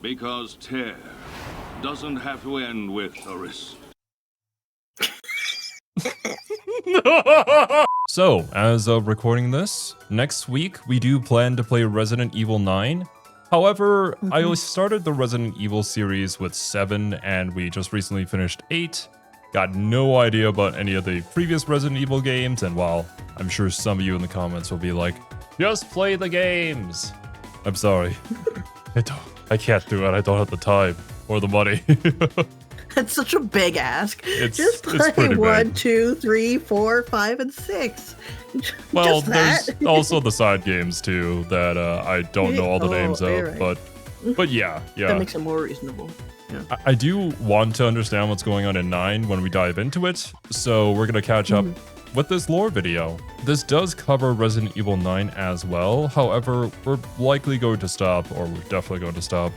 Because tear doesn't have to end with a wrist. So, as of recording this, next week we do plan to play Resident Evil 9. However, I started the Resident Evil series with 7 and we just recently finished 8. Got no idea about any of the previous Resident Evil games, and while I'm sure some of you in the comments will be like, just play the games. I'm sorry. I can't do it. I don't have the time or the money. That's such a big ask. Just play pretty 1, big. 2, 3, 4, 5, and 6. Well, Just that. there's also the side games too that I don't know all the names you're of, right. but yeah. That makes it more reasonable. Yeah. I do want to understand what's going on in 9 when we dive into it, so we're gonna catch up with this lore video. This does cover Resident Evil 9 as well, however, we're likely going to stop, or we're definitely going to stop,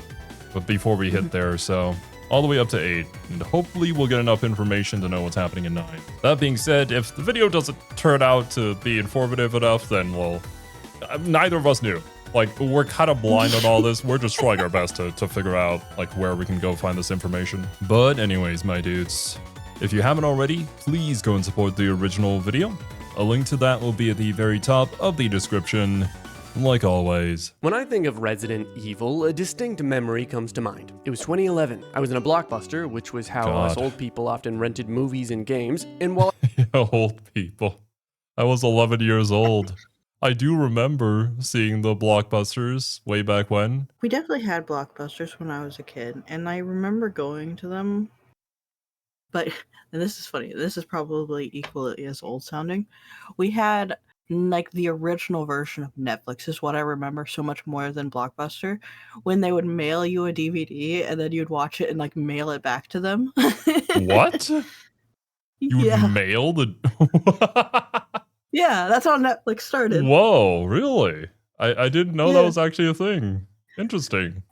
but before we hit there, so all the way up to 8, and hopefully we'll get enough information to know what's happening in 9. That being said, if the video doesn't turn out to be informative enough, then well, neither of us knew. Like, we're kind of blind on all this. We're just trying our best to figure out, like, where we can go find this information. But anyways, my dudes, if you haven't already, please go and support the original video. A link to that will be at the very top of the description, like always. When I think of Resident Evil, a distinct memory comes to mind. It was 2011. I was in a Blockbuster, which was how us old people often rented movies and games, and while Old people. I was 11 years old. I do remember seeing the Blockbusters way back when. We definitely had Blockbusters when I was a kid, and I remember going to them. But, and this is funny, this is probably equally as old sounding. We had, like, the original version of Netflix is what I remember so much more than Blockbuster, when they would mail you a DVD and then you'd watch it and, like, mail it back to them. What? You Yeah. mailed the... Yeah, that's how Netflix started. Whoa, really? I didn't know that was actually a thing. Interesting.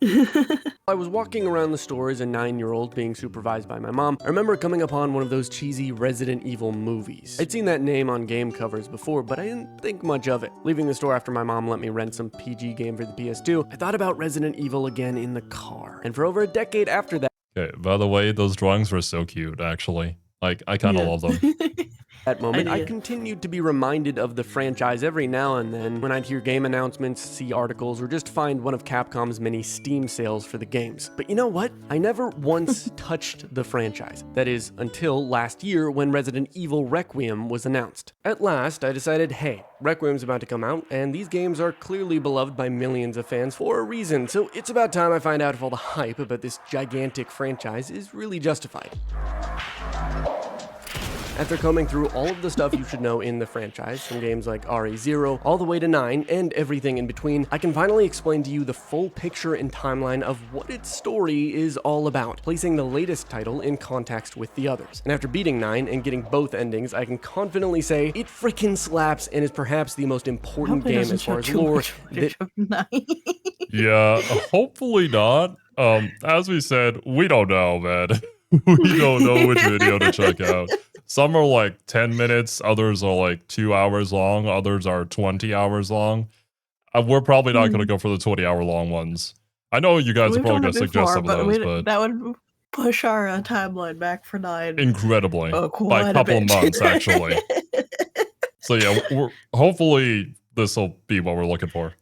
I was walking around the store as a 9-year-old being supervised by my mom, I remember coming upon one of those cheesy Resident Evil movies. I'd seen that name on game covers before, but I didn't think much of it. Leaving the store after my mom let me rent some PG game for the PS2, I thought about Resident Evil again in the car. And for over a decade after that, Okay, by the way, those drawings were so cute, actually. Like, I kind of love them. moment, I Idea. continued to be reminded of the franchise every now and then when I'd hear game announcements, see articles, or just find one of Capcom's many Steam sales for the games. But you know what? I never once touched the franchise. That is, until last year when Resident Evil Requiem was announced. At last, I decided, hey, Requiem's about to come out, and these games are clearly beloved by millions of fans for a reason, so it's about time I find out if all the hype about this gigantic franchise is really justified. After combing through all of the stuff you should know in the franchise, from games like RE0 all the way to 9 and everything in between, I can finally explain to you the full picture and timeline of what its story is all about, placing the latest title in context with the others. And after beating 9 and getting both endings, I can confidently say it frickin' slaps and is perhaps the most important game as far as lore that Yeah, hopefully not. As we said, we don't know, man. We don't know which video to check out. Some are like 10 minutes, others are like 2 hours long, others are 20 hours long. We're probably not going to go for the 20-hour long ones. I know you guys are probably going to suggest some of those, but... that would push our timeline back for 9. Incredibly. By Quite a couple of bit. months, actually. So yeah, hopefully this will be what we're looking for.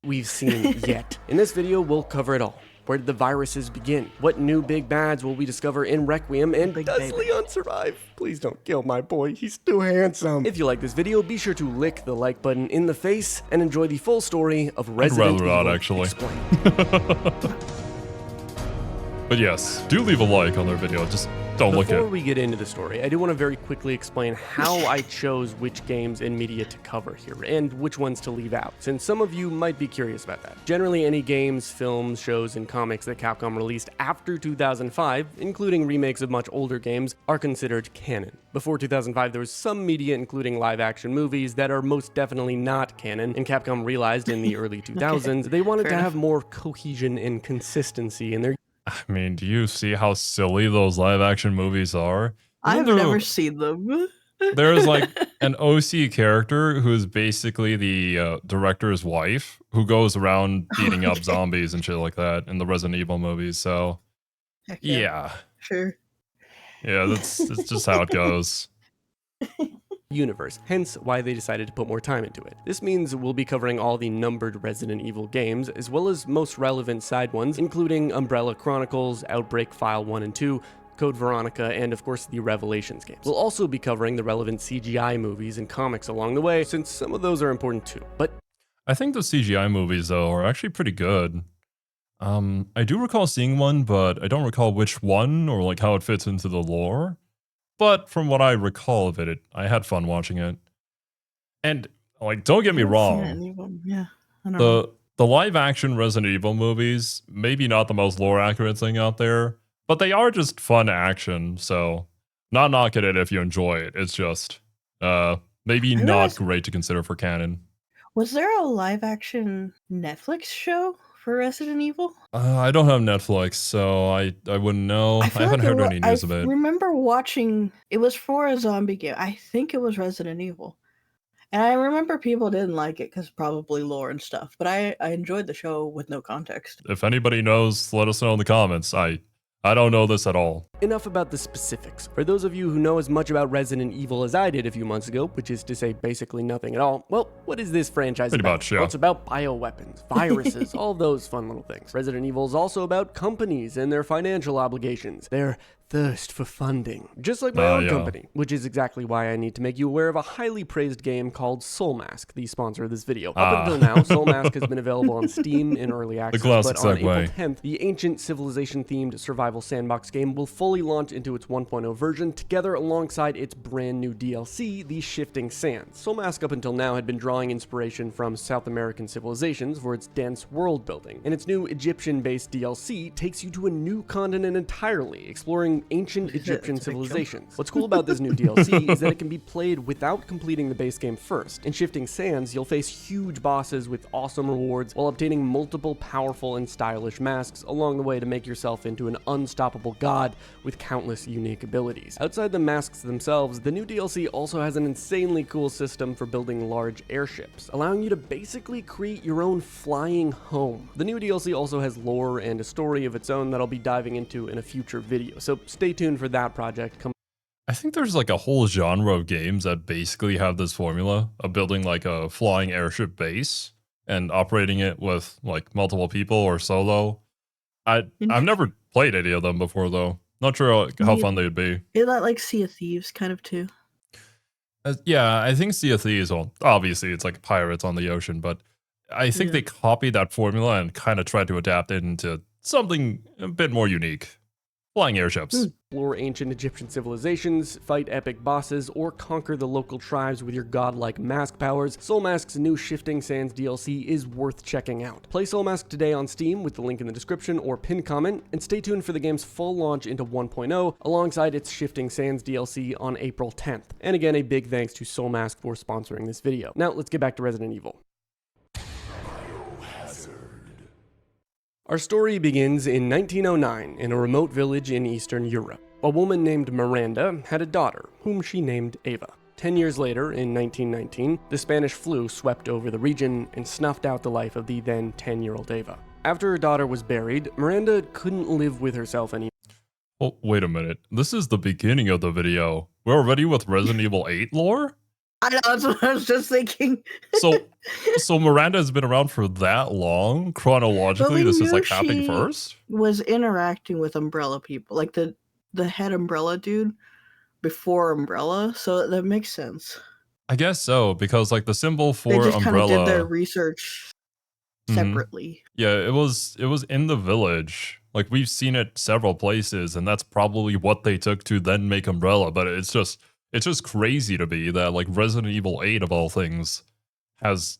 we've seen yet. In this video, we'll cover it all. Where did the viruses begin? What new big bads will we discover in Requiem? And does Leon survive? Please don't kill my boy, he's too handsome. If you like this video, be sure to lick the like button in the face and enjoy the full story of Resident Evil Explained. But yes, do leave a like on their video, just don't look at it. Before we get into the story, I do want to very quickly explain how I chose which games and media to cover here, and which ones to leave out, since some of you might be curious about that. Generally, any games, films, shows, and comics that Capcom released after 2005, including remakes of much older games, are considered canon. Before 2005, there was some media, including live-action movies, that are most definitely not canon, and Capcom realized in the early 2000s they wanted to have more cohesion and consistency in their... I mean, do you see how silly those live-action movies are? I've never seen them. There's like an OC character who is basically the director's wife who goes around beating up Okay. zombies and shit like that in the Resident Evil movies. So Heck yeah, sure. that's just how it goes. Universe, hence why they decided to put more time into it. This means we'll be covering all the numbered Resident Evil games, as well as most relevant side ones, including Umbrella Chronicles, Outbreak File 1 and 2, Code Veronica, and of course the Revelations games. We'll also be covering the relevant CGI movies and comics along the way, since some of those are important too. But I think the CGI movies though are actually pretty good. I do recall seeing one, but I don't recall which one or like how it fits into the lore. But from what I recall of it, I had fun watching it. And like, don't get me Haven't seen wrong, any of 'em. Yeah, I don't know. the live action Resident Evil movies, maybe not the most lore accurate thing out there, but they are just fun action. So not knocking it if you enjoy it. It's just maybe I not realized- great to consider for canon. Was there a live action Netflix show for Resident Evil? I don't have Netflix, so I wouldn't know. I feel haven't like heard wa- any news of I it. remember watching. It was for a zombie game. I think it was Resident Evil, and I remember people didn't like it because probably lore and stuff. But I enjoyed the show with no context. If anybody knows, let us know in the comments. I don't know this at all. enough about the specifics. For those of you who know as much about Resident Evil as I did a few months ago, which is to say basically nothing at all, well, what is this franchise Pretty about? much, yeah. Well, it's about bioweapons, viruses, all those fun little things. Resident Evil is also about companies and their financial obligations, their thirst for funding, just like my own yeah. company, which is exactly why I need to make you aware of a highly praised game called Soul Mask, the sponsor of this video. Up until now, Soul Mask has been available on Steam in early access, classic but on April segue. 10th, the ancient civilization-themed survival sandbox game will fully launch into its 1.0 version, together alongside its brand new DLC, the Shifting Sands. Soul Mask up until now had been drawing inspiration from South American civilizations for its dense world building, and its new Egyptian-based DLC takes you to a new continent entirely, exploring ancient Egyptian That's a big jump. civilizations. What's cool about this new DLC is that it can be played without completing the base game first. In Shifting Sands, you'll face huge bosses with awesome rewards while obtaining multiple powerful and stylish masks along the way to make yourself into an unstoppable god with countless unique abilities. Outside the masks themselves, the new DLC also has an insanely cool system for building large airships, allowing you to basically create your own flying home. The new DLC also has lore and a story of its own that I'll be diving into in a future video, so stay tuned for that project. I think there's like a whole genre of games that basically have this formula of building like a flying airship base and operating it with like multiple people or solo. I've never played any of them before though. Not sure how fun they'd be. Is that like Sea of Thieves kind of too? Yeah, I think Sea of Thieves, well, obviously it's like pirates on the ocean, but I think Yeah. they copied that formula and kind of tried to adapt it into something a bit more unique. Flying airships. Explore ancient Egyptian civilizations, fight epic bosses, or conquer the local tribes with your godlike mask powers, Soul Mask's new Shifting Sands DLC is worth checking out. Play Soul Mask today on Steam with the link in the description or pinned comment, and stay tuned for the game's full launch into 1.0 alongside its Shifting Sands DLC on April 10th. And again, a big thanks to Soul Mask for sponsoring this video. Now let's get back to Resident Evil. Our story begins in 1909 in a remote village in Eastern Europe. A woman named Miranda had a daughter, whom she named Ava. 10 years later, in 1919, the Spanish flu swept over the region and snuffed out the life of the then 10-year-old Ava. After her daughter was buried, Miranda couldn't live with herself anymore. Oh, wait a minute. This is the beginning of the video. We're already with Resident Evil 8 lore? I know, that's what I was just thinking. So Miranda has been around for that long? Chronologically, we this is knew like happening she- first? Was interacting with Umbrella people, like the head Umbrella dude before Umbrella, so that makes sense. I guess so, because like the symbol They for just kind of did their Umbrella. research Mhm. separately. Yeah, it was in the village. Like we've seen it several places, and that's probably what they took to then make Umbrella, but it's just crazy to me that like Resident Evil 8 of all things has,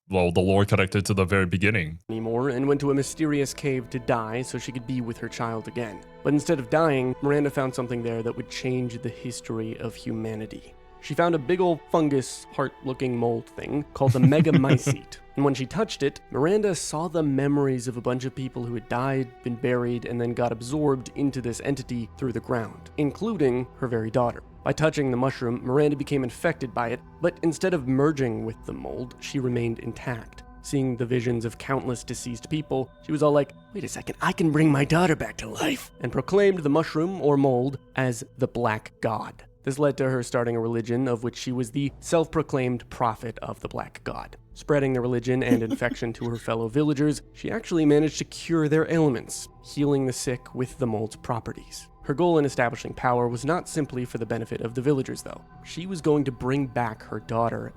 well, the lore connected to the very beginning. And went to a mysterious cave to die so she could be with her child again. But instead of dying, Miranda found something there that would change the history of humanity. She found a big old fungus, heart-looking mold thing called the megamycete. And when she touched it, Miranda saw the memories of a bunch of people who had died, been buried, and then got absorbed into this entity through the ground, including her very daughter. By touching the mushroom, Miranda became infected by it, but instead of merging with the mold, she remained intact. Seeing the visions of countless deceased people, she was all like, wait a second, I can bring my daughter back to life, and proclaimed the mushroom, or mold, as the Black God. This led to her starting a religion of which she was the self-proclaimed prophet of the Black God. Spreading the religion and infection to her fellow villagers, she actually managed to cure their ailments, healing the sick with the mold's properties. Her goal in establishing power was not simply for the benefit of the villagers, though. She was going to bring back her daughter.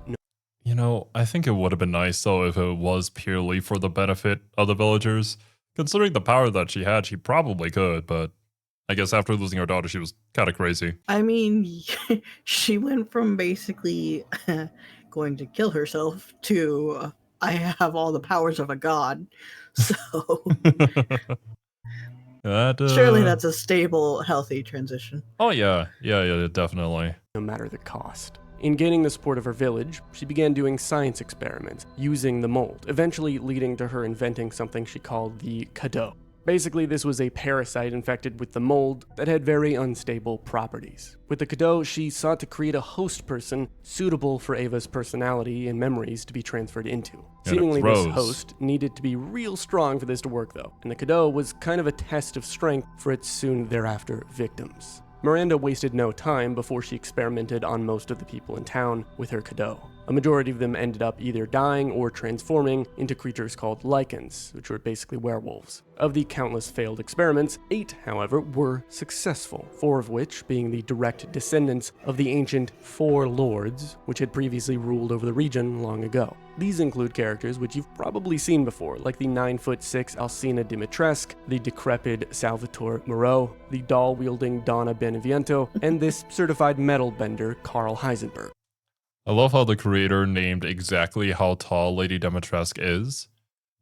You know, I think it would have been nice, though, if it was purely for the benefit of the villagers. Considering the power that she had, she probably could, but I guess after losing her daughter, she was kind of crazy. I mean, she went from basically going to kill herself to I have all the powers of a god. So surely that's a stable, healthy transition. Oh, yeah, definitely. No matter the cost. In gaining the support of her village, she began doing science experiments using the mold, eventually leading to her inventing something she called the cadeau. Basically, this was a parasite infected with the mold that had very unstable properties. With the cadeau, she sought to create a host person suitable for Ava's personality and memories to be transferred into. Seemingly, this host needed to be real strong for this to work, though, and the cadeau was kind of a test of strength for its soon thereafter victims. Miranda wasted no time before she experimented on most of the people in town with her cadeau. A majority of them ended up either dying or transforming into creatures called lycans, which were basically werewolves. Of the countless failed experiments, 8, however, were successful, 4 of which being the direct descendants of the ancient Four Lords, which had previously ruled over the region long ago. These include characters which you've probably seen before, like the 9'6" Alcina Dimitrescu, the decrepit Salvatore Moreau, the doll-wielding Donna Beneviento, and this certified metal bender Carl Heisenberg. I love how the creator named exactly how tall Lady Dimitrescu is.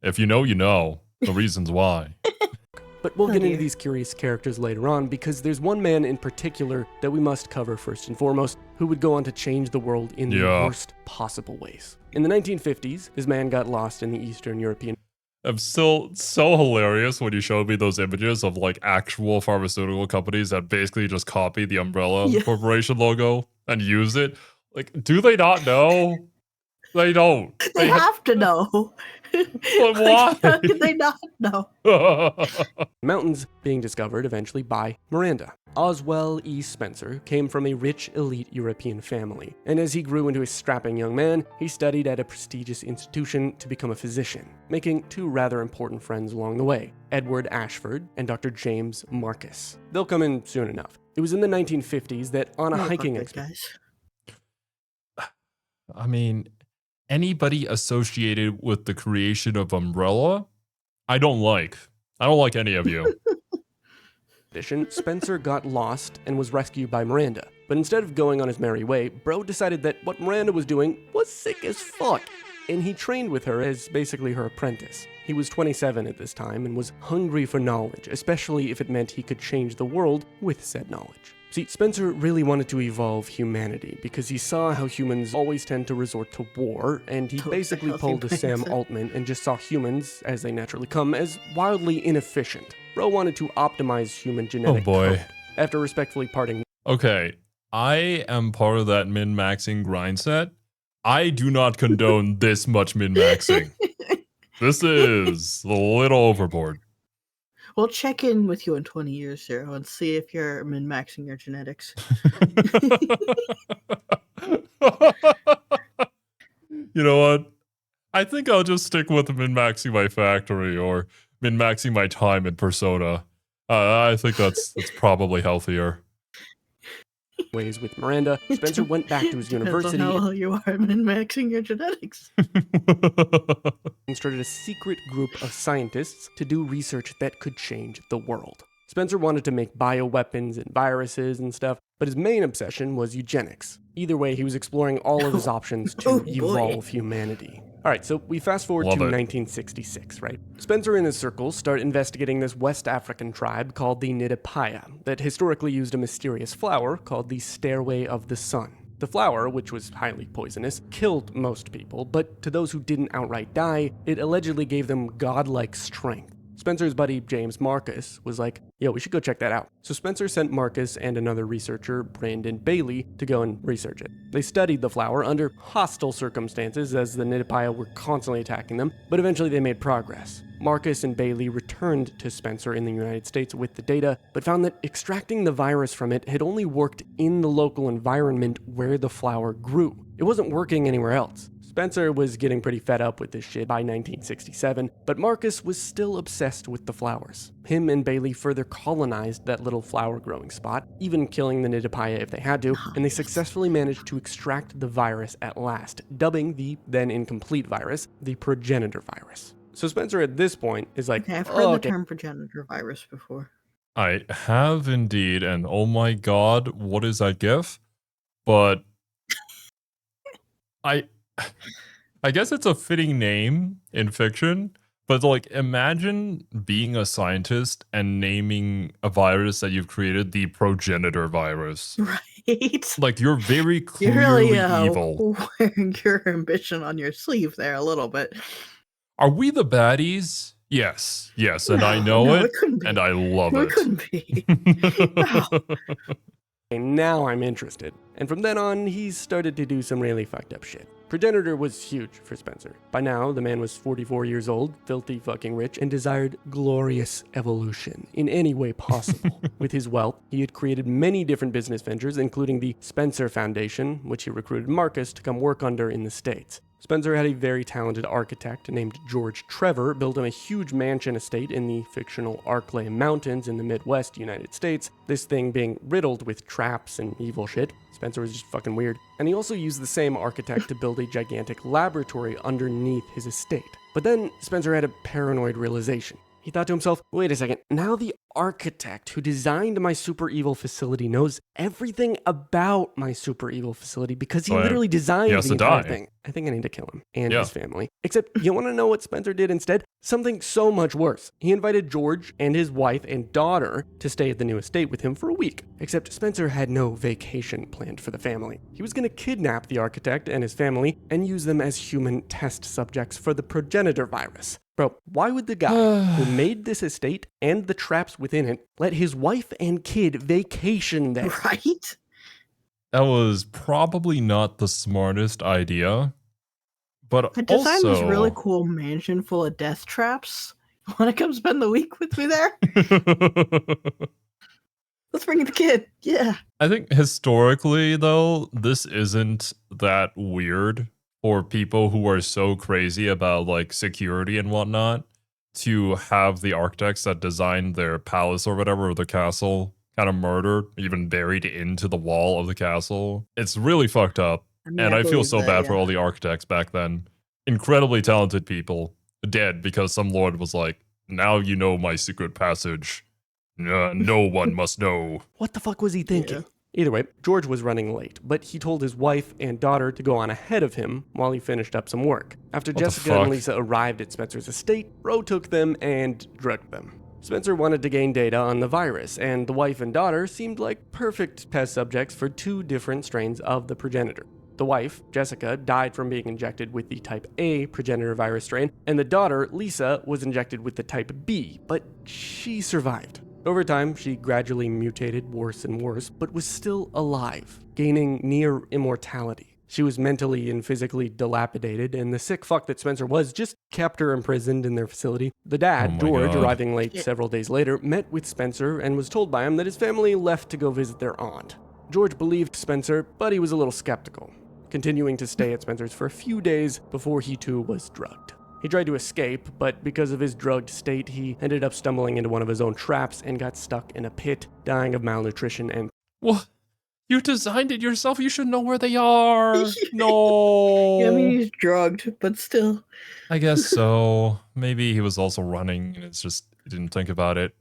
If you know, you know. The reasons why. But we'll get into these curious characters later on, because there's one man in particular that we must cover first and foremost, who would go on to change the world in the worst possible ways. In the 1950s, this man got lost in the Eastern European. I'm still so hilarious when you showed me those images of like actual pharmaceutical companies that basically just copy the Umbrella Corporation logo and use it. Like, do they not know? They don't. They have to know. But why? How could they not know? Mountains being discovered eventually by Miranda. Oswell E. Spencer came from a rich, elite European family, and as he grew into a strapping young man, he studied at a prestigious institution to become a physician, making 2 rather important friends along the way, Edward Ashford and Dr. James Marcus. They'll come in soon enough. It was in the 1950s that on a hiking expedition. I mean, anybody associated with the creation of Umbrella, I don't like any of you. Spencer got lost and was rescued by Miranda. But instead of going on his merry way, Bro decided that what Miranda was doing was sick as fuck, and he trained with her as basically her apprentice. He was 27 at this time and was hungry for knowledge, especially if it meant he could change the world with said knowledge. See, Spencer really wanted to evolve humanity because he saw how humans always tend to resort to war, and he basically pulled a Sam Altman and just saw humans, as they naturally come, as wildly inefficient. Bro wanted to optimize human genetic code. After respectfully parting. Okay, I am part of that min-maxing grind set. I do not condone this much min-maxing. This is a little overboard. We'll check in with you in 20 years, Zero, and see if you're min-maxing your genetics. You know what? I think I'll just stick with min-maxing my factory or min-maxing my time in Persona. I think that's probably healthier. Ways with Miranda, Spencer went back to his university. Depends on how well you are min-maxing your genetics. And started a secret group of scientists to do research that could change the world. Spencer wanted to make bioweapons and viruses and stuff, but his main obsession was eugenics. Either way, he was exploring all of his options to evolve humanity. Alright, so we fast forward to 1966, right? Spencer and his circles start investigating this West African tribe called the Nidapaya that historically used a mysterious flower called the Stairway of the Sun. The flower, which was highly poisonous, killed most people, but to those who didn't outright die, it allegedly gave them godlike strength. Spencer's buddy James Marcus was like, yo, we should go check that out. So Spencer sent Marcus and another researcher, Brandon Bailey, to go and research it. They studied the flower under hostile circumstances as the Nidapaya were constantly attacking them, but eventually they made progress. Marcus and Bailey returned to Spencer in the United States with the data, but found that extracting the virus from it had only worked in the local environment where the flower grew. It wasn't working anywhere else. Spencer was getting pretty fed up with this shit by 1967, but Marcus was still obsessed with the flowers. Him and Bailey further colonized that little flower growing spot, even killing the Nidapaya if they had to, and they successfully managed to extract the virus at last, dubbing the then incomplete virus the progenitor virus. So Spencer at this point is like, Okay, I've heard the term progenitor virus before. I have indeed, and oh my god, what is that gif? But I guess it's a fitting name in fiction, but like imagine being a scientist and naming a virus that you've created the progenitor virus. Right. Like you're very You're clearly really evil. wearing your ambition on your sleeve there a little bit. Are we the baddies? Yes, and I know it, and I love it. It couldn't be. No. And now I'm interested. And from then on, he started to do some really fucked up shit. Progenitor was huge for Spencer. By now, the man was 44 years old, filthy fucking rich, and desired glorious evolution in any way possible. With his wealth, he had created many different business ventures, including the Spencer Foundation, which he recruited Marcus to come work under in the States. Spencer had a very talented architect named George Trevor build him a huge mansion estate in the fictional Arklay Mountains in the Midwest United States, this thing being riddled with traps and evil shit. Spencer was just fucking weird. And he also used the same architect to build a gigantic laboratory underneath his estate. But then Spencer had a paranoid realization. He thought to himself, wait a second, now the architect who designed my super evil facility knows everything about my super evil facility because he literally designed the entire thing. I think I need to kill him and his family. Except, you want to know what Spencer did instead? Something so much worse. He invited George and his wife and daughter to stay at the new estate with him for a week. Except Spencer had no vacation planned for the family. He was going to kidnap the architect and his family and use them as human test subjects for the progenitor virus. Bro, why would the guy who made this estate and the traps within it let his wife and kid vacation there? Right? That was probably not the smartest idea. But I designed also, this really cool mansion full of death traps. Want to come spend the week with me there? Let's bring the kid. Yeah. I think historically, though, this isn't that weird for people who are so crazy about like security and whatnot to have the architects that designed their palace or whatever, or the castle, kind of murdered, even buried into the wall of the castle. It's really fucked up. And I feel so bad for all the architects back then. Incredibly talented people dead because some lord was like, now you know my secret passage. No one must know. What the fuck was he thinking? Either way, George was running late, but he told his wife and daughter to go on ahead of him while he finished up some work. After Jessica and Lisa arrived at Spencer's estate, Ro took them and drugged them. Spencer wanted to gain data on the virus, and the wife and daughter seemed like perfect test subjects for two different strains of the progenitor. The wife, Jessica, died from being injected with the type A progenitor virus strain, and the daughter, Lisa, was injected with the type B, but she survived. Over time, she gradually mutated worse and worse, but was still alive, gaining near immortality. She was mentally and physically dilapidated, and the sick fuck that Spencer was just kept her imprisoned in their facility. The dad, George, arriving late several days later, met with Spencer and was told by him that his family left to go visit their aunt. George believed Spencer, but he was a little skeptical, continuing to stay at Spencer's for a few days before he too was drugged. He tried to escape, but because of his drugged state, he ended up stumbling into one of his own traps and got stuck in a pit, dying of malnutrition and... What? You designed it yourself? You should know where they are. No. Yeah, I mean, he's drugged, but still. I guess so. Maybe he was also running and it's just, he didn't think about it.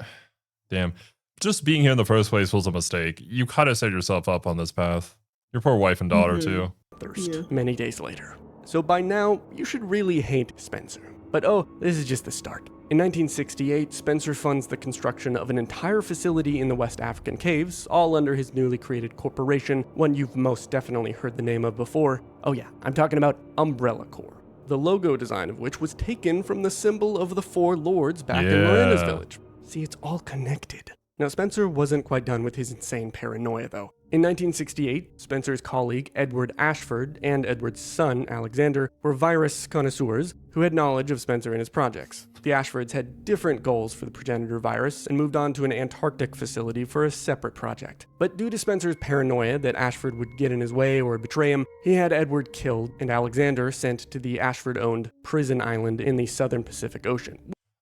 Damn. Just being here in the first place was a mistake. You kind of set yourself up on this path. Your poor wife and daughter, too. Thirst. Many days later. So by now, you should really hate Spencer. But oh, this is just the start. In 1968, Spencer funds the construction of an entire facility in the West African caves, all under his newly created corporation, one you've most definitely heard the name of before. Oh yeah, I'm talking about Umbrella Corps. the logo design of which was taken from the symbol of the four lords back in Miranda's village. See, it's all connected. Now, Spencer wasn't quite done with his insane paranoia, though. In 1968, Spencer's colleague Edward Ashford and Edward's son Alexander were virus connoisseurs who had knowledge of Spencer and his projects. The Ashfords had different goals for the progenitor virus and moved on to an Antarctic facility for a separate project. But due to Spencer's paranoia that Ashford would get in his way or betray him, he had Edward killed and Alexander sent to the Ashford-owned prison island in the southern Pacific Ocean.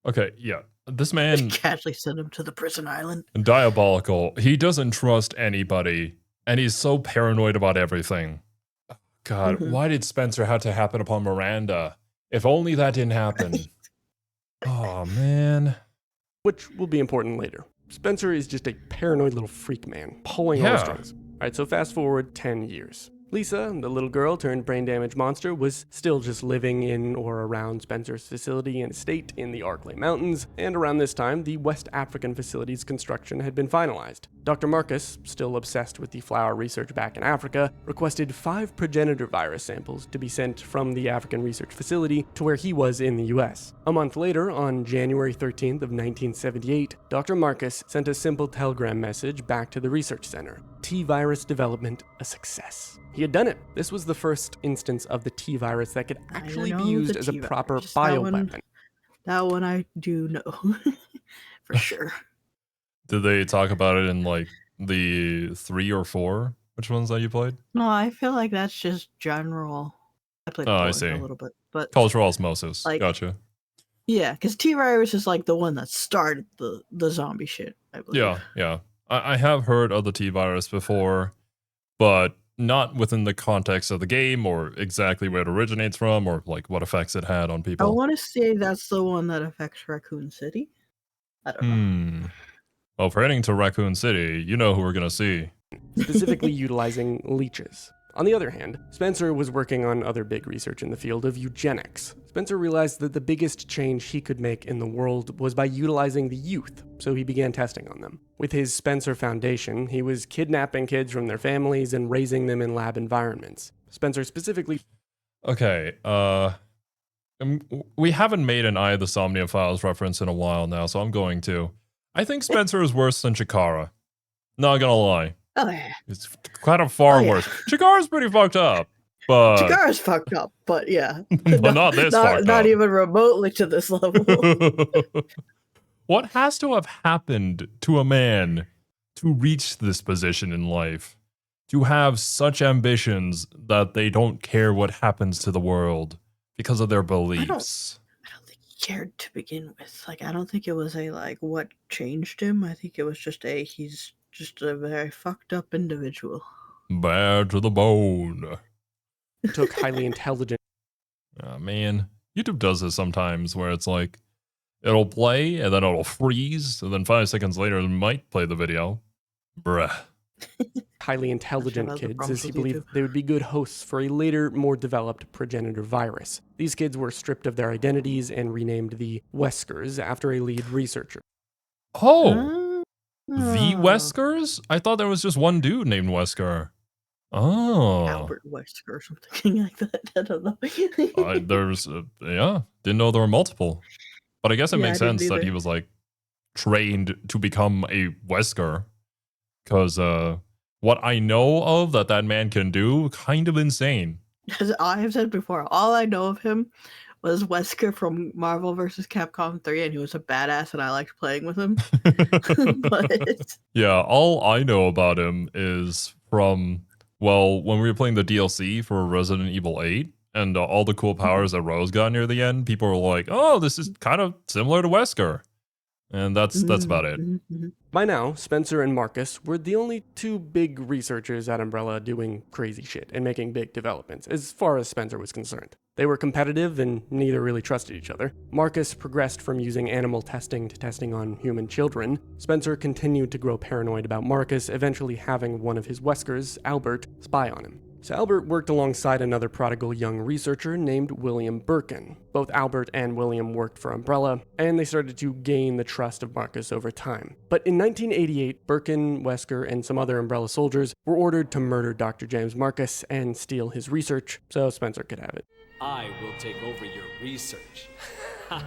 Okay, yeah. This man, Casually send him to the prison island. diabolical. He doesn't trust anybody, and he's so paranoid about everything. God, why did Spencer have to happen upon Miranda? If only that didn't happen. Oh, man. Which will be important later. Spencer is just a paranoid little freak man, pulling all the strings. All right, so fast forward 10 years. Lisa, the little girl turned brain damaged monster, was still just living in or around Spencer's facility and estate in the Arklay Mountains, and around this time, the West African facility's construction had been finalized. Dr. Marcus, still obsessed with the flower research back in Africa, requested 5 progenitor virus samples to be sent from the African research facility to where he was in the US. A month later, on January 13th of 1978, Dr. Marcus sent a simple telegram message back to the research center. T-virus development a success. He had done it. This was the first instance of the T-virus that could actually be used as a proper bioweapon. That one I do know. For sure. Did they talk about it in like the 3 or 4? Which ones that you played? No, I feel like that's just general. I played I see. a little bit, but Cultural osmosis. Like- Gotcha. yeah, because T-virus is like the one that started the zombie shit, I believe. Yeah. I have heard of the T-virus before, but not within the context of the game or exactly where it originates from or like what effects it had on I people. want to say that's the one that affects Raccoon City. I don't know. Well, if we're heading to Raccoon City, you know who we're going to see. Specifically utilizing leeches. On the other hand, Spencer was working on other big research in the field of eugenics. Spencer realized that the biggest change he could make in the world was by utilizing the youth, so he began testing on them. With his Spencer Foundation, he was kidnapping kids from their families and raising them in lab environments. Spencer specifically... Okay, we haven't made an Eye of the Somnia Files reference in a while now, so I'm going to. I think Spencer is worse than Chikara. Not gonna lie. Oh yeah, It's kind of far worse. Chikara's pretty fucked up, but... Chikara's fucked up, but yeah. but not this fucked up. Not even remotely to this level. What has to have happened to a man to reach this position in life? To have such ambitions that they don't care what happens to the world because of their beliefs. I don't think he cared to begin with. Like, I don't think it was what changed him. I think it was just he's just a very fucked up individual. Bad to the bone. took highly intelligent... Oh, man. YouTube does this sometimes where it's like, it'll play and then it'll freeze, and then 5 seconds later it might play the video. Bruh. highly intelligent kids, as he believed they would be good hosts for a later, more developed progenitor virus. These kids were stripped of their identities and renamed the Weskers after a lead researcher. Oh! The Weskers? I thought there was just one dude named Wesker. Oh. Albert Wesker or something like that. I don't know. Didn't know there were multiple. But I guess it makes sense that either. he was like trained to become a Wesker. Because what I know of that man can do, kind of insane. As I have said before, all I know of him was Wesker from Marvel vs. Capcom 3, and he was a badass, and I liked playing with him. But Yeah, all I know about him is from, well, when we were playing the DLC for Resident Evil 8, and all the cool powers that Rose got near the end, people were like, oh, this is kind of similar to Wesker. And that's about it. By now, Spencer and Marcus were the only two big researchers at Umbrella doing crazy shit and making big developments, as far as Spencer was concerned. They were competitive and neither really trusted each other. Marcus progressed from using animal testing to testing on human children. Spencer continued to grow paranoid about Marcus, eventually having one of his Weskers, Albert, spy on him. So Albert worked alongside another prodigal young researcher named William Birkin. Both Albert and William worked for Umbrella, and they started to gain the trust of Marcus over time. But in 1988, Birkin, Wesker, and some other Umbrella soldiers were ordered to murder Dr. James Marcus and steal his research so Spencer could have it. I will take over your research. But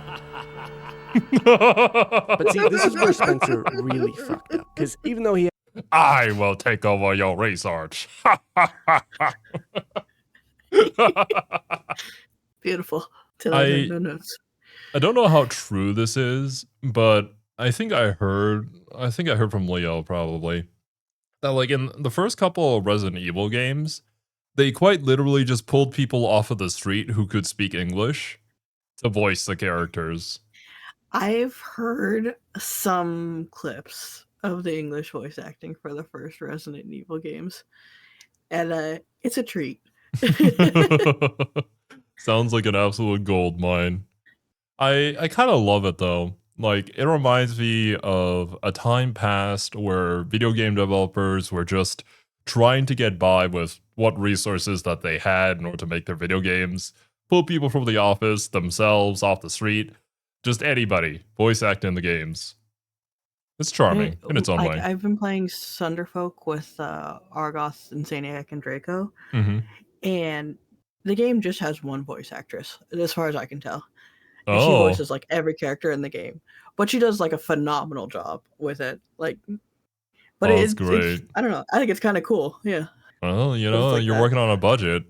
see, this is where Spencer really fucked up. Because even though he I will take over your research. Beautiful. 10 out of 10, I no notes. I don't know how true this is, but I think I heard from Leo probably that like in the first couple of Resident Evil games, they quite literally just pulled people off of the street who could speak English to voice the characters. I've heard some clips of the English voice acting for the first Resident Evil games, and it's a treat. Sounds like an absolute gold mine. I kind of love it though. Like, it reminds me of a time past where video game developers were just trying to get by with what resources that they had in order to make their video games. Pull people from the office, themselves, off the street. Just anybody. Voice act in the games. It's charming in its own way. I've been playing Sunderfolk with Argoth, Insaniac, and Draco, Mm-hmm. and the game just has one voice actress, as far as I can tell. And she Oh, voices like every character in the game, but she does like a phenomenal job with it. Like, but oh, that's it's great. I don't know. I think it's kind of cool. Yeah. Well, you But it's know, like you're that. working on a budget.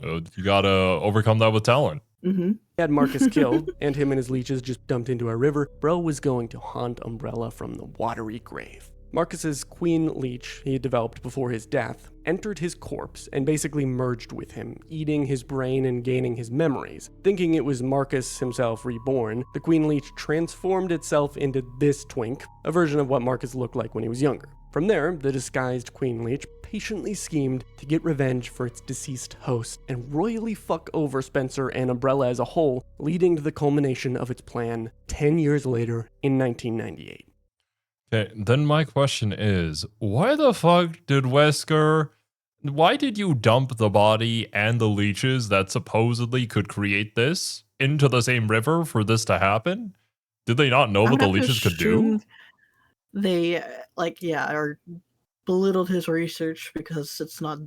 You gotta overcome that with talent. Mm-hmm. had Marcus killed and him and his leeches just dumped into a river, Bro was going to haunt Umbrella from the watery grave. Marcus's queen leech he had developed before his death entered his corpse and basically merged with him, eating his brain and gaining his memories. Thinking it was Marcus himself reborn, the queen leech transformed itself into this twink, a version of what Marcus looked like when he was younger. From there, the disguised queen leech patiently schemed to get revenge for its deceased host and royally fuck over Spencer and Umbrella as a whole, leading to the culmination of its plan 10 years later in 1998. Okay, then my question is, why the fuck did Wesker... Why did you dump the body and the leeches that supposedly could create this into the same river for this to happen? Did they not know what the leeches could do? They or belittled his research because it's not,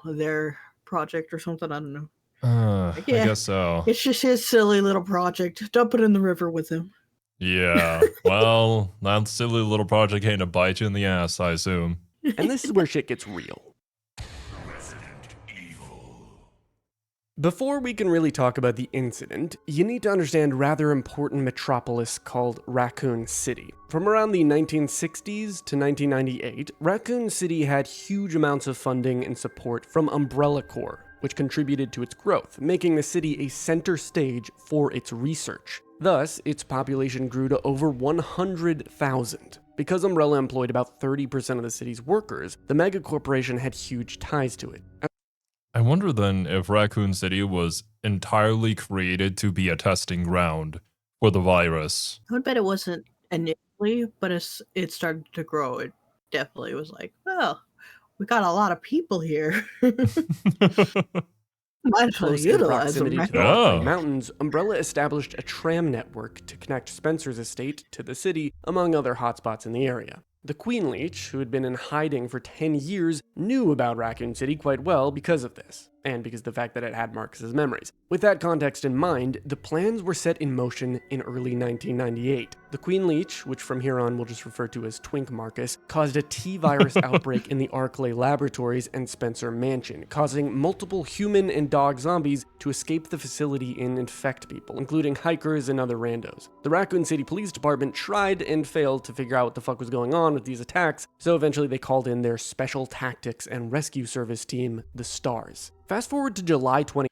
their project or something. I don't know. I guess so. It's just his silly little project. Dump it in the river with him. Yeah, well, that silly little project ain't to bite you in the ass, I assume. And this is where shit gets real. Before we can really talk about the incident, you need to understand a rather important metropolis called Raccoon City. From around the 1960s to 1998, Raccoon City had huge amounts of funding and support from Umbrella Corps, which contributed to its growth, making the city a center stage for its research. Thus, its population grew to over 100,000. Because Umbrella employed about 30% of the city's workers, the mega corporation had huge ties to it. I wonder then if Raccoon City was entirely created to be a testing ground for the virus. I would bet it wasn't initially, but as it started to grow, it definitely was like, well, we got a lot of people here. Might as well Close in utilize them. proximity Right? to the Alpine Mountains, Umbrella established a tram network to connect Spencer's estate to the city, among other hotspots in the area. The Queen Leech, who had been in hiding for 10 years, knew about Raccoon City quite well because of this, and because of the fact that it had Marcus's memories. With that context in mind, the plans were set in motion in early 1998. The Queen Leech, which from here on we'll just refer to as Twink Marcus, caused a T-virus outbreak in the Arclay laboratories and Spencer Mansion, causing multiple human and dog zombies to escape the facility and infect people, including hikers and other randos. The Raccoon City Police Department tried and failed to figure out what the fuck was going on with these attacks, so eventually they called in their Special Tactics and Rescue Service team, the STARS. Fast forward to July 20.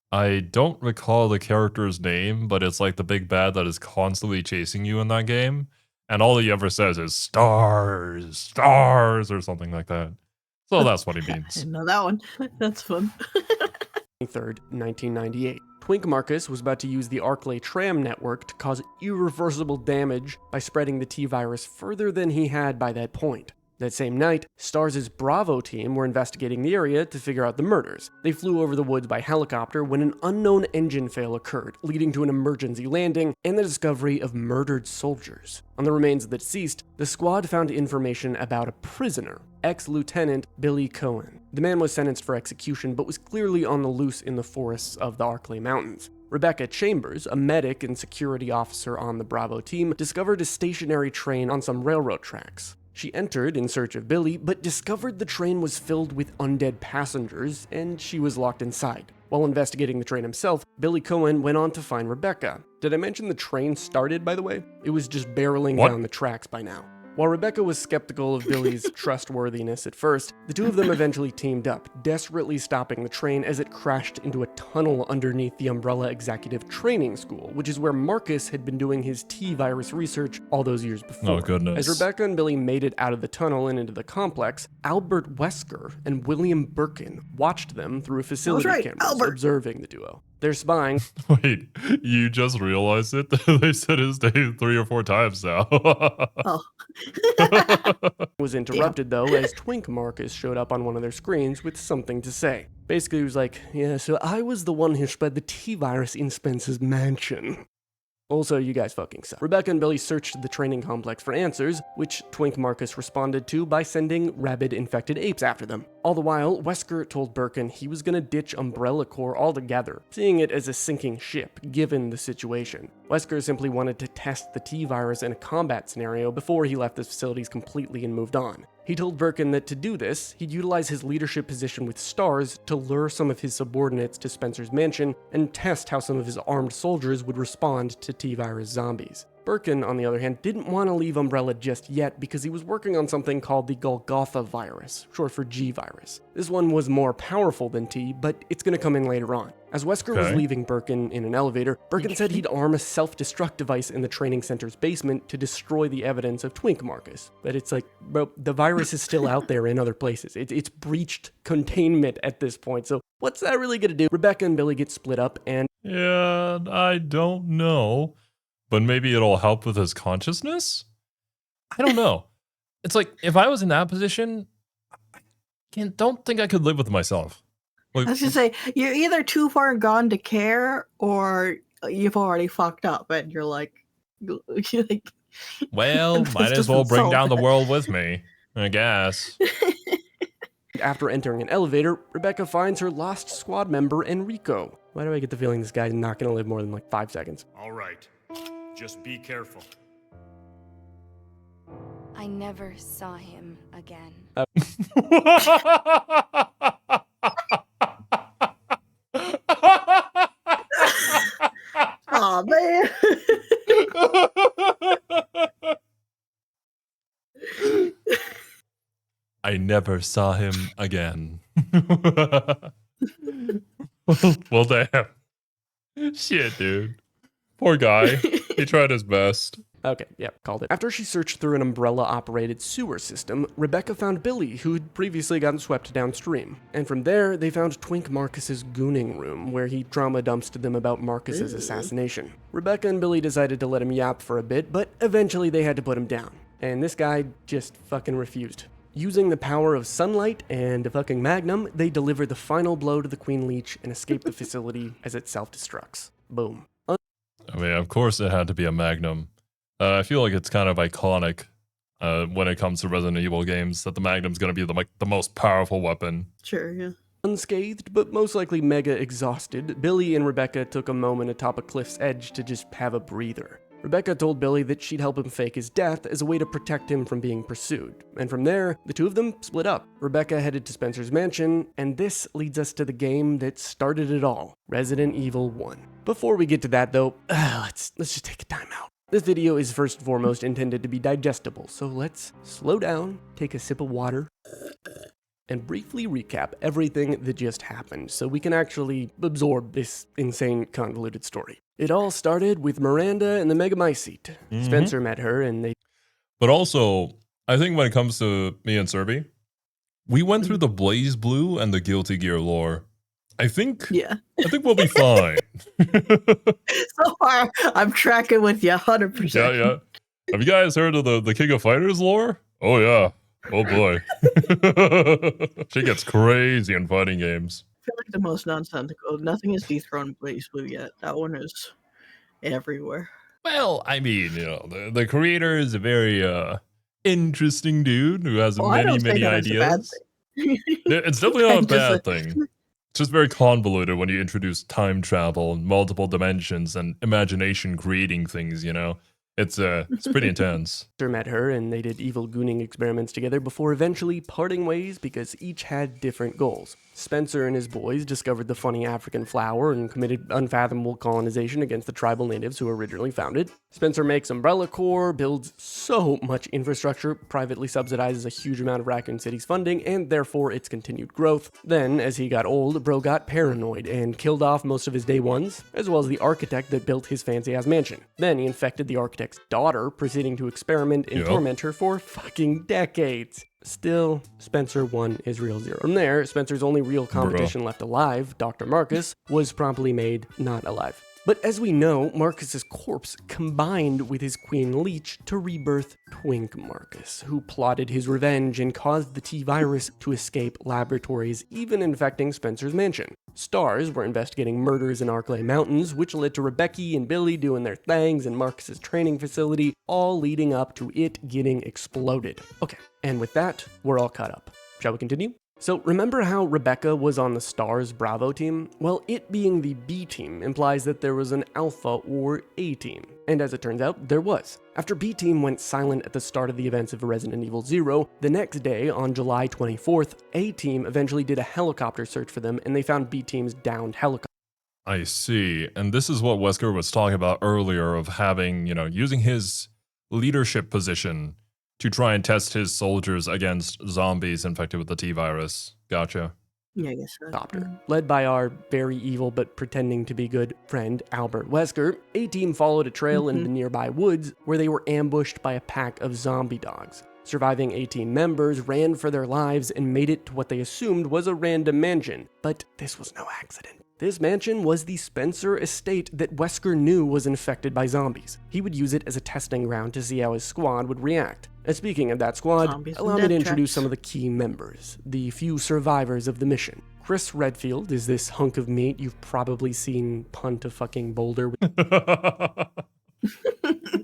I don't recall the character's name, but it's like the big bad that is constantly chasing you in that game. And all he ever says is stars, stars, or something like that. So that's what he I means. didn't know that one. That's fun. 23rd, 1998. Twink Marcus was about to use the Arclay tram network to cause irreversible damage by spreading the T-virus further than he had by that point. That same night, STARS' Bravo team were investigating the area to figure out the murders. They flew over the woods by helicopter when an unknown engine fail occurred, leading to an emergency landing and the discovery of murdered soldiers. On the remains of the deceased, the squad found information about a prisoner, ex-Lieutenant Billy Cohen. The man was sentenced for execution but was clearly on the loose in the forests of the Arklay Mountains. Rebecca Chambers, a medic and security officer on the Bravo team, discovered a stationary train on some railroad tracks. She entered in search of Billy, but discovered the train was filled with undead passengers, and she was locked inside. While investigating the train himself, Billy Cohen went on to find Rebecca. Did I mention the train started, by the way? It was just barreling down the tracks by now. While Rebecca was skeptical of Billy's trustworthiness at first, the two of them eventually teamed up, desperately stopping the train as it crashed into a tunnel underneath the Umbrella Executive Training School, which is where Marcus had been doing his T-virus research all those years before. Oh, goodness. As Rebecca and Billy made it out of the tunnel and into the complex, Albert Wesker and William Birkin watched them through facility cameras, observing the duo. They're spying. Wait, you just realized it? They said his name 3 or 4 times now. Oh. Was interrupted though as Twink Marcus showed up on one of their screens with something to say. Basically, he was like, yeah, so I was the one who spread the T-virus in Spencer's mansion. Also, you guys fucking suck. Rebecca and Billy searched the training complex for answers, which Twink Marcus responded to by sending rabid infected apes after them. All the while, Wesker told Birkin he was gonna ditch Umbrella Corps altogether, seeing it as a sinking ship, given the situation. Wesker simply wanted to test the T-virus in a combat scenario before he left the facilities completely and moved on. He told Birkin that to do this, he'd utilize his leadership position with STARS to lure some of his subordinates to Spencer's mansion and test how some of his armed soldiers would respond to T-virus zombies. Birkin, on the other hand, didn't want to leave Umbrella just yet because he was working on something called the Golgotha virus, short for G virus. This one was more powerful than T, but it's going to come in later on. As Wesker was leaving Birkin in an elevator, Birkin said he'd arm a self-destruct device in the training center's basement to destroy the evidence of Twink Marcus. But it's like, bro, the virus is still out there in other places. It's breached containment at this point, so what's that really going to do? Rebecca and Billy get split up and... Yeah, I don't know. But maybe it'll help with his consciousness? I don't know. It's like, if I was in that position, I don't think I could live with myself. Like, I was gonna say, you're either too far gone to care, or you've already fucked up, and you're like well, might as well bring down the world with me, I guess. After entering an elevator, Rebecca finds her lost squad member, Enrico. Why do I get the feeling this guy's not gonna live more than like 5 seconds? All right. Just be careful. I never saw him again. Oh man. I never saw him again. well, damn. Shit, dude. Poor guy. He tried his best. Okay, yeah, called it. After she searched through an Umbrella-operated sewer system, Rebecca found Billy, who'd previously gotten swept downstream. And from there, they found Twink Marcus's gooning room, where he trauma dumps to them about Marcus's assassination. Rebecca and Billy decided to let him yap for a bit, but eventually they had to put him down. And this guy just fucking refused. Using the power of sunlight and a fucking magnum, they deliver the final blow to the Queen Leech and escape the facility as it self-destructs. Boom. I mean, of course it had to be a Magnum. I feel like it's kind of iconic when it comes to Resident Evil games that the Magnum's going to be the most powerful weapon. Sure, yeah. Unscathed, but most likely mega exhausted, Billy and Rebecca took a moment atop a cliff's edge to just have a breather. Rebecca told Billy that she'd help him fake his death as a way to protect him from being pursued. And from there, the two of them split up. Rebecca headed to Spencer's mansion, and this leads us to the game that started it all, Resident Evil 1. Before we get to that though, let's just take a time out. This video is first and foremost intended to be digestible, so let's slow down, take a sip of water, and briefly recap everything that just happened so we can actually absorb this insane convoluted story. It all started with Miranda and the Megamycete. Spencer met her and they... But also, I think when it comes to me and Serby, we went through the Blaze Blue and the Guilty Gear lore. I think we'll be fine. So far, I'm tracking with you 100%. Yeah. Have you guys heard of the King of Fighters lore? Oh, yeah. Oh boy. She gets crazy in fighting games. I feel like the most nonsensical. Nothing is dethroned Blaze Blue yet. That one is everywhere. Well, I mean, the creator is a very interesting dude who has Oh, I don't say many that as a bad ideas. thing. It's definitely not I a just, bad thing. It's just very convoluted when you introduce time travel and multiple dimensions and imagination creating things, It's pretty intense. Spencer met her and they did evil gooning experiments together before eventually parting ways because each had different goals. Spencer and his boys discovered the funny African flower and committed unfathomable colonization against the tribal natives who originally found it. Spencer makes Umbrella Corps, builds so much infrastructure, privately subsidizes a huge amount of Raccoon City's funding, and therefore its continued growth. Then, as he got old, Bro got paranoid and killed off most of his day ones, as well as the architect that built his fancy-ass mansion. Then he infected the architect's daughter, proceeding to experiment and torment her for fucking decades. Still, Spencer won his real zero. From there, Spencer's only real competition left alive, Dr. Marcus, was promptly made not alive. But as we know, Marcus's corpse combined with his queen leech to rebirth Twink Marcus, who plotted his revenge and caused the T-virus to escape laboratories, even infecting Spencer's mansion. Stars were investigating murders in Arklay Mountains, which led to Rebecca and Billy doing their things in Marcus's training facility, all leading up to it getting exploded. Okay, and with that, we're all caught up. Shall we continue? So remember how Rebecca was on the Stars Bravo team? Well, it being the B team implies that there was an Alpha or A team. And as it turns out, there was. After B team went silent at the start of the events of Resident Evil 0, the next day, on July 24th, A team eventually did a helicopter search for them and they found B team's downed helicopter. I see. And this is what Wesker was talking about earlier of having, using his leadership position to try and test his soldiers against zombies infected with the T-virus. Gotcha. Yeah, I guess so. Helicopter. Led by our very evil but pretending to be good friend Albert Wesker, A-Team followed a trail into the nearby woods where they were ambushed by a pack of zombie dogs. Surviving A-Team members ran for their lives and made it to what they assumed was a random mansion, but this was no accident. This mansion was the Spencer estate that Wesker knew was infected by zombies. He would use it as a testing ground to see how his squad would react. And speaking of that squad, allow me to introduce some of the key members, the few survivors of the mission. Chris Redfield is this hunk of meat you've probably seen punt a fucking boulder with.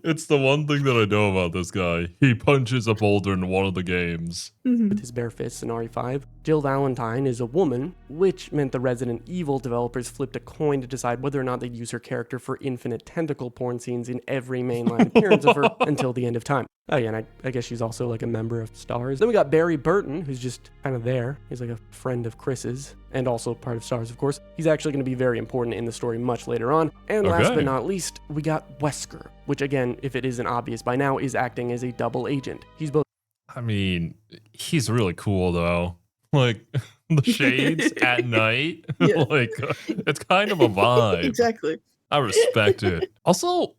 It's the one thing that I know about this guy. He punches a boulder in one of the games. With his bare fists in RE5. Jill Valentine is a woman, which meant the Resident Evil developers flipped a coin to decide whether or not they'd use her character for infinite tentacle porn scenes in every mainline appearance of her until the end of time. Oh yeah, and I guess she's also like a member of Stars. Then we got Barry Burton, who's just kind of there. He's like a friend of Chris's, and also part of Stars, of course. He's actually going to be very important in the story much later on. And last but not least, we got Wesker, which again, if it isn't obvious by now, is acting as a double agent. He's both. I mean, he's really cool though. Like the shades at night, like it's kind of a vibe. Exactly. I respect it. Also,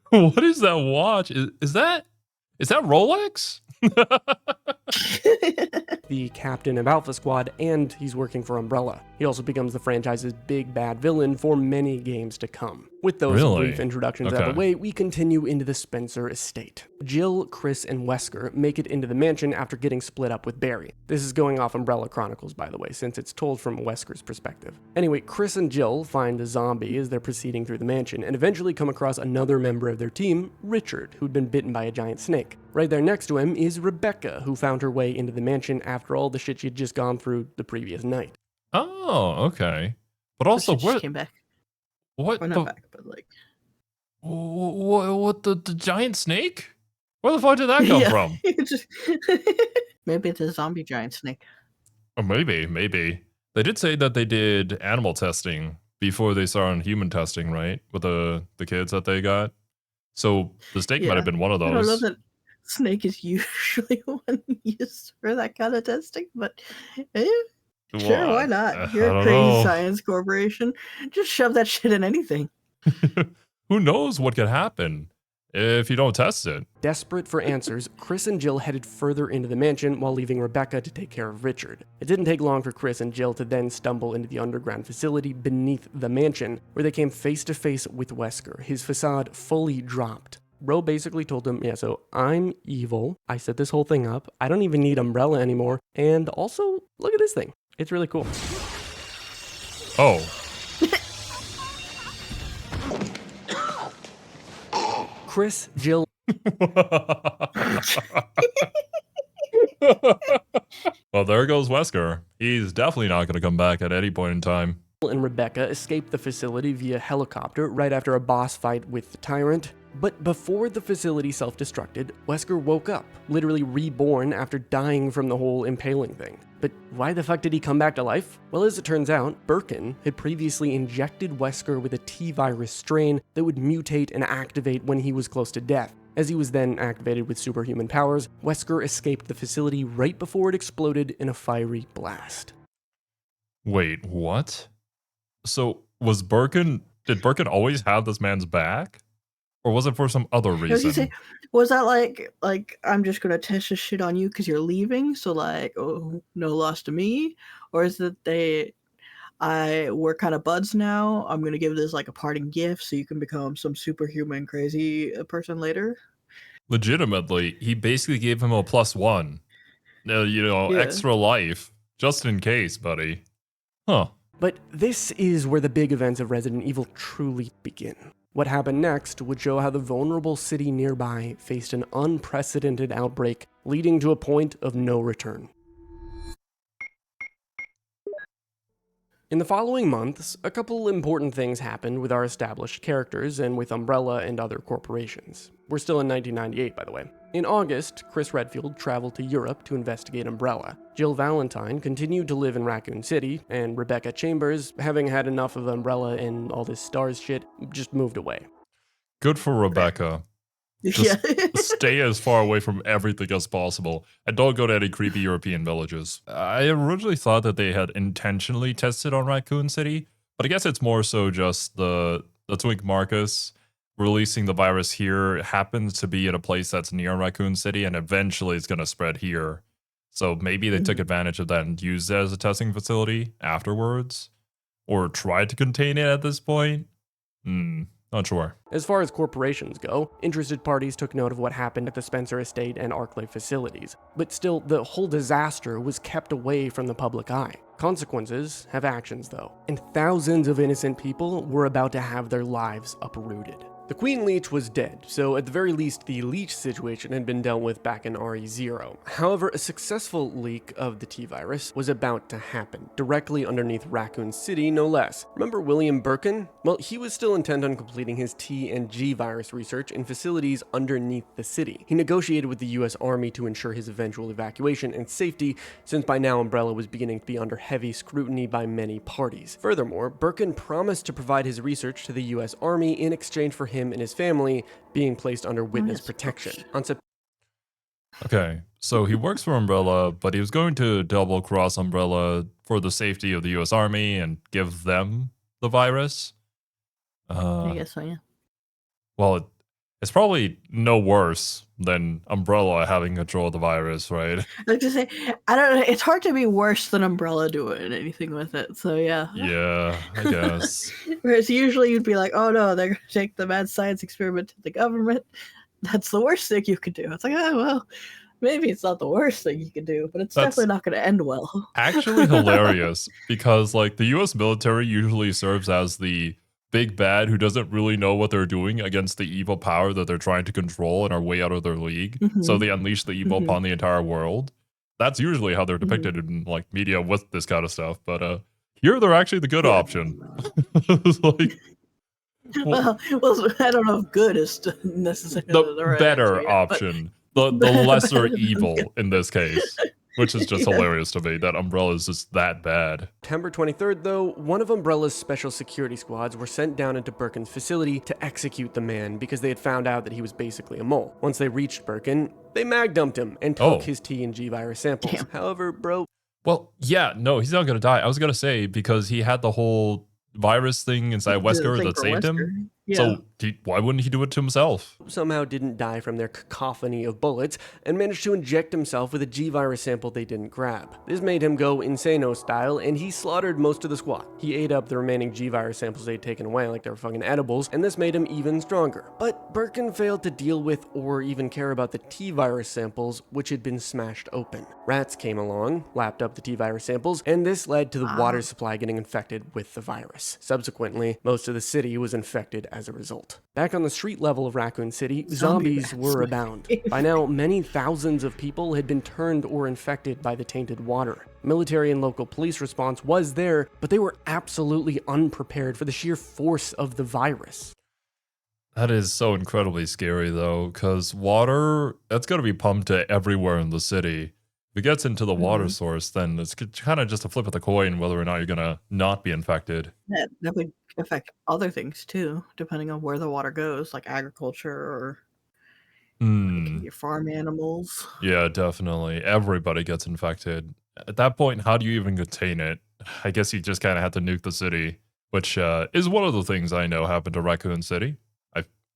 what is that watch? Is that Rolex? The captain of Alpha Squad, and he's working for Umbrella. He also becomes the franchise's big bad villain for many games to come. With those brief introductions out of the way, we continue into the Spencer estate. Jill, Chris, and Wesker make it into the mansion after getting split up with Barry. This is going off Umbrella Chronicles, by the way, since it's told from Wesker's perspective. Anyway, Chris and Jill find the zombie as they're proceeding through the mansion, and eventually come across another member of their team, Richard, who'd been bitten by a giant snake. Right there next to him is Rebecca, who found her way into the mansion after all the shit she'd just gone through the previous night. Oh, okay. But also, what came back? What? Or not back, but like. What the giant snake? Where the fuck did that come from? Maybe it's a zombie giant snake. Or maybe. They did say that they did animal testing before they started human testing, right? With the kids that they got. So the snake might have been one of those. I don't know that snake is usually one used for that kind of testing, but sure, why not? You're a crazy science corporation. Just shove that shit in anything. Who knows what could happen if you don't test it? Desperate for answers, Chris and Jill headed further into the mansion while leaving Rebecca to take care of Richard. It didn't take long for Chris and Jill to then stumble into the underground facility beneath the mansion, where they came face to face with Wesker, his facade fully dropped. Bro basically told him, yeah, so I'm evil. I set this whole thing up. I don't even need Umbrella anymore. And also, look at this thing. It's really cool. Oh. Chris, Jill, Well, there goes Wesker. He's definitely not going to come back at any point in time. and Rebecca escaped the facility via helicopter right after a boss fight with the Tyrant. But before the facility self-destructed, Wesker woke up, literally reborn after dying from the whole impaling thing. But why the fuck did he come back to life? Well, as it turns out, Birkin had previously injected Wesker with a T-virus strain that would mutate and activate when he was close to death. As he was then activated with superhuman powers, Wesker escaped the facility right before it exploded in a fiery blast. Wait, what? So did Birkin always have this man's back? Or was it for some other I was gonna reason? say, was that like I'm just gonna test this shit on you because you're leaving, so like, oh, no loss to me? Or is it we're kind of buds now, I'm gonna give this like a parting gift so you can become some superhuman crazy person later? Legitimately, he basically gave him a +1. Yeah. Extra life. Just in case, buddy. Huh. But this is where the big events of Resident Evil truly begin. What happened next would show how the vulnerable city nearby faced an unprecedented outbreak, leading to a point of no return. In the following months, a couple important things happened with our established characters and with Umbrella and other corporations. We're still in 1998, by the way. In August, Chris Redfield traveled to Europe to investigate Umbrella. Jill Valentine continued to live in Raccoon City, and Rebecca Chambers, having had enough of Umbrella and all this STARS shit, just moved away. Good for Rebecca. Just Yeah. stay as far away from everything as possible, and don't go to any creepy European villages. I originally thought that they had intentionally tested on Raccoon City, but I guess it's more so just the Twink Marcus releasing the virus here happens to be in a place that's near Raccoon City, and eventually it's going to spread here. So maybe they took advantage of that and used it as a testing facility afterwards, or tried to contain it at this point. Not sure. As far as corporations go, interested parties took note of what happened at the Spencer Estate and Arclight facilities, but still, the whole disaster was kept away from the public eye. Consequences have actions, though, and thousands of innocent people were about to have their lives uprooted. The Queen Leech was dead, so at the very least, the leech situation had been dealt with back in RE0. However, a successful leak of the T-virus was about to happen, directly underneath Raccoon City, no less. Remember William Birkin? Well, he was still intent on completing his T and G virus research in facilities underneath the city. He negotiated with the US Army to ensure his eventual evacuation and safety, since by now Umbrella was beginning to be under heavy scrutiny by many parties. Furthermore, Birkin promised to provide his research to the US Army in exchange for him and his family being placed under witness protection. Okay, so he works for Umbrella, but he was going to double cross Umbrella for the safety of the US Army and give them the virus. I guess so, yeah. Well, it's probably no worse than Umbrella having control of the virus, right? Like to say, I don't know. It's hard to be worse than Umbrella doing anything with it. So yeah. Yeah, I guess. Whereas usually you'd be like, oh no, they're gonna take the mad science experiment to the government. That's the worst thing you could do. It's like, oh well, maybe it's not the worst thing you could do, but it's That's definitely not going to end well. Actually hilarious, because like the US military usually serves as the big bad who doesn't really know what they're doing against the evil power that they're trying to control and are way out of their league. So they unleash the evil upon the entire world. That's usually how they're depicted in like media with this kind of stuff. But here they're actually the good option. It's like, Well, I don't know if good is necessarily the right better answer yet, option. The lesser evil in this case. Which is just hilarious to me, that Umbrella is just that bad. September 23rd, though, one of Umbrella's special security squads were sent down into Birkin's facility to execute the man because they had found out that he was basically a mole. Once they reached Birkin, they mag dumped him and took his T and G virus samples. Damn. However, bro... Well, yeah, no, he's not going to die. I was going to say, because he had the whole virus thing inside Wesker that saved him. So why wouldn't he do it to himself? Somehow didn't die from their cacophony of bullets and managed to inject himself with a G-virus sample they didn't grab. This made him go insano style, and he slaughtered most of the squad. He ate up the remaining G-virus samples they'd taken away like they were fucking edibles, and this made him even stronger. But Birkin failed to deal with or even care about the T-virus samples, which had been smashed open. Rats came along, lapped up the T-virus samples, and this led to the water supply getting infected with the virus. Subsequently, most of the city was infected as a result. Back on the street level of Raccoon City, zombies were abound. By now, many thousands of people had been turned or infected by the tainted water. Military and local police response was there, but they were absolutely unprepared for the sheer force of the virus. That is so incredibly scary, though, because water, that's going to be pumped to everywhere in the city. If it gets into the water source, then it's kind of just a flip of the coin whether or not you're going to not be infected. That would affect other things too, depending on where the water goes, like agriculture or your farm animals. Yeah, definitely. Everybody gets infected. At that point, how do you even contain it? I guess you just kind of have to nuke the city, which is one of the things I know happened to Raccoon City.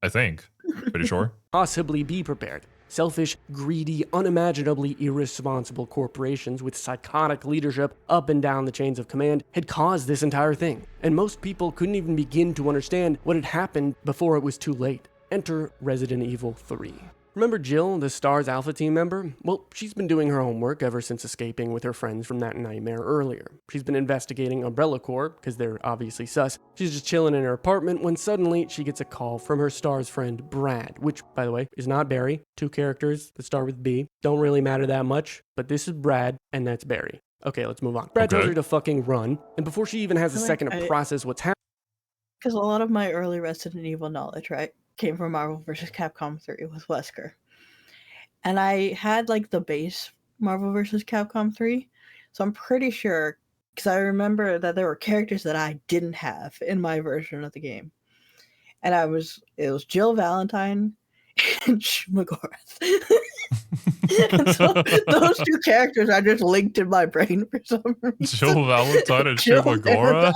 I think. Pretty sure. Possibly be prepared. Selfish, greedy, unimaginably irresponsible corporations with psychotic leadership up and down the chains of command had caused this entire thing, and most people couldn't even begin to understand what had happened before it was too late. Enter Resident Evil 3. Remember Jill, the STARS Alpha team member? Well, she's been doing her homework ever since escaping with her friends from that nightmare earlier. She's been investigating Umbrella Corps, because they're obviously sus. She's just chilling in her apartment when suddenly she gets a call from her STARS friend Brad, which, by the way, is not Barry. Two characters that start with B. Don't really matter that much, but this is Brad, and that's Barry. Okay, let's move on. Brad tells her to fucking run, and before she even has a second to process what's happening. Because a lot of my early Resident Evil knowledge, right, came from Marvel vs. Capcom 3 with Wesker. And I had like the base Marvel vs. Capcom 3, so I'm pretty sure, because I remember that there were characters that I didn't have in my version of the game. And it was Jill Valentine and Shmagorath. And so those two characters I just linked in my brain for some reason. Jill Valentine and Shimagora?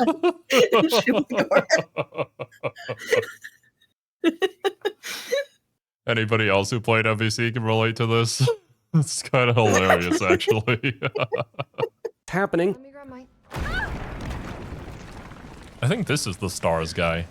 Anybody else who played MVC can relate to this? It's kind of hilarious, actually. Happening. Let me grab my... I think this is the STARS guy.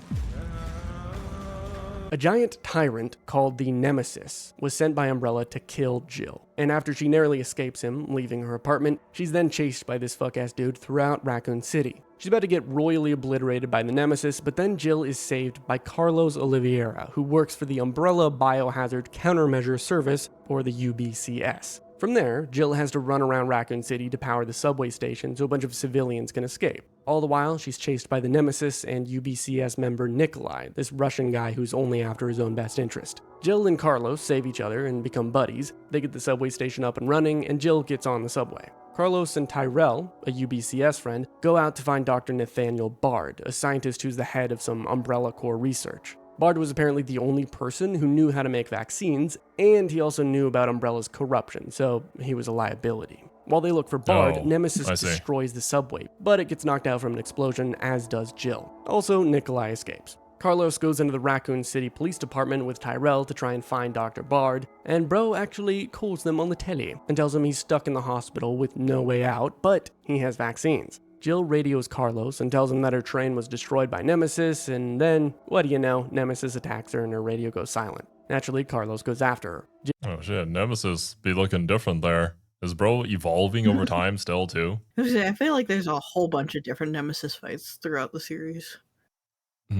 A giant tyrant called the Nemesis was sent by Umbrella to kill Jill. And after she narrowly escapes him, leaving her apartment, she's then chased by this fuck-ass dude throughout Raccoon City. She's about to get royally obliterated by the Nemesis, but then Jill is saved by Carlos Oliveira, who works for the Umbrella Biohazard Countermeasure Service, or the UBCS. From there, Jill has to run around Raccoon City to power the subway station so a bunch of civilians can escape. All the while, she's chased by the Nemesis and UBCS member Nikolai, this Russian guy who's only after his own best interest. Jill and Carlos save each other and become buddies. They get the subway station up and running, and Jill gets on the subway. Carlos and Tyrell, a UBCS friend, go out to find Dr. Nathaniel Bard, a scientist who's the head of some Umbrella Corps research. Bard was apparently the only person who knew how to make vaccines, and he also knew about Umbrella's corruption, so he was a liability. While they look for Bard, Nemesis destroys the subway, but it gets knocked out from an explosion, as does Jill. Also, Nikolai escapes. Carlos goes into the Raccoon City Police Department with Tyrell to try and find Dr. Bard, and Bro actually calls them on the telly and tells him he's stuck in the hospital with no way out, but he has vaccines. Jill radios Carlos and tells him that her train was destroyed by Nemesis, and then, what do you know, Nemesis attacks her and her radio goes silent. Naturally, Carlos goes after her. Oh shit, Nemesis be looking different there. Is Bro evolving over time still too? I feel like there's a whole bunch of different Nemesis fights throughout the series.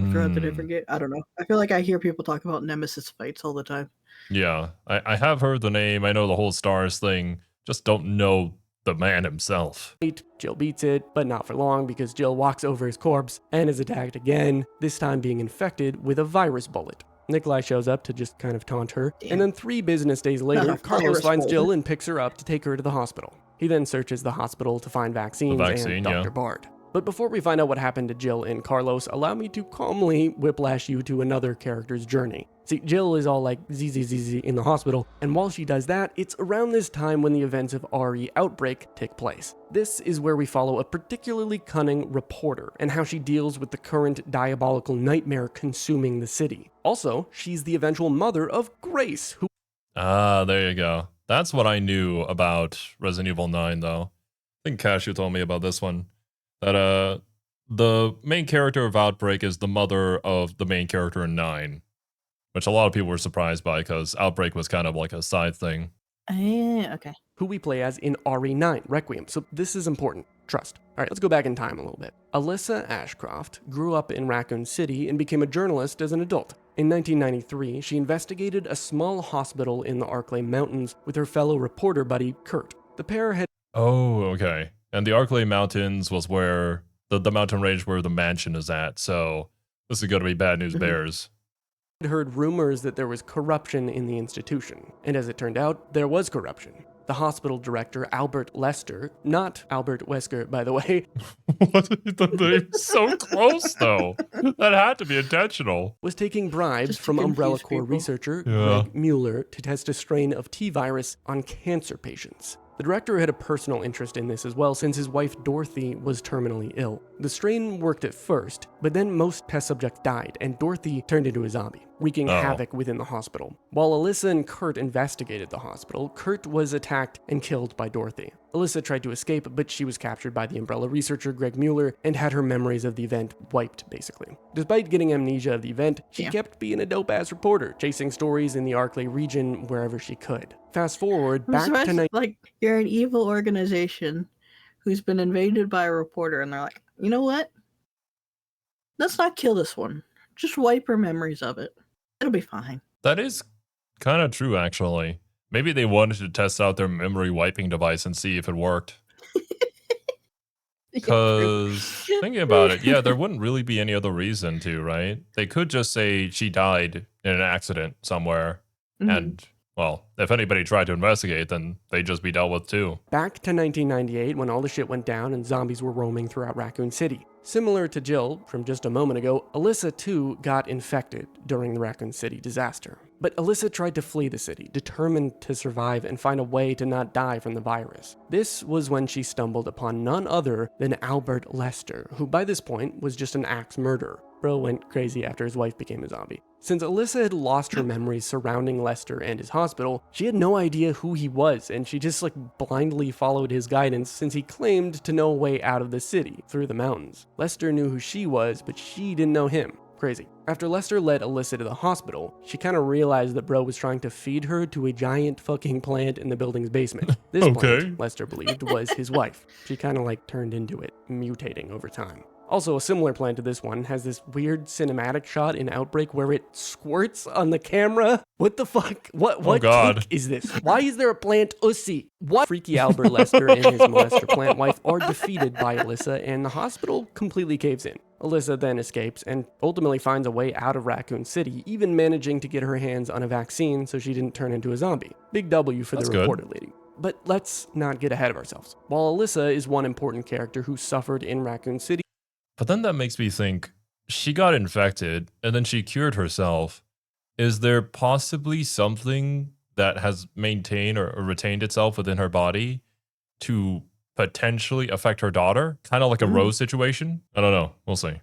Throughout the different game. I don't know. I feel like I hear people talk about Nemesis fights all the time. Yeah, I have heard the name. I know the whole STARS thing. Just don't know the man himself. Jill beats it, but not for long because Jill walks over his corpse and is attacked again, this time being infected with a virus bullet. Nikolai shows up to just kind of taunt her, and then 3 business days later, Carlos finds Jill and picks her up to take her to the hospital. He then searches the hospital to find vaccines and Dr. Bard. But before we find out what happened to Jill and Carlos, allow me to calmly whiplash you to another character's journey. See, Jill is all like zzz in the hospital, and while she does that, it's around this time when the events of RE Outbreak take place. This is where we follow a particularly cunning reporter and how she deals with the current diabolical nightmare consuming the city. Also, she's the eventual mother of Grace, who— There you go. That's what I knew about Resident Evil 9, though. I think Cashew told me about this one. That, the main character of Outbreak is the mother of the main character in 9. Which a lot of people were surprised by, because Outbreak was kind of like a side thing. Okay. who we play as in RE9, Requiem. So this is important. Trust. All right, let's go back in time a little bit. Alyssa Ashcroft grew up in Raccoon City and became a journalist as an adult. In 1993, she investigated a small hospital in the Arklay Mountains with her fellow reporter buddy, Kurt. The pair had— Oh, okay. And the Arklay Mountains was where the mountain range where the mansion is at, so this is going to be bad news bears. heard rumors that there was corruption in the institution. And as it turned out, there was corruption. The hospital director, Albert Lester, not Albert Wesker, by the way— What? The name's so close, though. That had to be intentional. was taking bribes Just to from Umbrella confuse Corps people. researcher Yeah. Greg Mueller to test a strain of T-virus on cancer patients. The director had a personal interest in this as well, since his wife Dorothy was terminally ill. The strain worked at first, but then most test subjects died, and Dorothy turned into a zombie, wreaking havoc within the hospital. While Alyssa and Kurt investigated the hospital, Kurt was attacked and killed by Dorothy. Alyssa tried to escape, but she was captured by the Umbrella researcher Greg Mueller and had her memories of the event wiped, basically. Despite getting amnesia of the event, she kept being a dope-ass reporter, chasing stories in the Arklay region wherever she could. Fast forward back to Like, you're an evil organization who's been invaded by a reporter, and they're like, you know what? Let's not kill this one. Just wipe her memories of it. It'll be fine. That is kind of true, actually. Maybe they wanted to test out their memory wiping device and see if it worked. Because thinking about it, yeah, there wouldn't really be any other reason to, right? They could just say she died in an accident somewhere. And, well, if anybody tried to investigate, then they'd just be dealt with too. back to 1998 when all the shit went down and zombies were roaming throughout Raccoon City. Similar to Jill from just a moment ago, Alyssa too got infected during the Raccoon City disaster. But Alyssa tried to flee the city, determined to survive and find a way to not die from the virus. This was when she stumbled upon none other than Albert Lester, who by this point was just an axe murderer. Bro went crazy after his wife became a zombie. Since Alyssa had lost her memories surrounding Lester and his hospital, she had no idea who he was, and she just blindly followed his guidance since he claimed to know a way out of the city through the mountains. Lester knew who she was, but she didn't know him. Crazy. After Lester led Alyssa to the hospital, she kind of realized that bro was trying to feed her to a giant fucking plant in the building's basement. This plant, Lester believed, was his wife. She kind of turned into it, mutating over time. Also, a similar plant to this one has this weird cinematic shot in Outbreak where it squirts on the camera. What the fuck? What God. take is this? Why is there a plant ussy? What? Freaky Albert Lester and his molester plant wife are defeated by Alyssa, and the hospital completely caves in. Alyssa then escapes and ultimately finds a way out of Raccoon City, even managing to get her hands on a vaccine so she didn't turn into a zombie. Big W for the reporter lady. But let's not get ahead of ourselves. While Alyssa is one important character who suffered in Raccoon City, But then that makes me think, she got infected and then she cured herself. Is there possibly something that has maintained or retained itself within her body to potentially affect her daughter? Kind of like a Rose situation? I don't know. We'll see.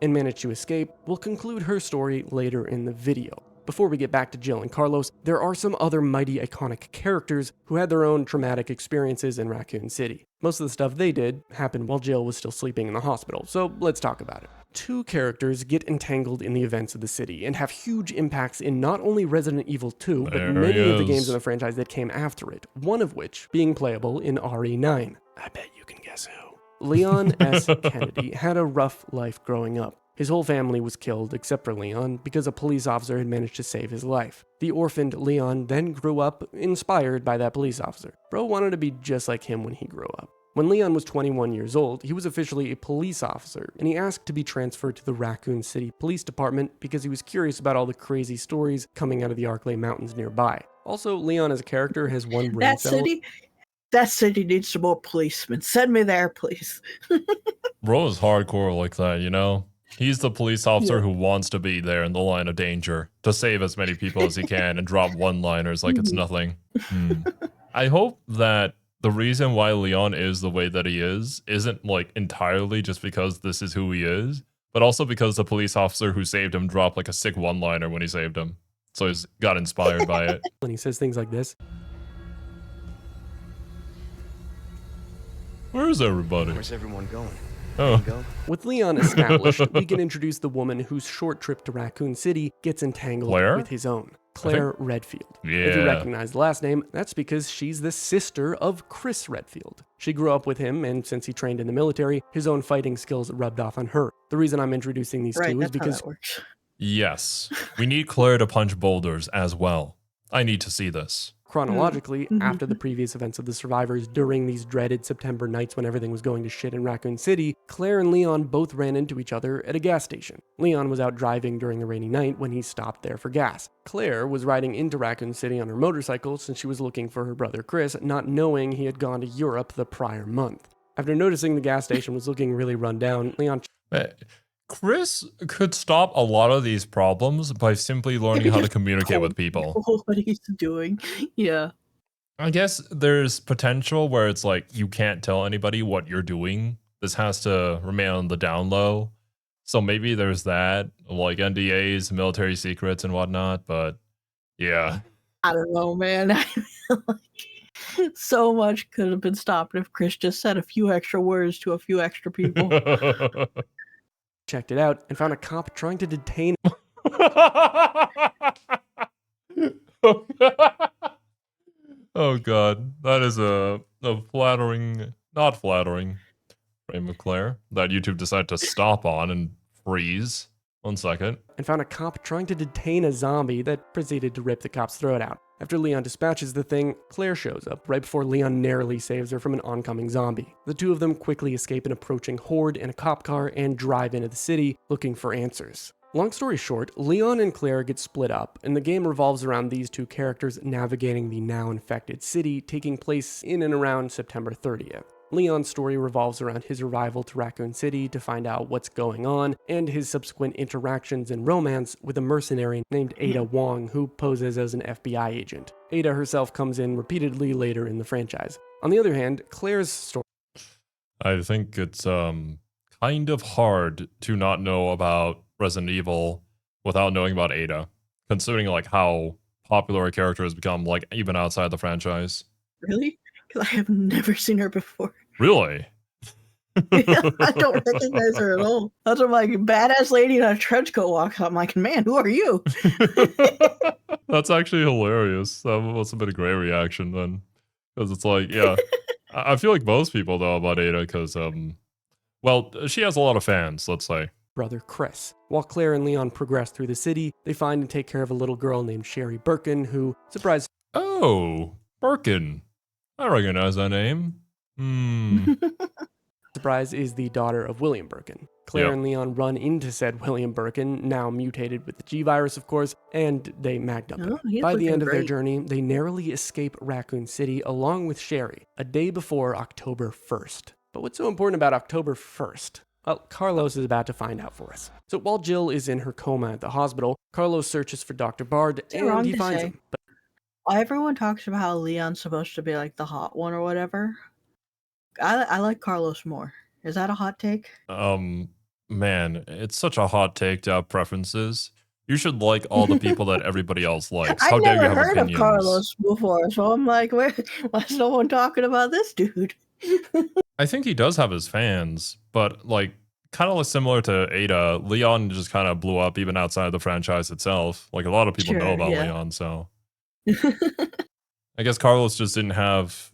and managed to escape, we'll conclude her story later in the video. Before we get back to Jill and Carlos, there are some other mighty iconic characters who had their own traumatic experiences in Raccoon City. Most of the stuff they did happened while Jill was still sleeping in the hospital, so let's talk about it. Two characters get entangled in the events of the city and have huge impacts in not only Resident Evil 2, but many of the games in the franchise that came after it, one of which being playable in RE9. I bet you can guess who. Leon S. Kennedy had a rough life growing up. His whole family was killed except for Leon because a police officer had managed to save his life. The orphaned Leon then grew up inspired by that police officer. Bro wanted to be just like him when he grew up. When Leon was 21 years old, he was officially a police officer, and he asked to be transferred to the Raccoon City Police Department because he was curious about all the crazy stories coming out of the Arklay Mountains nearby. Also, Leon as a character has one brain That cell. city, That city needs some more policemen. Send me there, please. Bro is hardcore like that, you know? He's the police officer Yeah. who wants to be there in the line of danger to save as many people as he can and drop one-liners like it's nothing. I hope that the reason why Leon is the way that he is isn't like entirely just because this is who he is, but also because the police officer who saved him dropped like a sick one-liner when he saved him. So he's got inspired by it. And he says things like this. Where is everybody? Where's everyone going? Oh. Go? With Leon established, we can introduce the woman whose short trip to Raccoon City gets entangled Claire? with his own. Claire Redfield. If you Yeah. recognize the last name, that's because she's the sister of Chris Redfield. She grew up with him, and since he trained in the military, his own fighting skills rubbed off on her. The reason I'm introducing these Right, two is that's how because that works. Yes. We need Claire to punch boulders as well. I need to see this. chronologically, after the previous events of the survivors during these dreaded September nights when everything was going to shit in Raccoon City, Claire and Leon both ran into each other at a gas station. Leon was out driving during a rainy night when he stopped there for gas. Claire was riding into Raccoon City on her motorcycle since she was looking for her brother Chris, not knowing he had gone to Europe the prior month. After noticing the gas station was looking really run down, Leon Chris could stop a lot of these problems by simply learning how to communicate with people. What he's doing. Yeah. I guess there's potential where it's like you can't tell anybody what you're doing. This has to remain on the down low. So maybe there's that, like NDAs, military secrets and whatnot, but yeah. I don't know, man. I feel like so much could have been stopped if Chris just said a few extra words to a few extra people. checked it out and found a cop trying to detain Oh god, that is a flattering, not flattering frame of Claire that YouTube decided to stop on and freeze. 1 second. and found a cop trying to detain a zombie that proceeded to rip the cop's throat out. After Leon dispatches the thing, Claire shows up right before Leon narrowly saves her from an oncoming zombie. The two of them quickly escape an approaching horde in a cop car and drive into the city looking for answers. Long story short, Leon and Claire get split up, and the game revolves around these two characters navigating the now infected city, taking place in and around September 30th. Leon's story revolves around his arrival to Raccoon City to find out what's going on, and his subsequent interactions and romance with a mercenary named Ada Wong, who poses as an FBI agent. Ada herself comes in repeatedly later in the franchise. On the other hand, Claire's story... I think it's kind of hard to not know about Resident Evil without knowing about Ada, considering like how popular a character has become, like even outside the franchise. Really? Because I have never seen her before. Really? I don't recognize her at all. That's what my badass lady in a trench coat walks up. I'm like, man, who are you? That's actually hilarious. That must have been a great reaction then. Because it's like, yeah. I feel like most people know about Ada because, well, she has a lot of fans, let's say. brother Chris. While Claire and Leon progress through the city, they find and take care of a little girl named Sherry Birkin who, surprise... Oh, Birkin. I recognize that name. surprise, is the daughter of William Birkin. Claire Yep. and Leon run into said William Birkin, now mutated with the G-Virus, of course, and they magged up him. Oh, he's By the looking end of their great. journey, they narrowly escape Raccoon City along with Sherry, a day before October 1st. But what's so important about October 1st? Well, Carlos is about to find out for us. So while Jill is in her coma at the hospital, Carlos searches for Dr. Bard it wrong and he to finds say? him. But Everyone talks about how Leon's supposed to be like the hot one or whatever. I like Carlos more. Is that a hot take? Man, it's such a hot take to have preferences. You should like all the people that everybody else likes. How I've dare you never have heard opinions? of Carlos before, so I'm like, why is no one talking about this dude? I think he does have his fans, but like kind of similar to Ada, Leon just kind of blew up even outside the franchise itself. Like a lot of people know Sure, about yeah. Leon, so I guess Carlos just didn't have,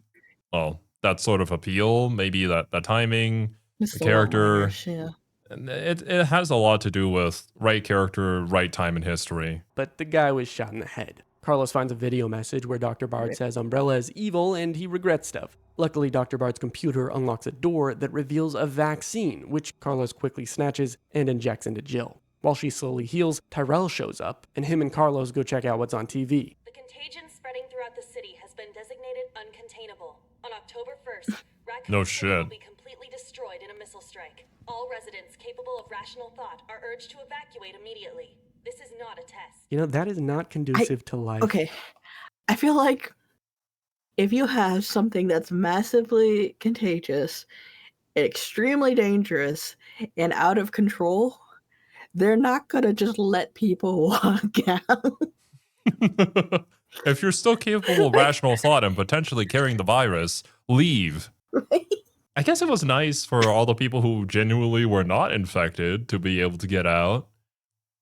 well, that sort of appeal. Maybe that timing, Just the a lot character. worse, yeah. And it has a lot to do with right character, right time in history. but the guy was shot in the head. Carlos finds a video message where Dr. Bard Right. says Umbrella is evil and he regrets stuff. Luckily, Dr. Bard's computer unlocks a door that reveals a vaccine, which Carlos quickly snatches and injects into Jill. While she slowly heals, Tyrell shows up, and him and Carlos go check out what's on TV. The contagion spreading throughout the city has been designated uncontainable. On October 1st, Raccoon No City shit. will be completely destroyed in a missile strike. All residents capable of rational thought are urged to evacuate immediately. This is not a test. You know, that is not conducive to life. Okay, I feel like if you have something that's massively contagious, extremely dangerous, and out of control, they're not gonna just let people walk out. If you're still capable of rational thought and potentially carrying the virus, leave. Right? I guess it was nice for all the people who genuinely were not infected to be able to get out.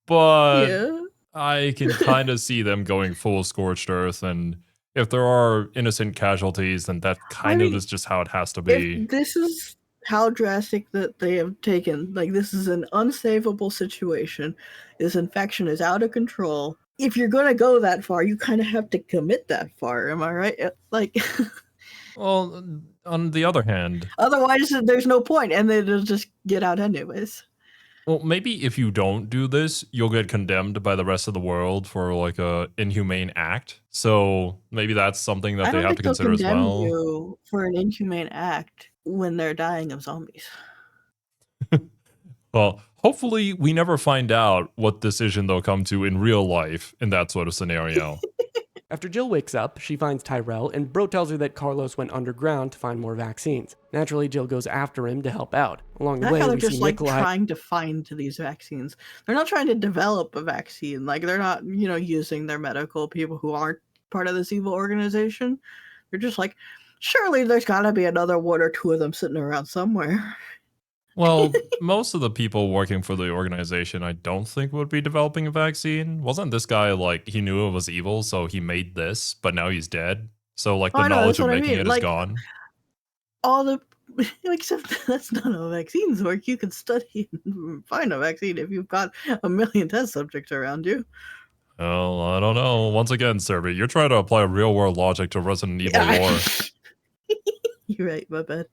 But Yeah. I can kind of see them going full scorched earth. And if there are innocent casualties, then that kind of mean, is just how it has to be. If this is how drastic that they have taken, like this is an unsavable situation. This infection is out of control. If you're gonna go that far, you kind of have to commit that far. Am I right? Like, Well, on the other hand, otherwise there's no point, and they'll just get out anyways. well, maybe if you don't do this, you'll get condemned by the rest of the world for like a inhumane act. So maybe that's something that I they don't have think to they'll consider as condemn well. you for an inhumane act when they're dying of zombies. Well, hopefully we never find out what decision they'll come to in real life in that sort of scenario. After Jill wakes up, she finds Tyrell, and Bro tells her that Carlos went underground to find more vaccines. Naturally, Jill goes after him to help out. Along the That's way, how they're we just see like Nikolai. trying to find these vaccines. They're not trying to develop a vaccine. Like they're not, using their medical people who aren't part of this evil organization. They're just like, surely there's gotta be another one or two of them sitting around somewhere. Well, most of the people working for the organization, I don't think would be developing a vaccine. Wasn't this guy like, he knew it was evil, so he made this, but now he's dead? So like the I know, knowledge that's of what I making mean. it is Like, gone? all the except that's not how vaccines work. You can study and find a vaccine if you've got a million test subjects around you. Well, I don't know. Once again, Serby, you're trying to apply real world logic to Resident Evil lore. You're right, my bad.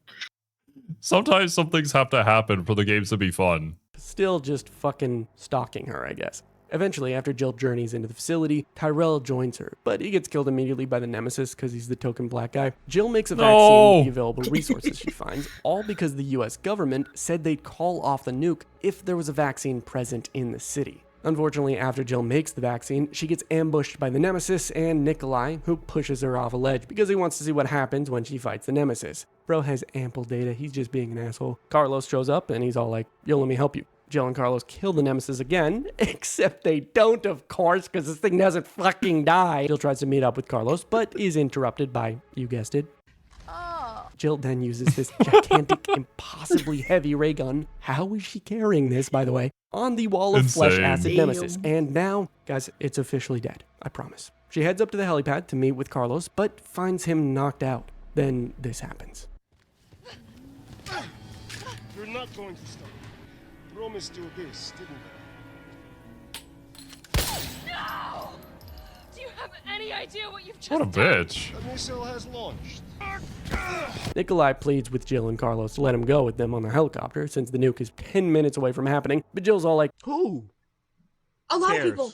Sometimes some things have to happen for the games to be fun. Still just fucking stalking her, I guess. Eventually, after Jill journeys into the facility, Tyrell joins her, but he gets killed immediately by the Nemesis because he's the token black guy. Jill makes a vaccine with the available resources she finds, all because the US government said they'd call off the nuke if there was a vaccine present in the city. Unfortunately, after Jill makes the vaccine, she gets ambushed by the Nemesis and Nikolai, who pushes her off a ledge because he wants to see what happens when she fights the Nemesis. Bro has ample data, he's just being an asshole. Carlos shows up and he's all like, yo, let me help you. Jill and Carlos kill the Nemesis again, except they don't, of course, because this thing doesn't fucking die. Jill tries to meet up with Carlos, but is interrupted by, you guessed it, Jill then uses this gigantic, impossibly heavy ray gun. How is she carrying this, by the way? On the wall of flesh Insane. acid Nemesis. And now, guys, it's officially dead. I promise. She heads up to the helipad to meet with Carlos, but finds him knocked out. Then this happens. You're not going to stop. Promised you this, didn't I? No! Do you have any idea what you've just What a bitch. The missile has launched. Nikolai pleads with Jill and Carlos to let him go with them on the helicopter since the nuke is 10 minutes away from happening. But Jill's all like, Who? A lot cares? of people.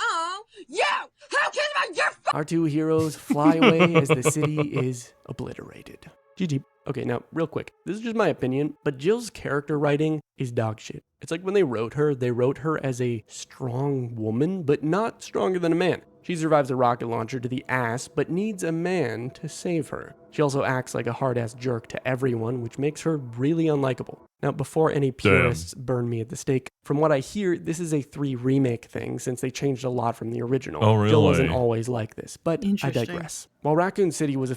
Oh, you! How can I get our two heroes fly away as the city is obliterated. GG. Okay, now, real quick. This is just my opinion, but Jill's character writing is dog shit. It's like when they wrote her as a strong woman, but not stronger than a man. She survives a rocket launcher to the ass, but needs a man to save her. She also acts like a hard-ass jerk to everyone, which makes her really unlikable. Now, before any purists burn me at the stake, from what I hear, this is a 3 remake thing, since they changed a lot from the original. Oh, really? Jill wasn't always like this, but I Interesting. digress. While Raccoon City was a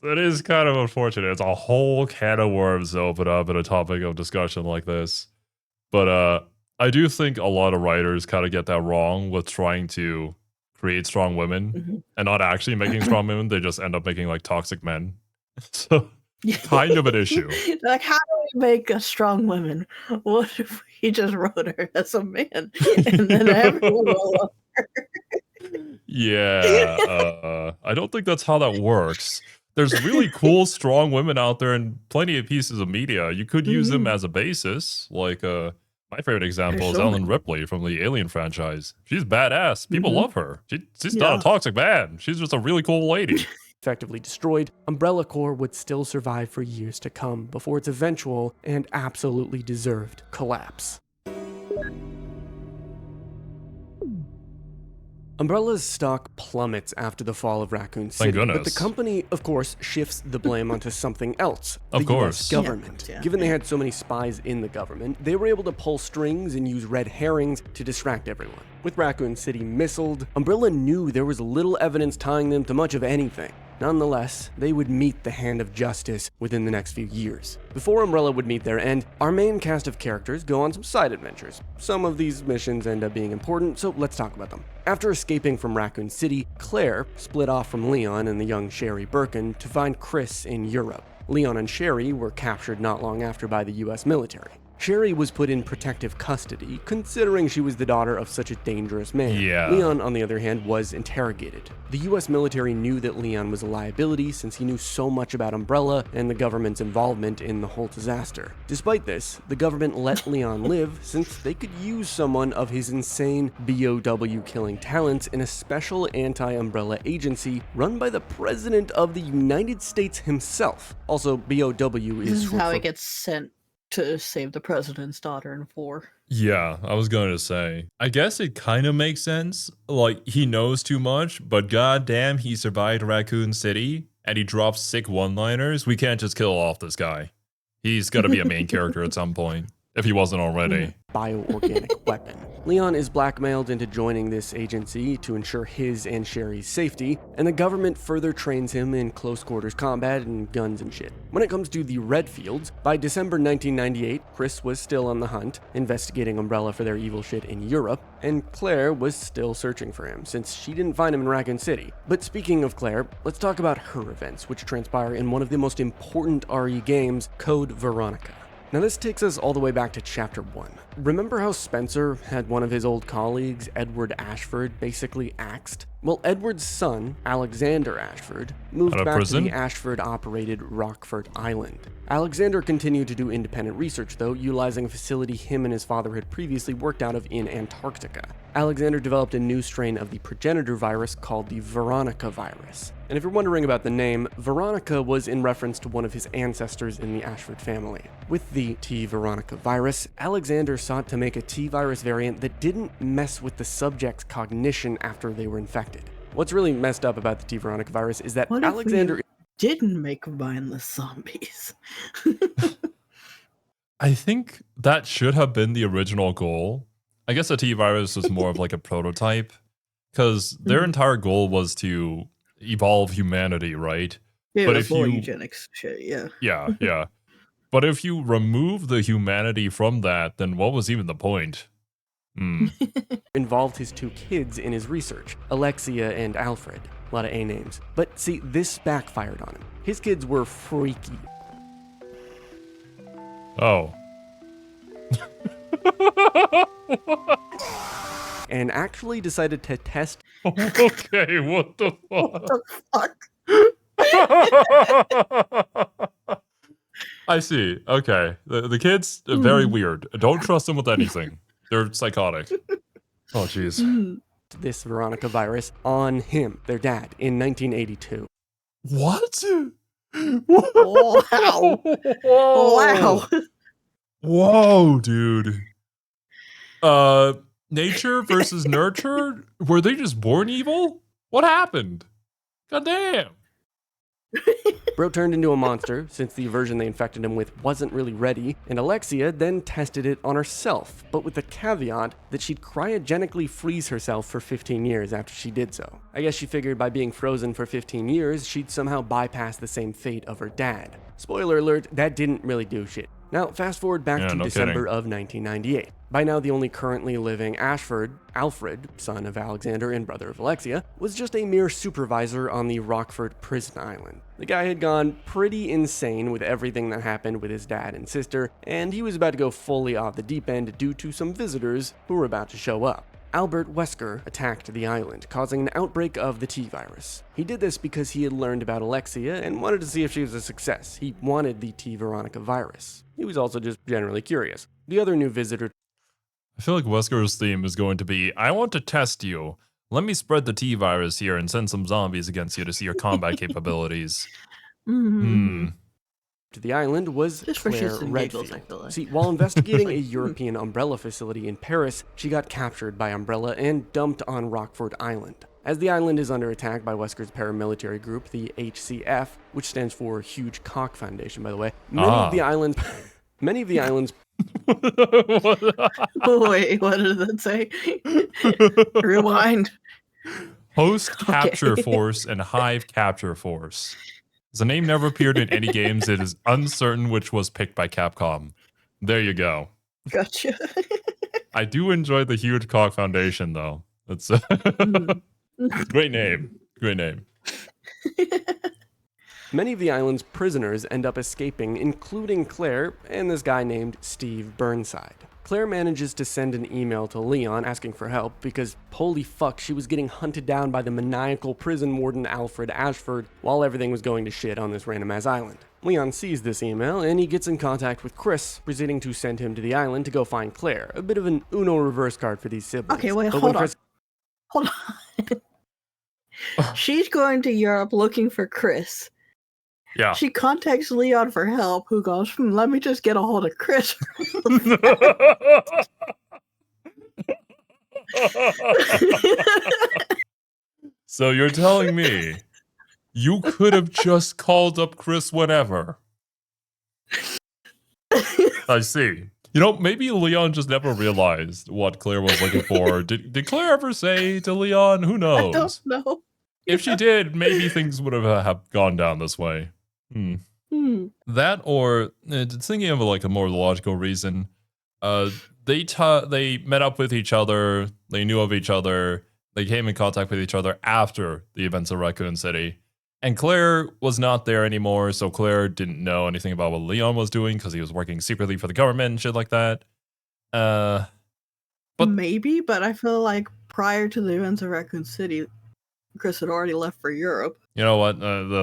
That is kind of unfortunate. It's a whole can of worms to open up in a topic of discussion like this. But I do think a lot of writers kind of get that wrong with trying to create strong women and not actually making strong women. They just end up making like toxic men. So kind of an issue. Like, how do we make a strong woman? What if we just wrote her as a man and then everyone will love her? Yeah, I don't think that's how that works. There's really cool, strong women out there and plenty of pieces of media. You could use them as a basis. Like, my favorite example There's is so Ellen many. Ripley from the Alien franchise. She's badass. People love her. She's not Yeah. a toxic man. She's just a really cool lady. effectively destroyed, Umbrella Corps would still survive for years to come before its eventual and absolutely deserved collapse. Umbrella's stock plummets after the fall of Raccoon City, but the goodness. company, of course, shifts the blame onto something else, Of the course. US government. Yeah. Given they had so many spies in the government, they were able to pull strings and use red herrings to distract everyone. With Raccoon City missiled, Umbrella knew there was little evidence tying them to much of anything. Nonetheless, they would meet the hand of justice within the next few years. Before Umbrella would meet their end, our main cast of characters go on some side adventures. Some of these missions end up being important, so let's talk about them. After escaping from Raccoon City, Claire split off from Leon and the young Sherry Birkin to find Chris in Europe. Leon and Sherry were captured not long after by the US military. Sherry was put in protective custody, considering she was the daughter of such a dangerous man. Yeah. Leon, on the other hand, was interrogated. The US military knew that Leon was a liability since he knew so much about Umbrella and the government's involvement in the whole disaster. Despite this, the government let Leon live since they could use someone of his insane BOW killing talents in a special anti-Umbrella agency run by the President of the United States himself. Also, BOW This is is short how for he gets sent to save the president's daughter in 4. Yeah, I was going to say. I guess it kind of makes sense. Like, he knows too much, but goddamn, he survived Raccoon City, and he drops sick one-liners. We can't just kill off this guy. He's got to be a main character at some point, if he wasn't already. bioorganic weapon. Leon is blackmailed into joining this agency to ensure his and Sherry's safety, and the government further trains him in close quarters combat and guns and shit. When it comes to the Redfields, by December 1998, Chris was still on the hunt, investigating Umbrella for their evil shit in Europe, and Claire was still searching for him, since she didn't find him in Raccoon City. But speaking of Claire, let's talk about her events, which transpire in one of the most important RE games, Code Veronica. Now this takes us all the way back to Chapter 1. Remember how Spencer had one of his old colleagues, Edward Ashford, basically axed? Well, Edward's son, Alexander Ashford, moved Out of back prison? to the Ashford-operated Rockford Island. Alexander continued to do independent research, though, utilizing a facility him and his father had previously worked out of in Antarctica. Alexander developed a new strain of the progenitor virus called the Veronica virus. And if you're wondering about the name, Veronica was in reference to one of his ancestors in the Ashford family. With the T. Veronica virus, Alexander sought to make a T virus variant that didn't mess with the subject's cognition after they were infected. What's really messed up about the T. Veronica virus is that What Alexander if we didn't make mindless zombies? I think that should have been the original goal. I guess the T-Virus was more of like a prototype, because their entire goal was to evolve humanity, right? Yeah, But the if full you- eugenics shit, yeah. Yeah. But if you remove the humanity from that, then what was even the point? involved his 2 kids in his research, Alexia and Alfred. A lot of A names. But see, this backfired on him. His kids were freaky. Oh. And actually decided to test Okay, what the fuck? Fuck. I see. Okay. The kids are very weird. Don't trust them with anything. They're psychotic. Oh, jeez. this Veronica virus on him, their dad, in 1982. What? Wow. Wow. Whoa, dude. Nature versus nurture? Were they just born evil? What happened? God damn. Bro turned into a monster since the version they infected him with wasn't really ready, and Alexia then tested it on herself, but with the caveat that she'd cryogenically freeze herself for 15 years after she did so. I guess she figured by being frozen for 15 years, she'd somehow bypass the same fate of her dad. Spoiler alert, that didn't really do shit. Now, fast forward back to no December kidding. of 1998. By now, the only currently living Ashford, Alfred, son of Alexander and brother of Alexia, was just a mere supervisor on the Rockford prison island. The guy had gone pretty insane with everything that happened with his dad and sister, and he was about to go fully off the deep end due to some visitors who were about to show up. Albert Wesker attacked the island, causing an outbreak of the T-virus. He did this because he had learned about Alexia and wanted to see if she was a success. He wanted the T. Veronica virus. He was also just generally curious. The other new visitor I feel like Wesker's theme is going to be, I want to test you. let me spread the T-virus here and send some zombies against you to see your combat capabilities. To the island was Just for Claire shits and giggles, Redfield. I feel like. See, while investigating a European Umbrella facility in Paris, she got captured by Umbrella and dumped on Rockford Island. As the island is under attack by Wesker's paramilitary group, the HCF, which stands for Huge Cock Foundation, by the way, many of the islands Wait, what did that say? Rewind. Host Capture Okay. Force and Hive Capture Force. The name never appeared in any games. It is uncertain which was picked by Capcom. There you go. Gotcha. I do enjoy the Huge Cock Foundation, though. It's great name. Great name. Many of the island's prisoners end up escaping, including Claire and this guy named Steve Burnside. Claire manages to send an email to Leon asking for help because, holy fuck, she was getting hunted down by the maniacal prison warden Alfred Ashford while everything was going to shit on this random-ass island. Leon sees this email and he gets in contact with Chris, proceeding to send him to the island to go find Claire. A bit of an Uno reverse card for these siblings. Okay, wait, But hold when on. Hold on. She's going to Europe looking for Chris. Yeah. She contacts Leon for help, who goes, let me just get a hold of Chris. So you're telling me you could have just called up Chris whenever? I see. You know, maybe Leon just never realized what Claire was looking for. Did Claire ever say to Leon? Who knows? I don't know. If she did, maybe things would have gone down this way. That, or thinking of like a more logical reason, they met up with each other, they knew of each other, they came in contact with each other after the events of Raccoon City, and Claire was not there anymore, so Claire didn't know anything about what Leon was doing because he was working secretly for the government and shit like that. But maybe, but I feel like prior to the events of Raccoon City, Chris had already left for Europe. You know what?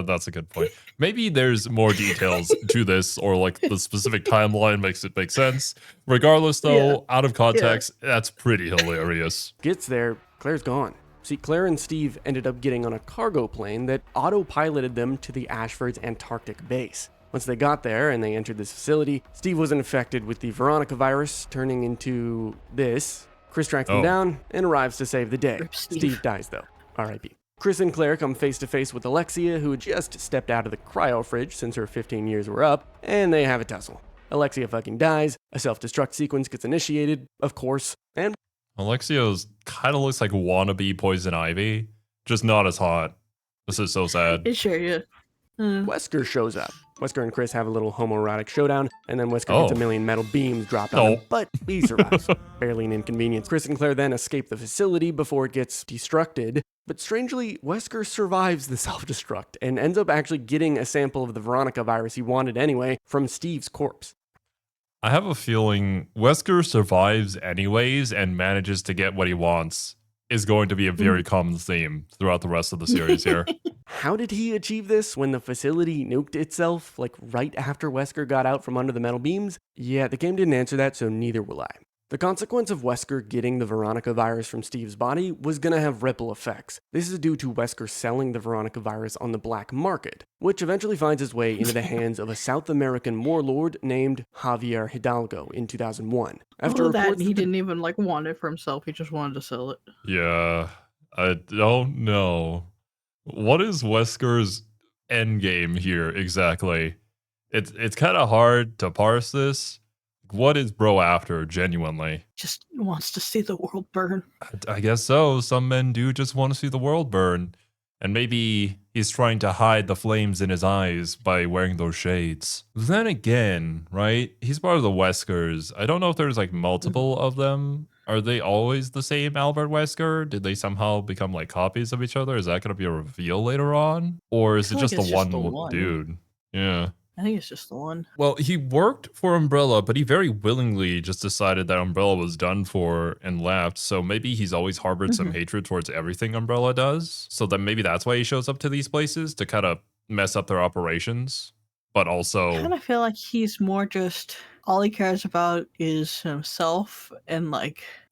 That's a good point. Maybe there's more details to this, or like the specific timeline makes it make sense. Regardless, though, out of context, that's pretty hilarious. Gets there, Claire's gone. See, Claire and Steve ended up getting on a cargo plane that autopiloted them to the Ashford's Antarctic base. Once they got there and they entered this facility, Steve was infected with the Veronica virus, turning into this. Chris tracks them down and arrives to save the day. Steve dies, though. R.I.P. Chris and Claire come face to face with Alexia, who had just stepped out of the cryo fridge since her 15 years were up, and they have a tussle. Alexia fucking dies, a self-destruct sequence gets initiated, of course, and Alexia's kind of looks like wannabe Poison Ivy, just not as hot. This is so sad. Sure, yeah. Wesker shows up. Wesker and Chris have a little homoerotic showdown, and then Wesker gets a million metal beams dropped on him, but he survives. Barely an inconvenience. Chris and Claire then escape the facility before it gets destructed, but strangely, Wesker survives the self-destruct and ends up actually getting a sample of the Veronica virus he wanted anyway from Steve's corpse. I have a feeling Wesker survives anyways and manages to get what he wants is going to be a very common theme throughout the rest of the series here. How did he achieve this when the facility nuked itself, like right after Wesker got out from under the metal beams? Yeah, the game didn't answer that, so neither will I. The consequence of Wesker getting the Veronica virus from Steve's body was going to have ripple effects. This is due to Wesker selling the Veronica virus on the black market, which eventually finds its way into the hands of a South American warlord named Javier Hidalgo in 2001. After that, he didn't even want it for himself, he just wanted to sell it. Yeah, I don't know. What is Wesker's endgame here exactly? It's kind of hard to parse this. What is bro after, genuinely? Just wants to see the world burn. I guess so. Some men do just want to see the world burn. And maybe he's trying to hide the flames in his eyes by wearing those shades. Then again, right? He's part of the Weskers. I don't know if there's multiple of them. Are they always the same Albert Wesker? Did they somehow become copies of each other? Is that going to be a reveal later on? Or is it just the one dude? Yeah. I think it's just the one. Well, he worked for Umbrella, but he very willingly just decided that Umbrella was done for and left. So maybe he's always harbored some hatred towards everything Umbrella does. So then maybe that's why he shows up to these places to kind of mess up their operations. But also, I kind of feel like he's more just all he cares about is himself, and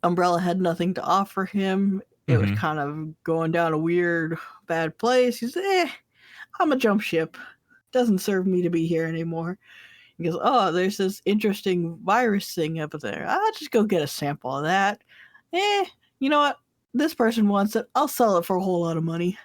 Umbrella had nothing to offer him. it was kind of going down a weird, bad place. He said, I'm a jump ship. Doesn't serve me to be here anymore. He goes, oh, there's this interesting virus thing up there. I'll just go get a sample of that. You know what? This person wants it. I'll sell it for a whole lot of money.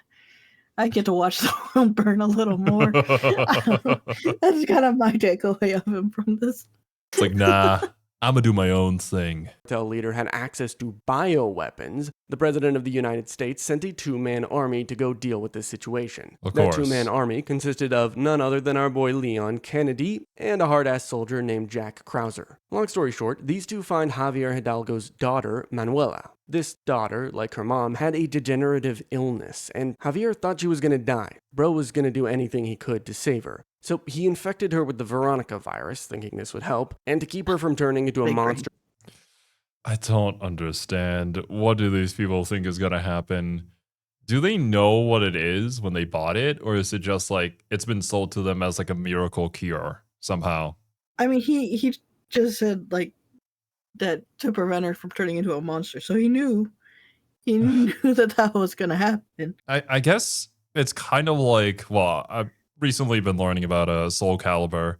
I get to watch the world burn a little more. That's kind of my takeaway of him from this. It's like, nah, I'm gonna do my own thing. Cartel leader had access to bioweapons. The president of the United States sent a 2-man army to go deal with this situation. Of That course. 2-man army consisted of none other than our boy Leon Kennedy and a hard-ass soldier named Jack Krauser. Long story short, these two find Javier Hidalgo's daughter, Manuela. This daughter, like her mom, had a degenerative illness, and Javier thought she was gonna die. Bro was gonna do anything he could to save her. So he infected her with the Veronica virus, thinking this would help, and to keep her from turning into a monster. I don't understand. What do these people think is gonna happen? Do they know what it is when they bought it, or is it just like it's been sold to them as like a miracle cure somehow? I mean, he just said like that to prevent her from turning into a monster, so he knew that was gonna happen. I guess it's kind of like, well, I've recently been learning about Soul Calibur.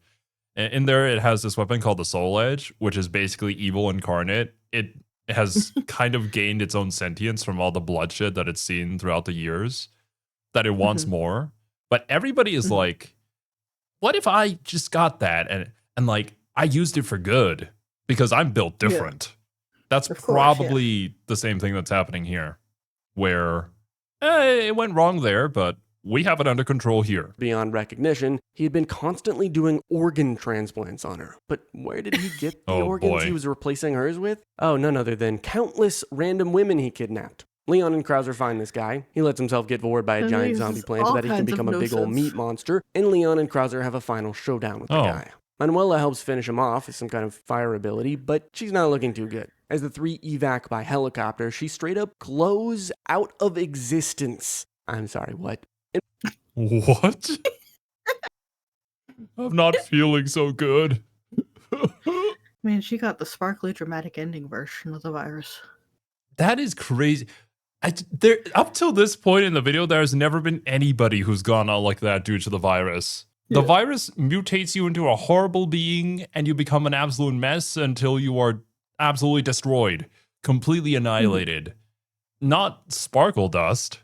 In there, it has this weapon called the Soul Edge, which is basically evil incarnate. It has kind of gained its own sentience from all the bloodshed that it's seen throughout the years, that it wants more. But everybody is like, what if I just got that and like I used it for good because I'm built different? That's probably the same thing that's happening here, where it went wrong there, but we have it under control here. Beyond recognition, he had been constantly doing organ transplants on her. But where did he get the organs he was replacing hers with? Oh, none other than countless random women he kidnapped. Leon and Krauser find this guy. He lets himself get bored by a giant zombie plant so that he can become a big old meat monster. And Leon and Krauser have a final showdown with the guy. Manuela helps finish him off with some kind of fire ability, but she's not looking too good. As the three evac by helicopter, she straight up glows out of existence. I'm sorry, what? What? I'm not feeling so good. Man, she got the sparkly dramatic ending version of the virus. That is crazy. Up till this point in the video, there's never been anybody who's gone out like that due to the virus. The virus mutates you into a horrible being, and you become an absolute mess until you are absolutely destroyed, completely annihilated. Not sparkle dust,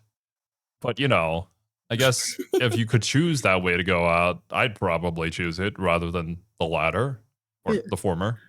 but you know, I guess if you could choose that way to go out, I'd probably choose it rather than the latter or the former.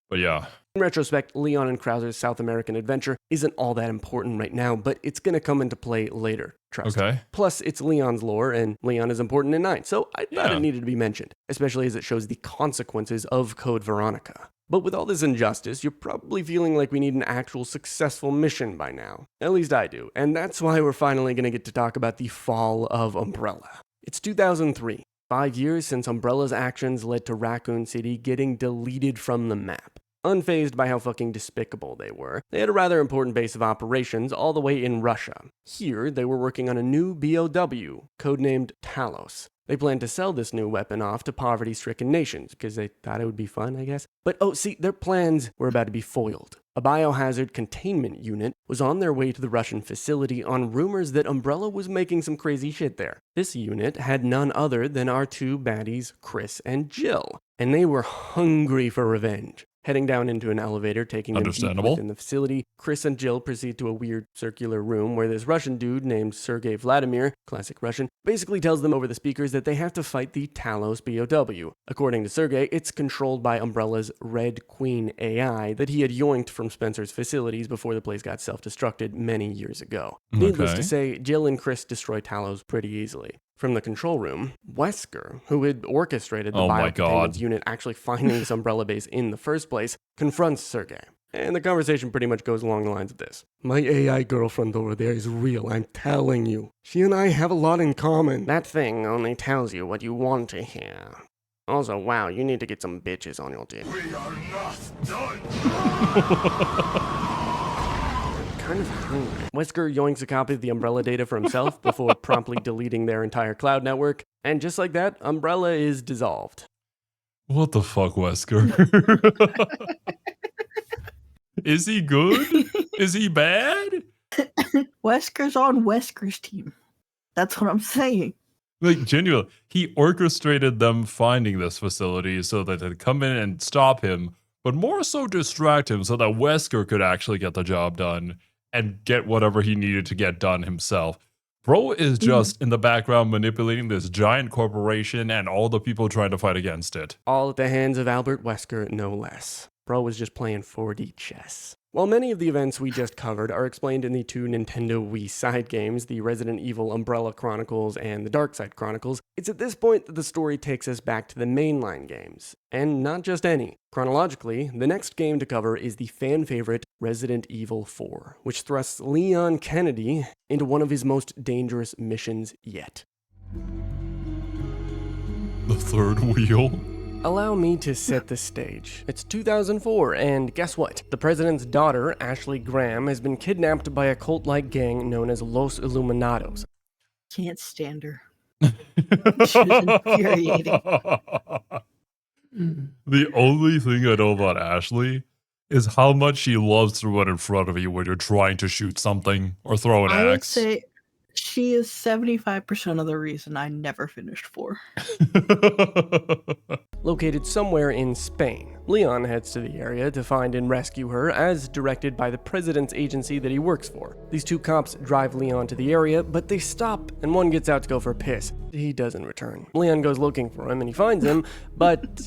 But yeah. In retrospect, Leon and Krauser's South American adventure isn't all that important right now, but it's going to come into play later, trust me. Plus, it's Leon's lore, and Leon is important in 9, so I thought it needed to be mentioned, especially as it shows the consequences of Code Veronica. But with all this injustice, you're probably feeling like we need an actual successful mission by now. At least I do, and that's why we're finally going to get to talk about the fall of Umbrella. It's 2003, 5 years since Umbrella's actions led to Raccoon City getting deleted from the map. Unfazed by how fucking despicable they were, they had a rather important base of operations all the way in Russia. Here, they were working on a new BOW, codenamed Talos. They planned to sell this new weapon off to poverty-stricken nations, because they thought it would be fun, I guess. But see, their plans were about to be foiled. A biohazard containment unit was on their way to the Russian facility on rumors that Umbrella was making some crazy shit there. This unit had none other than our two baddies, Chris and Jill, and they were hungry for revenge. Heading down into an elevator, taking them deep within the facility, Chris and Jill proceed to a weird circular room where this Russian dude named Sergei Vladimir, classic Russian, basically tells them over the speakers that they have to fight the Talos BOW. According to Sergei, it's controlled by Umbrella's Red Queen AI that he had yoinked from Spencer's facilities before the place got self-destructed many years ago. Needless to say, Jill and Chris destroy Talos pretty easily. From the control room, Wesker, who had orchestrated the biocontainment unit actually finding this Umbrella base in the first place, confronts Sergei. And the conversation pretty much goes along the lines of this. My AI girlfriend over there is real, I'm telling you. She and I have a lot in common. That thing only tells you what you want to hear. Also, wow, you need to get some bitches on your dick. We are not done! Kind of hungry. Wesker yoinks a copy of the Umbrella data for himself before promptly deleting their entire cloud network, and just like that, Umbrella is dissolved. What the fuck, Wesker? Is he good? Is he bad? Wesker's on Wesker's team. That's what I'm saying. Like, genuinely, he orchestrated them finding this facility so that they'd come in and stop him, but more so distract him so that Wesker could actually get the job done and get whatever he needed to get done himself. Bro is just in the background manipulating this giant corporation and all the people trying to fight against it. All at the hands of Albert Wesker, no less. Bro was just playing 4D chess. While many of the events we just covered are explained in the two Nintendo Wii side games, the Resident Evil Umbrella Chronicles and the Dark Side Chronicles, it's at this point that the story takes us back to the mainline games. And not just any. Chronologically, the next game to cover is the fan favorite Resident Evil 4, which thrusts Leon Kennedy into one of his most dangerous missions yet. The third wheel? Allow me to set the stage. It's 2004, and guess what? The president's daughter, Ashley Graham, has been kidnapped by a cult-like gang known as Los Illuminados. Can't stand her. She's infuriating. The only thing I know about Ashley is how much she loves to run in front of you when you're trying to shoot something or throw an I would axe. say she is 75% of the reason I never finished 4. Located somewhere in Spain, Leon heads to the area to find and rescue her, as directed by the president's agency that he works for. These two cops drive Leon to the area, but they stop, and one gets out to go for a piss. He doesn't return. Leon goes looking for him, and he finds him, but,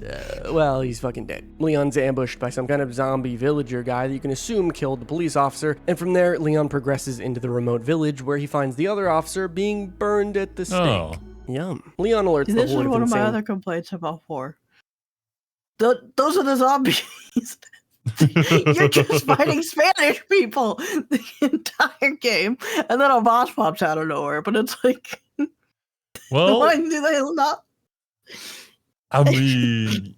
well, he's fucking dead. Leon's ambushed by some kind of zombie villager guy that you can assume killed the police officer, and from there, Leon progresses into the remote village, where he finds the other officer being burned at the stake. Oh. Yum. Leon alerts the This is horde one of my insane- other complaints about 4. Those are the zombies. You're just fighting Spanish people the entire game, and then a boss pops out of nowhere. But it's like, Well, why do they not? I mean,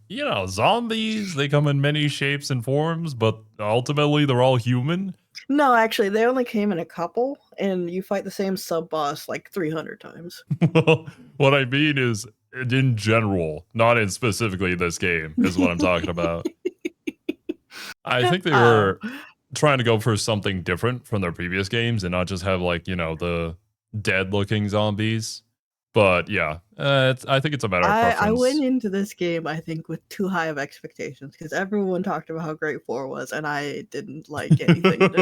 zombies, they come in many shapes and forms, but ultimately they're all human. No, actually, they only came in a couple, and you fight the same sub boss like 300 times. Well, what I mean is, in general, not in specifically this game, is what I'm talking about. I think they were trying to go for something different from their previous games and not just have, like, the dead-looking zombies. But yeah, I think it's a matter of preference. I went into this game, I think, with too high of expectations because everyone talked about how great 4 was, and I didn't like anything in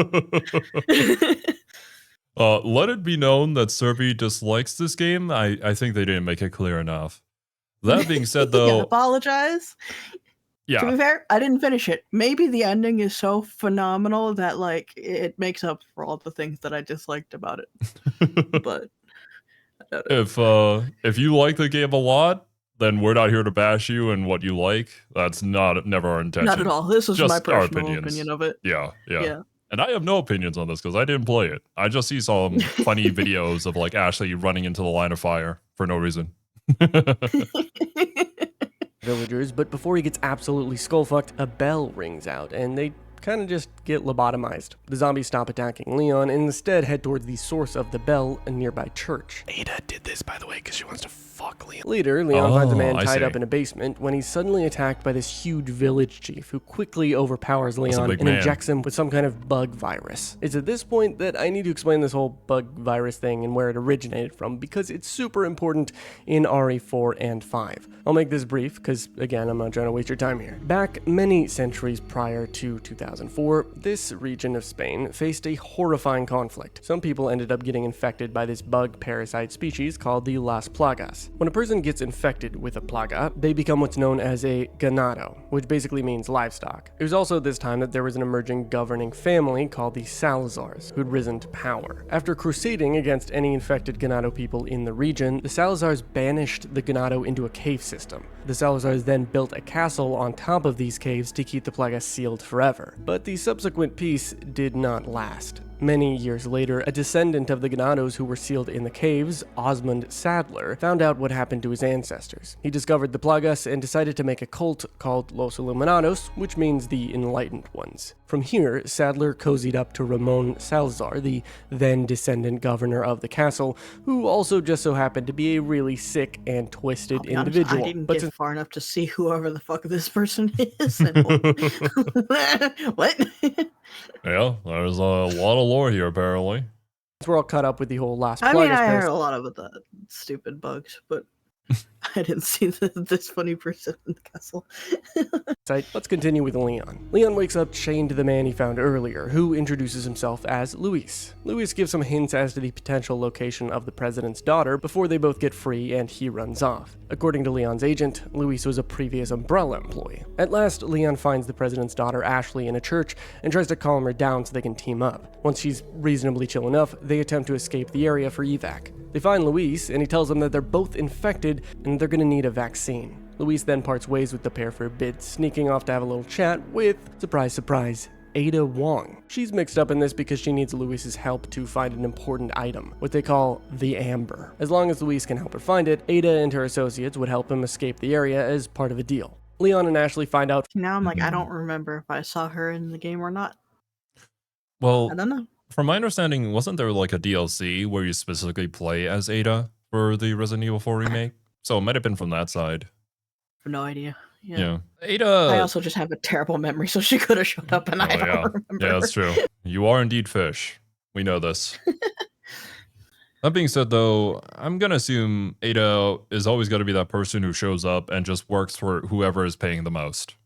it. Let it be known that Serby dislikes this game. I think they didn't make it clear enough. That being said, though, apologize. Yeah. To be fair, I didn't finish it. Maybe the ending is so phenomenal that it makes up for all the things that I disliked about it. But if you like the game a lot, then we're not here to bash you and what you like. That's never our intention. Not at all. This is just my our personal opinions. opinion of it. Yeah. And I have no opinions on this because I didn't play it. I just see some funny videos of Ashley running into the line of fire for no reason. Villagers, but before he gets absolutely skull-fucked, a bell rings out, and they kind of just get lobotomized. The zombies stop attacking Leon and instead head towards the source of the bell, a nearby church. Ada did this, by the way, because she wants to fuck Leon. Later, Leon finds a man tied up in a basement when he's suddenly attacked by this huge village chief who quickly overpowers Leon and injects him with some kind of bug virus. It's at this point that I need to explain this whole bug virus thing and where it originated from because it's super important in RE4 and 5. I'll make this brief because, again, I'm not trying to waste your time here. Back many centuries prior to 2004, this region of Spain faced a horrifying conflict. Some people ended up getting infected by this bug parasite species called the Las Plagas. When a person gets infected with a plaga, they become what's known as a ganado, which basically means livestock. It was also at this time that there was an emerging governing family called the Salazars, who'd risen to power. After crusading against any infected ganado people in the region, the Salazars banished the ganado into a cave system. The Salazars then built a castle on top of these caves to keep the plaga sealed forever. But the subsequent peace did not last. Many years later, a descendant of the Ganados who were sealed in the caves, Osmond Sadler, found out what happened to his ancestors. He discovered the Plagas and decided to make a cult called Los Illuminados, which means the Enlightened Ones. From here, Sadler cozied up to Ramon Salazar, the then descendant governor of the castle, who also just so happened to be a really sick and twisted individual. I didn't get far enough to see whoever the fuck this person is. What? Yeah, there's a lot of lore here, apparently. We're all caught up with the whole last I plug. mean, I heard a lot of the stupid bugs, but I didn't see this funny person in the castle. Let's continue with Leon. Leon wakes up chained to the man he found earlier, who introduces himself as Luis. Luis gives some hints as to the potential location of the president's daughter before they both get free and he runs off. According to Leon's agent, Luis was a previous Umbrella employee. At last, Leon finds the president's daughter Ashley in a church and tries to calm her down so they can team up. Once she's reasonably chill enough, they attempt to escape the area for evac. They find Luis, and he tells them that they're both infected and they're gonna need a vaccine. Luis then parts ways with the pair for a bit, sneaking off to have a little chat with, surprise, surprise, Ada Wong. She's mixed up in this because she needs Luis's help to find an important item, what they call the Amber. As long as Luis can help her find it, Ada and her associates would help him escape the area as part of a deal. Leon and Ashley find out. Now I'm like, I don't remember if I saw her in the game or not. Well, I don't know. from my understanding, wasn't there like a DLC where you specifically play as Ada for the Resident Evil 4 remake? So it might have been from that side. No idea. Yeah. Ada. I also just have a terrible memory, so she could have showed up and I don't remember. Yeah, that's true. You are indeed fish. We know this. That being said, though, I'm going to assume Ada is always going to be that person who shows up and just works for whoever is paying the most,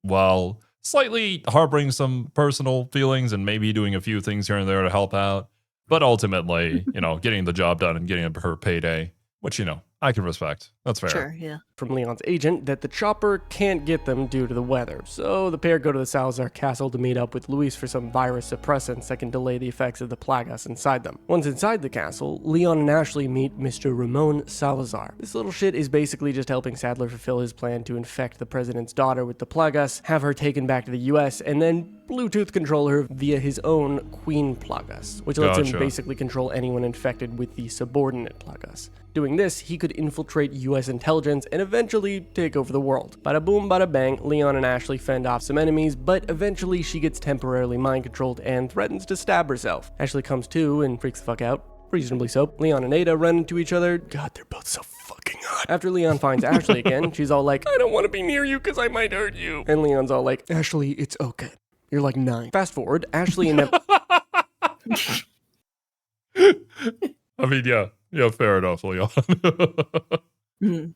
while slightly harboring some personal feelings and maybe doing a few things here and there to help out. But ultimately, getting the job done and getting her payday, which, I can respect. That's fair. Sure, yeah. From Leon's agent that the chopper can't get them due to the weather, so the pair go to the Salazar castle to meet up with Luis for some virus suppressants that can delay the effects of the plagas inside them. Once inside the castle, Leon and Ashley meet Mr. Ramon Salazar. This little shit is basically just helping Sadler fulfill his plan to infect the president's daughter with the plagas, have her taken back to the US, and then Bluetooth control her via his own Queen Plagas, which lets him basically control anyone infected with the subordinate plagas. Doing this, he could infiltrate US intelligence and eventually take over the world. Bada boom, bada bang, Leon and Ashley fend off some enemies, but eventually she gets temporarily mind controlled and threatens to stab herself. Ashley comes to and freaks the fuck out. Reasonably so. Leon and Ada run into each other. God, they're both so fucking hot. After Leon finds Ashley again, she's all like, I don't want to be near you because I might hurt you. And Leon's all like, Ashley, it's okay. You're like 9. Fast forward, Ashley and them. I mean, yeah, fair enough, Leon. I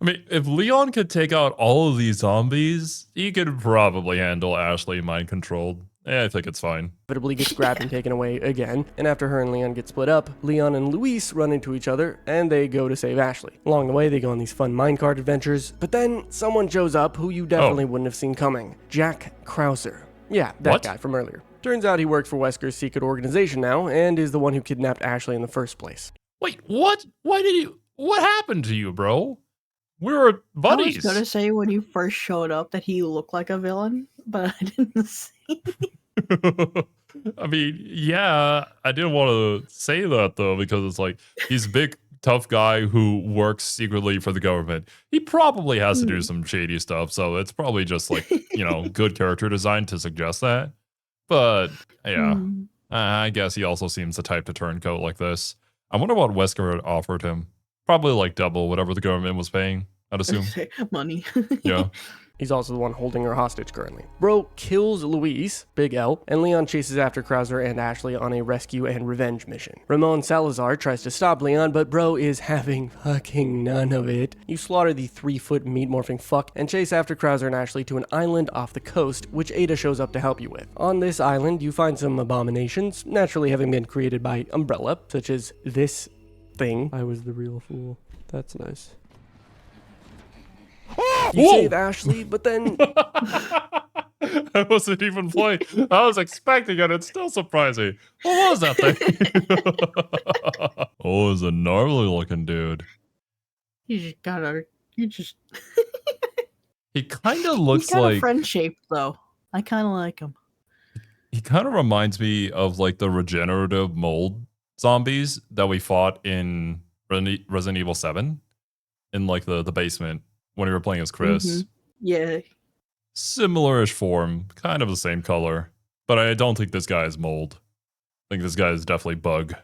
mean, if Leon could take out all of these zombies, he could probably handle Ashley mind controlled. I think it's fine. Inevitably gets grabbed and taken away again, and after her and Leon get split up, Leon and Luis run into each other, and they go to save Ashley. Along the way, they go on these fun minecart adventures, but then someone shows up who you definitely wouldn't have seen coming. Jack Krauser. Yeah, that guy from earlier. Turns out he works for Wesker's secret organization now, and is the one who kidnapped Ashley in the first place. Wait, what? What happened to you, bro? We were buddies. I was gonna say when you first showed up that he looked like a villain, but I didn't see. I mean, yeah, I didn't want to say that though, because it's like he's a big, tough guy who works secretly for the government. He probably has to do some shady stuff, so it's probably just like, good character design to suggest that. But yeah, I guess he also seems the type to turncoat like this. I wonder what Wesker offered him. Probably like double whatever the government was paying, I'd assume. Money. Yeah. He's also the one holding her hostage currently. Bro kills Luis, big L, and Leon chases after Krauser and Ashley on a rescue and revenge mission. Ramon Salazar tries to stop Leon, but bro is having fucking none of it. You slaughter the 3-foot meat-morphing fuck and chase after Krauser and Ashley to an island off the coast, which Ada shows up to help you with. On this island, you find some abominations, naturally having been created by Umbrella, such as this thing. I was the real fool. That's nice. You save Ashley, but then... I wasn't even playing. I was expecting it. It's still surprising. What was that thing? Oh, it's a gnarly looking dude. You just He kind of looks he's kinda like... friend-shaped, though. I kind of like him. He kind of reminds me of like the regenerative mold zombies that we fought in Resident Evil 7 in like the basement when we were playing as Chris. Yeah. Similar-ish form, kind of the same color, but I don't think this guy is mold. I think this guy is definitely bug.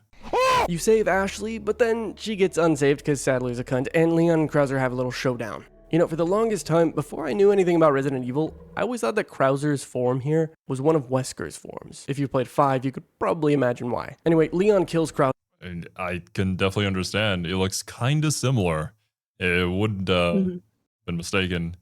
You save Ashley, but then she gets unsaved because Sadler's a cunt, and Leon and Krauser have a little showdown. You know, for the longest time, before I knew anything about Resident Evil, I always thought that Krauser's form here was one of Wesker's forms. If you played 5, you could probably imagine why. Anyway, Leon kills Krauser. And I can definitely understand. It looks kind of similar. It wouldn't been mistaken.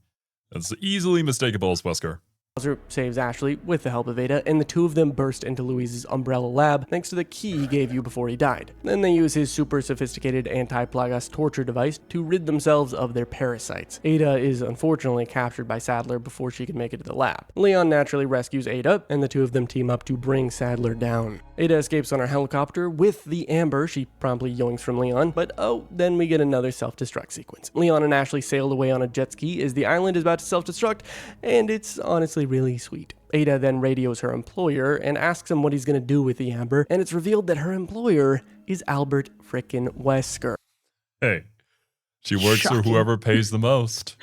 It's easily mistakable as Wesker. Krauser saves Ashley with the help of Ada, and the two of them burst into Louise's umbrella lab thanks to the key he gave you before he died. Then they use his super sophisticated anti-Plagas torture device to rid themselves of their parasites. Ada is unfortunately captured by Sadler before she can make it to the lab. Leon naturally rescues Ada, and the two of them team up to bring Sadler down. Ada escapes on her helicopter with the Amber. She promptly yoinks from Leon, but then we get another self-destruct sequence. Leon and Ashley sailed away on a jet ski as the island is about to self-destruct, and it's honestly really sweet. Ada then radios her employer and asks him what he's going to do with the Amber, and it's revealed that her employer is Albert frickin' Wesker. Hey, she works for whoever pays the most.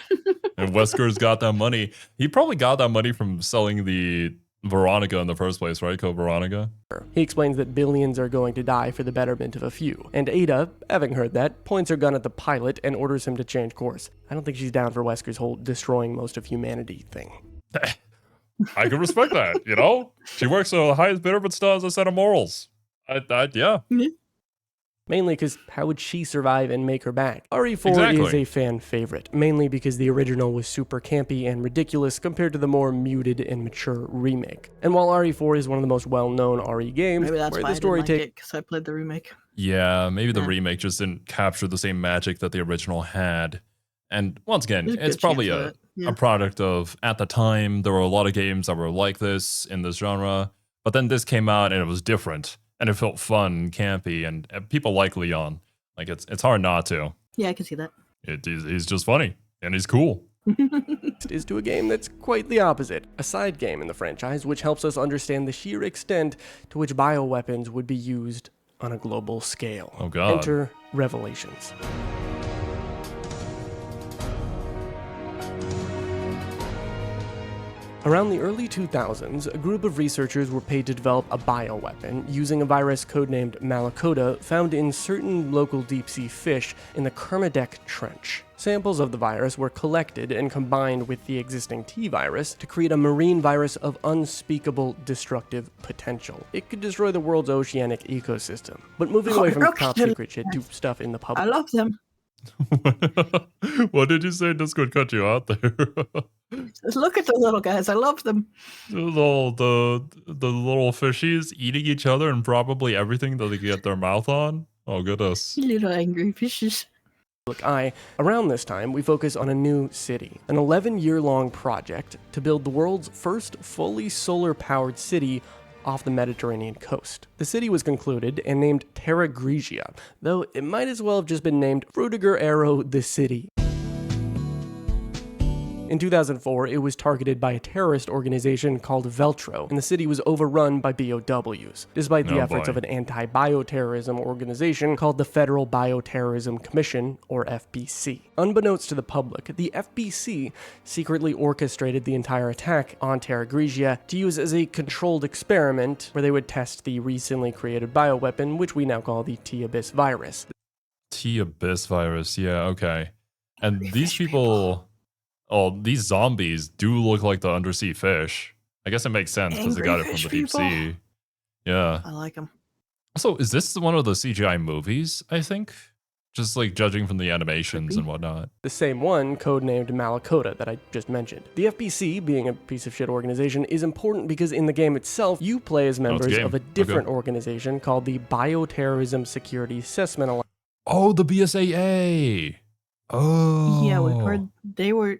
And Wesker's got that money. He probably got that money from selling the Veronica in the first place, right? Code Veronica. He explains that billions are going to die for the betterment of a few. And Ada, having heard that, points her gun at the pilot and orders him to change course. I don't think she's down for Wesker's whole destroying most of humanity thing. I can respect that, you know? She works for the highest bidder, but still has a set of morals. Yeah. Mainly because how would she survive and make her back? RE4 is a fan favorite, mainly because the original was super campy and ridiculous compared to the more muted and mature remake. And while RE4 is one of the most well-known RE games, maybe that's where why the story takes, because I played the remake. Yeah, maybe the remake just didn't capture the same magic that the original had. And once again, it's probably a product of, at the time, there were a lot of games that were like this in this genre, but then this came out and it was different. And it felt fun, campy, and people like Leon. Like, it's hard not to. Yeah, I can see that. He's just funny, and he's cool. Is to a game that's quite the opposite, a side game in the franchise, which helps us understand the sheer extent to which bioweapons would be used on a global scale. Oh, God. Enter Revelations. Around the early 2000s, a group of researchers were paid to develop a bioweapon using a virus codenamed Malakota found in certain local deep-sea fish in the Kermadec Trench. Samples of the virus were collected and combined with the existing T-virus to create a marine virus of unspeakable destructive potential. It could destroy the world's oceanic ecosystem. But moving away from top-secret shit to stuff in the public. I love them. What did you say? Discord cut you out there. Look at the little guys. I love them. The little fishies eating each other and probably everything that they get their mouth on. Oh, goodness. Little angry fishes. Around this time, we focus on a new city, an 11-year-long project to build the world's first fully solar-powered city off the Mediterranean coast. The city was concluded and named Terra Grigia, though it might as well have just been named Fruitiger Arrow the City. In 2004, it was targeted by a terrorist organization called Veltro, and the city was overrun by BOWs, despite the efforts of an anti-bioterrorism organization called the Federal Bioterrorism Commission, or FBC. Unbeknownst to the public, the FBC secretly orchestrated the entire attack on Terra Grigia to use as a controlled experiment where they would test the recently created bioweapon, which we now call the T-Abyss virus. T-Abyss virus, yeah, okay. And these people... Oh, these zombies do look like the undersea fish. I guess it makes sense because they got it from the deep sea. Yeah. I like them. So is this one of the CGI movies, I think? Just like judging from the animations and whatnot. The same one, codenamed Malakota, that I just mentioned. The FBC, being a piece of shit organization, is important because in the game itself, you play as members of a different organization called the Bioterrorism Security Assessment Alliance. Oh, the BSAA! Oh. Yeah, we've heard they were...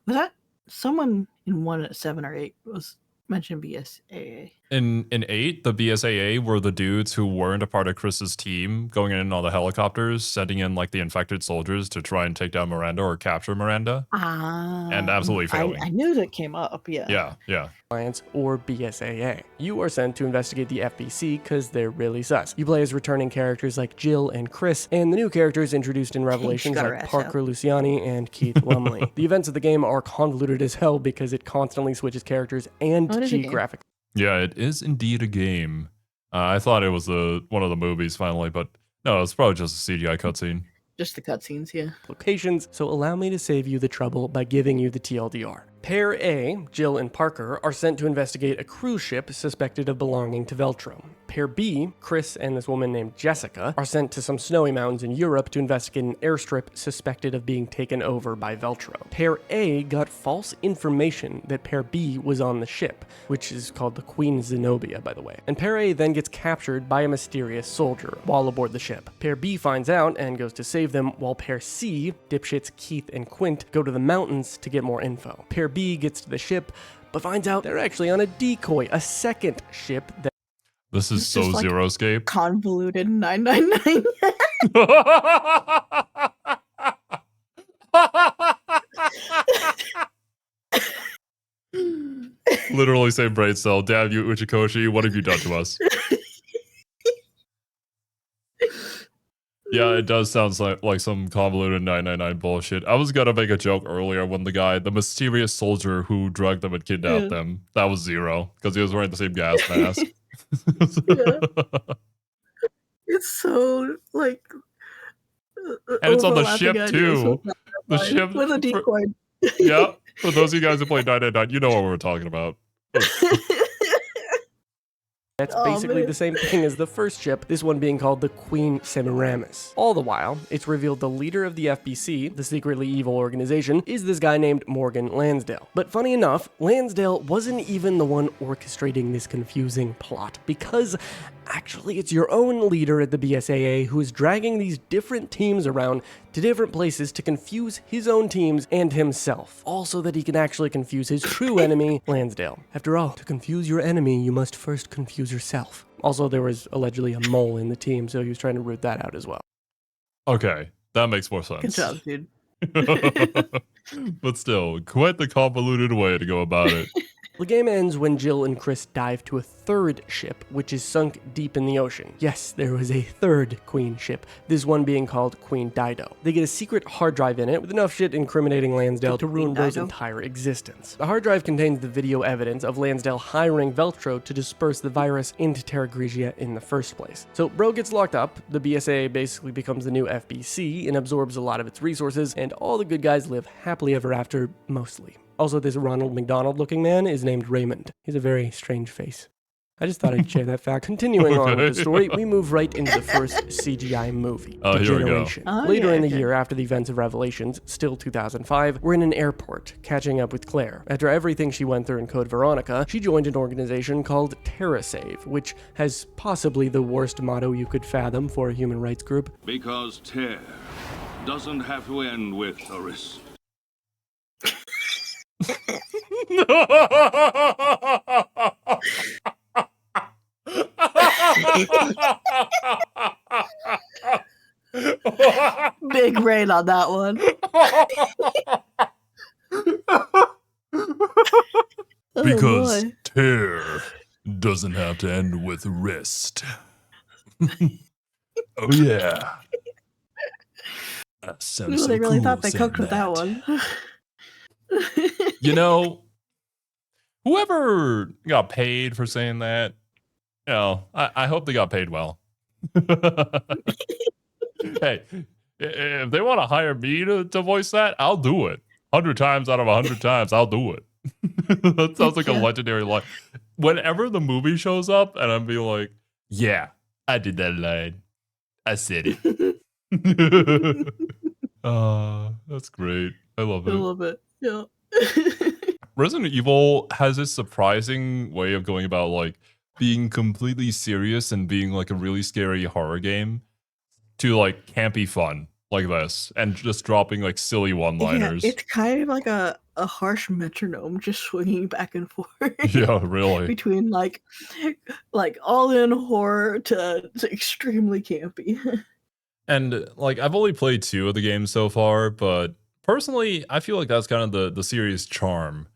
Was that someone in 1 7 or 8 was mentioned BSAA? In 8, the BSAA were the dudes who weren't a part of Chris's team going in on the helicopters, sending in like the infected soldiers to try and take down Miranda or capture Miranda. And absolutely failing. I knew that came up, yeah. Yeah. Alliance or BSAA. You are sent to investigate the FBC because they're really sus. You play as returning characters like Jill and Chris, and the new characters introduced in Revelations like Parker Luciani and Keith Lumley. The events of the game are convoluted as hell because it constantly switches characters and geographic. Yeah, it is indeed a game. I thought it was one of the movies finally, but no, it's probably just a CGI cutscene. Just the cutscenes, yeah. locations, so allow me to save you the trouble by giving you the TLDR. Pair A, Jill and Parker, are sent to investigate a cruise ship suspected of belonging to Veltro. Pair B, Chris and this woman named Jessica, are sent to some snowy mountains in Europe to investigate an airstrip suspected of being taken over by Veltro. Pair A got false information that Pair B was on the ship, which is called the Queen Zenobia, by the way. And Pair A then gets captured by a mysterious soldier while aboard the ship. Pair B finds out and goes to save them, while Pair C, dipshits Keith and Quint, go to the mountains to get more info. Pair B gets to the ship, but finds out they're actually on a decoy, a second ship that This is so like Zeroscape. Convoluted 999. Literally say brain cell. Damn you, Uchikoshi. What have you done to us? Yeah, it does sound like some convoluted 999 bullshit. I was gonna make a joke earlier when the mysterious soldier who drugged them and kidnapped them, that was Zero, because he was wearing the same gas mask. Yeah. It's so, like... And it's on the overlapping ship, ideas too. with The ship... with a decoy. Yeah, for those of you guys who play 999, you know what we're talking about. That's basically the same thing as the first ship, this one being called the Queen Semiramis. All the while, it's revealed the leader of the FBC, the secretly evil organization, is this guy named Morgan Lansdale. But funny enough, Lansdale wasn't even the one orchestrating this confusing plot, because actually it's your own leader at the BSAA who is dragging these different teams around to different places to confuse his own teams and himself, all so that he can actually confuse his true enemy, Lansdale. After all, to confuse your enemy, you must first confuse yourself. Also, there was allegedly a mole in the team, so he was trying to root that out as well. Okay, that makes more sense. Good job, dude. But still, quite the convoluted way to go about it. The game ends when Jill and Chris dive to a third ship, which is sunk deep in the ocean. Yes, there was a third Queen ship, this one being called Queen Dido. They get a secret hard drive in it with enough shit incriminating Lansdale to ruin Bro's entire existence. The hard drive contains the video evidence of Lansdale hiring Veltro to disperse the virus into Terra Grigia in the first place. So Bro gets locked up, the BSA basically becomes the new FBC and absorbs a lot of its resources, and all the good guys live happily ever after, mostly. Also, this Ronald McDonald looking man is named Raymond. He's a very strange face. I just thought I'd share that fact. Continuing on with the story, we move right into the first CGI movie, Degeneration. Later in the year, after the events of Revelations, still 2005, we're in an airport, catching up with Claire. After everything she went through in Code Veronica, she joined an organization called TerraSave, which has possibly the worst motto you could fathom for a human rights group. Because tear doesn't have to end with a risk. Big brain on that one. Because tear doesn't have to end with wrist. Oh yeah. They really thought they cooked with that one. You know, whoever got paid for saying that, you know, I hope they got paid well. Hey, if they want to hire me to voice that, I'll do it. 100 times out of 100 times, I'll do it. That sounds like a legendary line. Whenever the movie shows up and I'm being like, yeah, I did that line. I said it. That's great. I love it. I love it. Yeah. Resident Evil has this surprising way of going about like being completely serious and being like a really scary horror game to like campy fun like this and just dropping like silly one-liners. Yeah, it's kind of like a harsh metronome just swinging back and forth. Yeah, really. Between like all in horror to extremely campy. And like I've only played 2 of the games so far, but personally, I feel like that's kind of the series' charm,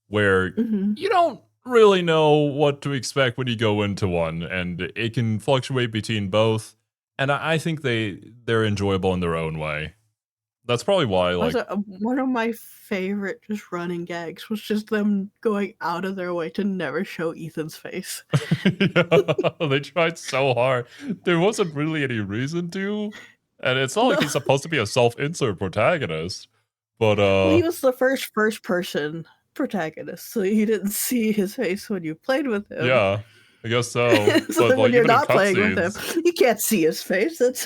where you don't really know what to expect when you go into one, and it can fluctuate between both. And I think they're enjoyable in their own way. That's probably why, like, Also, one of my favorite just running gags was just them going out of their way to never show Ethan's face. yeah, they tried so hard. There wasn't really any reason to, And it's not like he's supposed to be a self-insert protagonist, but Well, he was the first person protagonist, so you didn't see his face when you played with him. yeah, I guess so. So But then when like you're even in not playing with him, cutscenes, you can't see his face. That's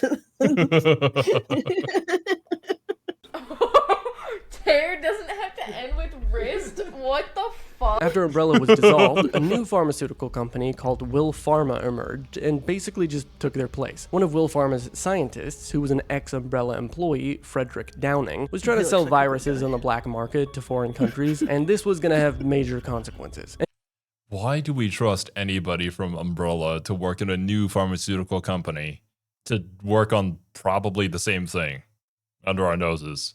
Tear doesn't have to end with wrist? What the fuck? After Umbrella was dissolved, a new pharmaceutical company called Will Pharma emerged and basically just took their place. One of Will Pharma's scientists, who was an ex-Umbrella employee, Frederick Downing, was trying to sell viruses on the black market to foreign countries, and this was going to have major consequences. why do we trust anybody from Umbrella to work in a new pharmaceutical company to work on probably the same thing under our noses?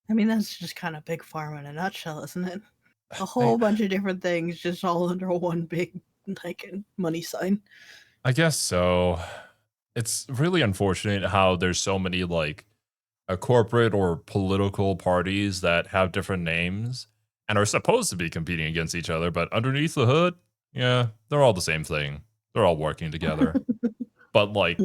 I mean, that's just kind of Big Pharma in a nutshell, isn't it? A whole bunch of different things, just all under one big, like, money sign. I guess so. It's really unfortunate how there's so many like a corporate or political parties that have different names and are supposed to be competing against each other, but underneath the hood, yeah, they're all the same thing. They're all working together. But like,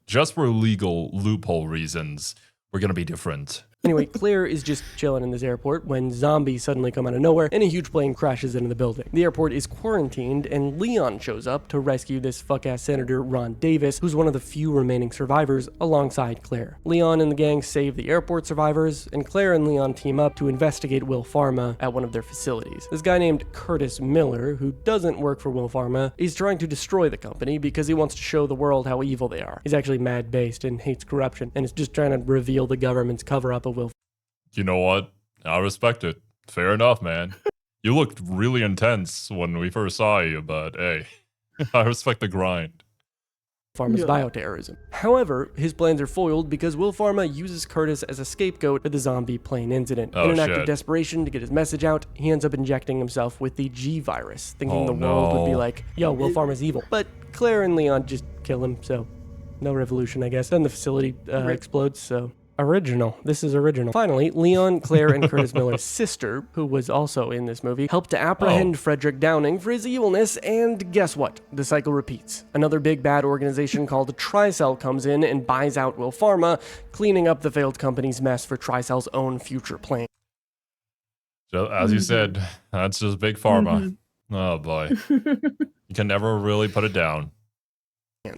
just for legal loophole reasons, we're gonna be different. Anyway, Claire is just chilling in this airport when zombies suddenly come out of nowhere and a huge plane crashes into the building. The airport is quarantined and Leon shows up to rescue this fuck-ass Senator Ron Davis, who's one of the few remaining survivors alongside Claire. Leon and the gang save the airport survivors, and Claire and Leon team up to investigate Will Pharma at one of their facilities. This guy named Curtis Miller, who doesn't work for Will Pharma, is trying to destroy the company because he wants to show the world how evil they are. He's actually mad-based and hates corruption, and is just trying to reveal the government's cover-up of Will. You know what? I respect it. Fair enough, man. You looked really intense when we first saw you, but hey, I respect the grind. Pharma's bioterrorism. However, his plans are foiled because Will Pharma uses Curtis as a scapegoat for the zombie plane incident. In an act of desperation to get his message out, he ends up injecting himself with the G virus, thinking the world would be like, yo, Will Pharma's evil. But Claire and Leon just kill him, so no revolution, I guess. Then the facility explodes, so... Original. This is original. Finally, Leon, Claire, and Curtis Miller's sister, who was also in this movie, helped to apprehend Frederick Downing for his evilness, and guess what? The cycle repeats. Another big bad organization called Tricell comes in and buys out Will Pharma, cleaning up the failed company's mess for Tricell's own future plan. So, as you said, that's just Big Pharma. Oh boy. You can never really put it down.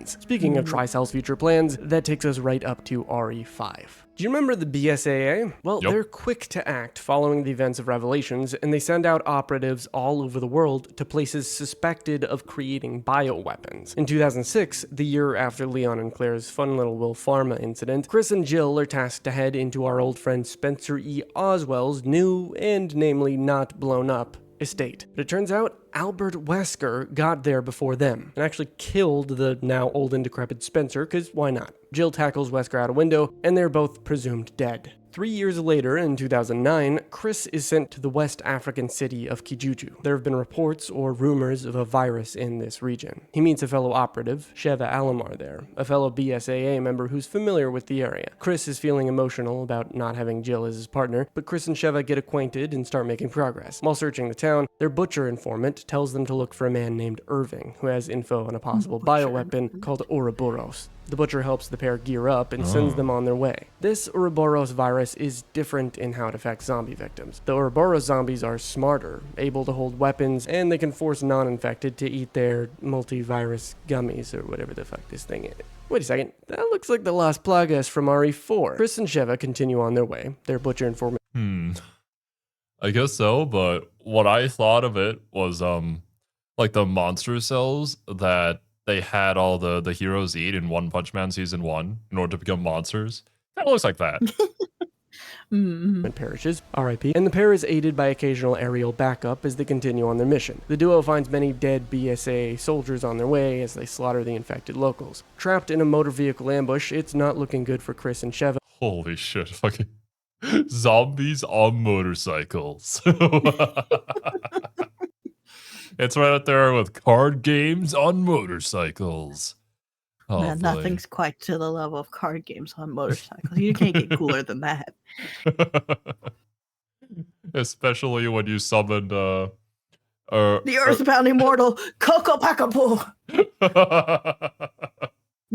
Speaking of Tricell's future plans, that takes us right up to RE5. Do you remember the BSAA? Well, they're quick to act following the events of Revelations, and they send out operatives all over the world to places suspected of creating bioweapons. In 2006, the year after Leon and Claire's fun little Will Pharma incident, Chris and Jill are tasked to head into our old friend Spencer E. Oswell's new, and namely not blown up, estate. But it turns out Albert Wesker got there before them and actually killed the now old and decrepit Spencer, because why not? Jill tackles Wesker out a window, and they're both presumed dead. 3 years later, in 2009, Chris is sent to the West African city of Kijuju. There have been reports or rumors of a virus in this region. He meets a fellow operative, Sheva Alomar there, a fellow BSAA member who's familiar with the area. Chris is feeling emotional about not having Jill as his partner, but Chris and Sheva get acquainted and start making progress. While searching the town, their butcher informant tells them to look for a man named Irving, who has info on a possible bioweapon called Ouroboros. The butcher helps the pair gear up and sends them on their way. This Ouroboros virus is different in how it affects zombie victims. The Ouroboros zombies are smarter, able to hold weapons, and they can force non-infected to eat their multivirus gummies or whatever the fuck this thing is. Wait a second, that looks like the Las Plagas from RE4. Chris and Sheva continue on their way. Their butcher informant. I guess so, but what I thought of it was like the monster cells that they had all the heroes eat in One Punch Man Season 1 in order to become monsters. That looks like that. Perishes, RIP, and the pair is aided by occasional aerial backup as they continue on their mission. The duo finds many dead BSA soldiers on their way as they slaughter the infected locals. Trapped in a motor vehicle ambush, it's not looking good for Chris and Sheva. Holy shit, fucking zombies on motorcycles. It's right up there with card games on motorcycles. Oh, man, nothing's quite to the level of card games on motorcycles. You can't get cooler than that. Especially when you summoned the Earthbound Immortal Coco Pacapoo.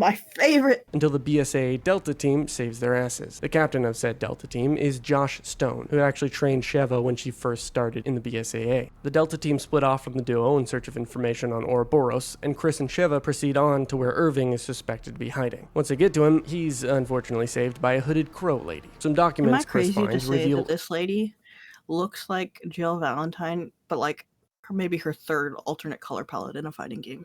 My favorite. Until the BSAA Delta team saves their asses. The captain of said Delta team is Josh Stone, who actually trained Sheva when she first started in the BSAA. The Delta team split off from the duo in search of information on Ouroboros, and Chris and Sheva proceed on to where Irving is suspected to be hiding. Once they get to him, he's unfortunately saved by a hooded crow lady. Some documents Am I Chris crazy to finds say reveal that this lady looks like Jill Valentine, but like maybe her third alternate color palette in a fighting game?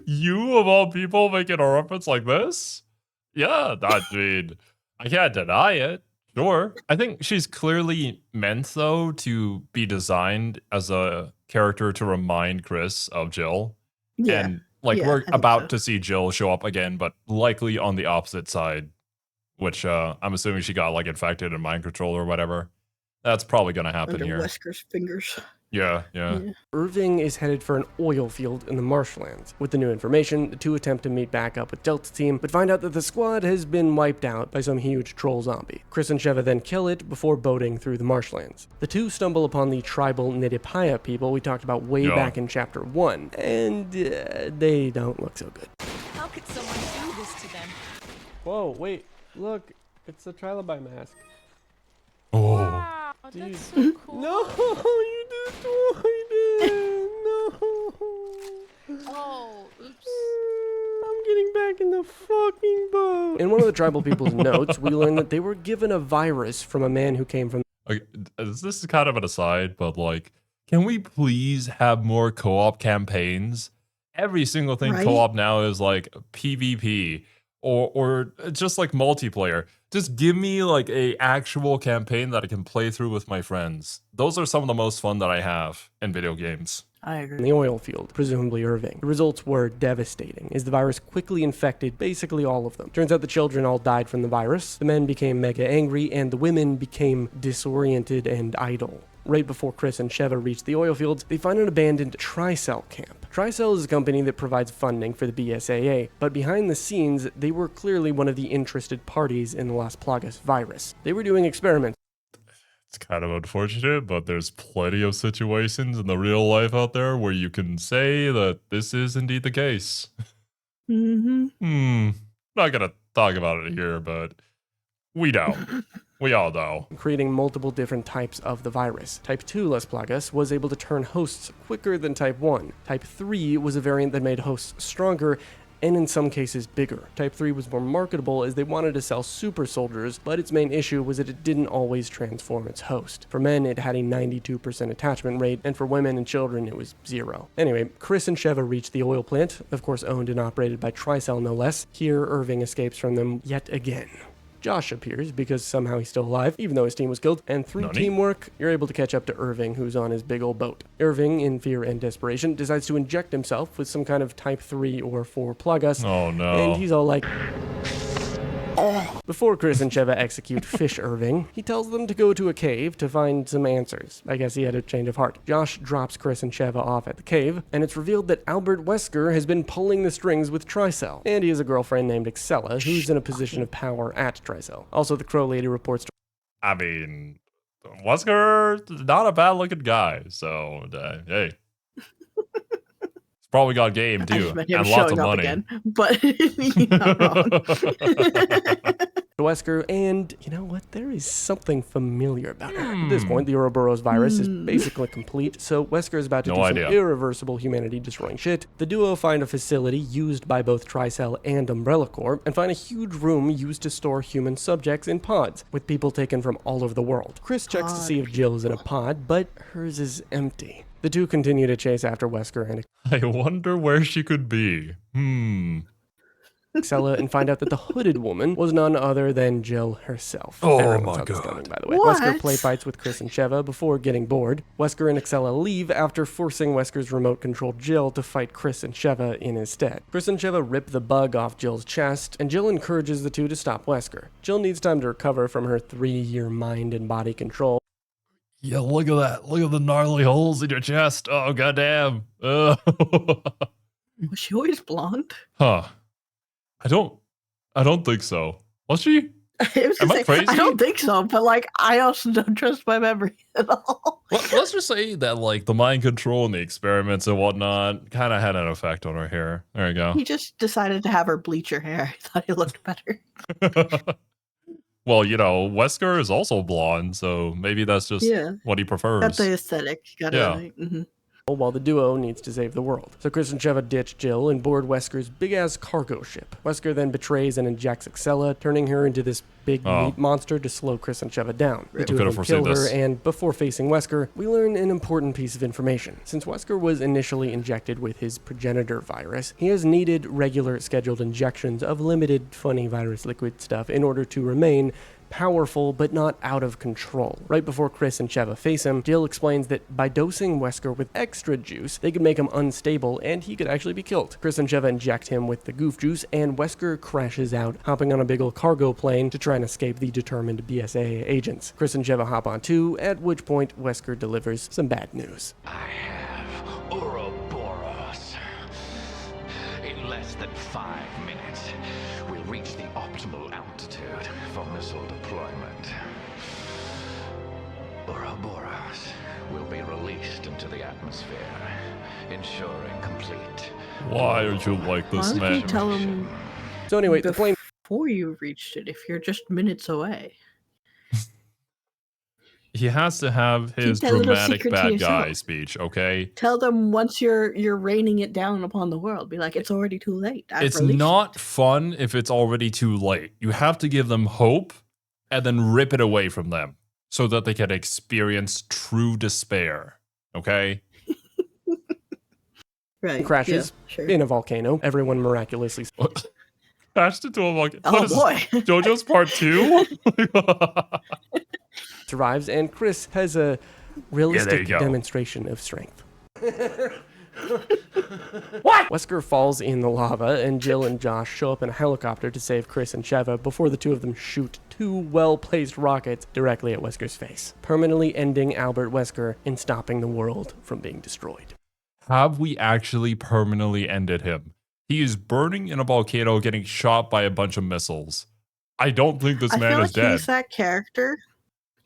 You, of all people, making a reference like this? Yeah, I mean, I can't deny it. Sure. I think she's clearly meant, though, to be designed as a character to remind Chris of Jill. Yeah. And, like, Yeah, we're I think about so. to see Jill show up again, but likely on the opposite side, which I'm assuming she got, like, infected and mind control or whatever. That's probably going to happen Under here. Wesker's fingers. Yeah. Irving is headed for an oil field in the marshlands. With the new information, the two attempt to meet back up with Delta Team, but find out that the squad has been wiped out by some huge troll zombie. Chris and Sheva then kill it before boating through the marshlands. The two stumble upon the tribal Nidipaya people we talked about way back in Chapter 1, and they don't look so good. How could someone do this to them? Whoa, wait, look, it's a trilobite mask. Oh. Wow, that's so cool. No, you destroyed it! No! Oh, oops. I'm getting back in the fucking boat. In one of the tribal people's notes, we learn that they were given a virus from a man who came from... Okay, this is kind of an aside, but like, can we please have more co-op campaigns? Every single thing Right? co-op now is like PvP or just like multiplayer. Just give me like a actual campaign that I can play through with my friends. Those are some of the most fun that I have in video games. I in agree. the oil field, presumably Irving. The results were devastating, as the virus quickly infected basically all of them. Turns out the children all died from the virus, the men became mega angry, and the women became disoriented and idle. Right before Chris and Sheva reach the oil fields, they find an abandoned Tricell camp. Tricell is a company that provides funding for the BSAA, but behind the scenes, they were clearly one of the interested parties in the Las Plagas virus. They were doing experiments. It's kind of unfortunate, but there's plenty of situations in the real life out there where you can say that this is indeed the case. Mm-hmm. Not gonna talk about it here, but we know. We all know. Creating multiple different types of the virus. Type 2 Las Plagas was able to turn hosts quicker than Type 1. Type 3 was a variant that made hosts stronger and in some cases bigger. Type 3 was more marketable as they wanted to sell super soldiers, but its main issue was that it didn't always transform its host. For men, it had a 92% attachment rate, and for women and children, it was 0. Anyway, Chris and Sheva reach the oil plant, of course owned and operated by Tricell no less. Here, Irving escapes from them yet again. Josh appears because somehow he's still alive, even though his team was killed, and through teamwork, you're able to catch up to Irving, who's on his big old boat. Irving, in fear and desperation, decides to inject himself with some kind of Type 3 or 4 Plagas. Oh no. And he's all like... Before Chris and Sheva execute Fish Irving, he tells them to go to a cave to find some answers. I guess he had a change of heart. Josh drops Chris and Sheva off at the cave, and it's revealed that Albert Wesker has been pulling the strings with Tricell, and he has a girlfriend named Excella, who's in a position of power at Tricell. Also, the Crow Lady reports to... I mean, Wesker, not a bad looking guy, so hey. He's probably got game I too, just meant him and lots of showing up money. again, but you're not wrong. Wesker, and you know what? There is something familiar about her. At this point, the Ouroboros virus is basically complete, so Wesker is about to do some irreversible humanity-destroying shit. The duo find a facility used by both Tricell and Umbrella Corps, and find a huge room used to store human subjects in pods, with people taken from all over the world. Chris checks to see if Jill is in a pod, but hers is empty. The two continue to chase after Wesker and I wonder where she could be. Excella and find out that the hooded woman was none other than Jill herself. Oh Everyone my saw this God. coming, by the way. What? Wesker play fights with Chris and Sheva before getting bored. Wesker and Excella leave after forcing Wesker's remote-controlled Jill to fight Chris and Sheva in his stead. Chris and Sheva rip the bug off Jill's chest, and Jill encourages the two to stop Wesker. Jill needs time to recover from her 3-year mind and body control. Yeah, look at that. Look at the gnarly holes in your chest. Oh, goddamn. Was she always blonde? Huh. I don't think so. Was she? I was Am gonna I say, crazy? I don't think so, but like I also don't trust my memory at all. Let's just say that like the mind control and the experiments and whatnot kind of had an effect on her hair. There you go. He just decided to have her bleach her hair. He thought it looked better. Well, you know, Wesker is also blonde, so maybe that's just Yeah. what he Got prefers. the aesthetic. Got it Yeah. right. Mm-hmm. while the duo needs to save the world. So Chris and Sheva ditch Jill and board Wesker's big-ass cargo ship. Wesker then betrays and injects Excella, turning her into this big meat monster to slow Chris and Sheva down. The two of them kill her, and before facing Wesker, we learn an important piece of information. Since Wesker was initially injected with his progenitor virus, he has needed regular scheduled injections of limited funny virus liquid stuff in order to remain powerful but not out of control. Right before Chris and Sheva face him, Jill explains that by dosing Wesker with extra juice, they could make him unstable and he could actually be killed. Chris and Sheva inject him with the goof juice and Wesker crashes out, hopping on a big ol' cargo plane to try and escape the determined BSAA agents. Chris and Sheva hop on too, at which point Wesker delivers some bad news. I have Ouroboros. In less than 5 minutes, we'll reach the optimal altitude for missile deployment. Ouroboros will be released into the atmosphere, ensuring complete. Why are you like this, Why man? would you tell him So anyway, the plane before you reached it if you're just minutes away? He has to have his that little dramatic secret to bad guy yourself. speech, okay? Tell them once you're raining it down upon the world. Be like, it's already too late. It's not fun if it's already too late. You have to give them hope and then rip it away from them so that they can experience true despair, okay? Right. crashes Yeah, sure. in a volcano. Everyone miraculously Crashed into a volcano. Oh, What is boy. JoJo's Part 2? survives, and Chris has a realistic go. demonstration of strength. Wesker falls in the lava, and Jill and Josh show up in a helicopter to save Chris and Sheva before the two of them shoot two well-placed rockets directly at Wesker's face, permanently ending Albert Wesker and stopping the world from being destroyed. Have we actually permanently ended him? He is burning in a volcano getting shot by a bunch of missiles. I don't think this I man feel is like dead. he's that character.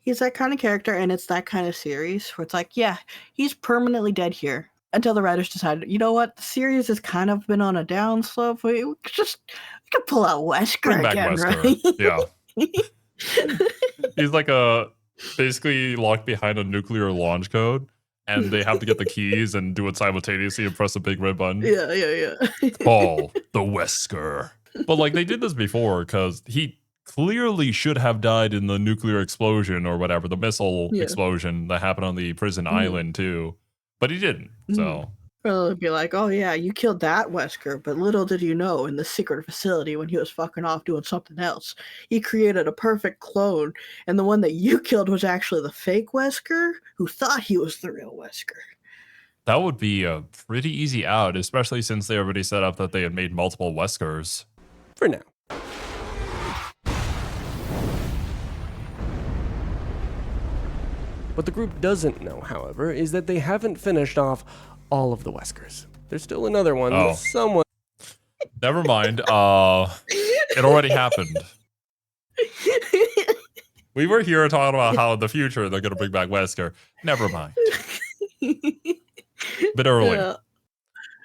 He's that kind of character, and it's that kind of series where it's like, yeah, he's permanently dead here. Until the writers decided, you know what, the series has kind of been on a downslope. We could pull out Wesker Bring back again, Wesker. right? Yeah. He's like basically locked behind a nuclear launch code, and they have to get the keys and do it simultaneously and press a big red button. Yeah. Call the Wesker. But like they did this before because he clearly should have died in the nuclear explosion or whatever, the missile explosion that happened on the prison island too. But he didn't. So Well, it'd be like, oh yeah, you killed that Wesker, but little did you know, in the secret facility when he was fucking off doing something else, he created a perfect clone, and the one that you killed was actually the fake Wesker who thought he was the real Wesker. that would be a pretty easy out, especially since they already set up that they had made multiple Weskers. For now. What the group doesn't know, however, is that they haven't finished off all of the Weskers. There's still another one that someone... Never mind. It already happened. We were here talking about how in the future they're going to bring back Wesker. Never mind. Bit early. Yeah.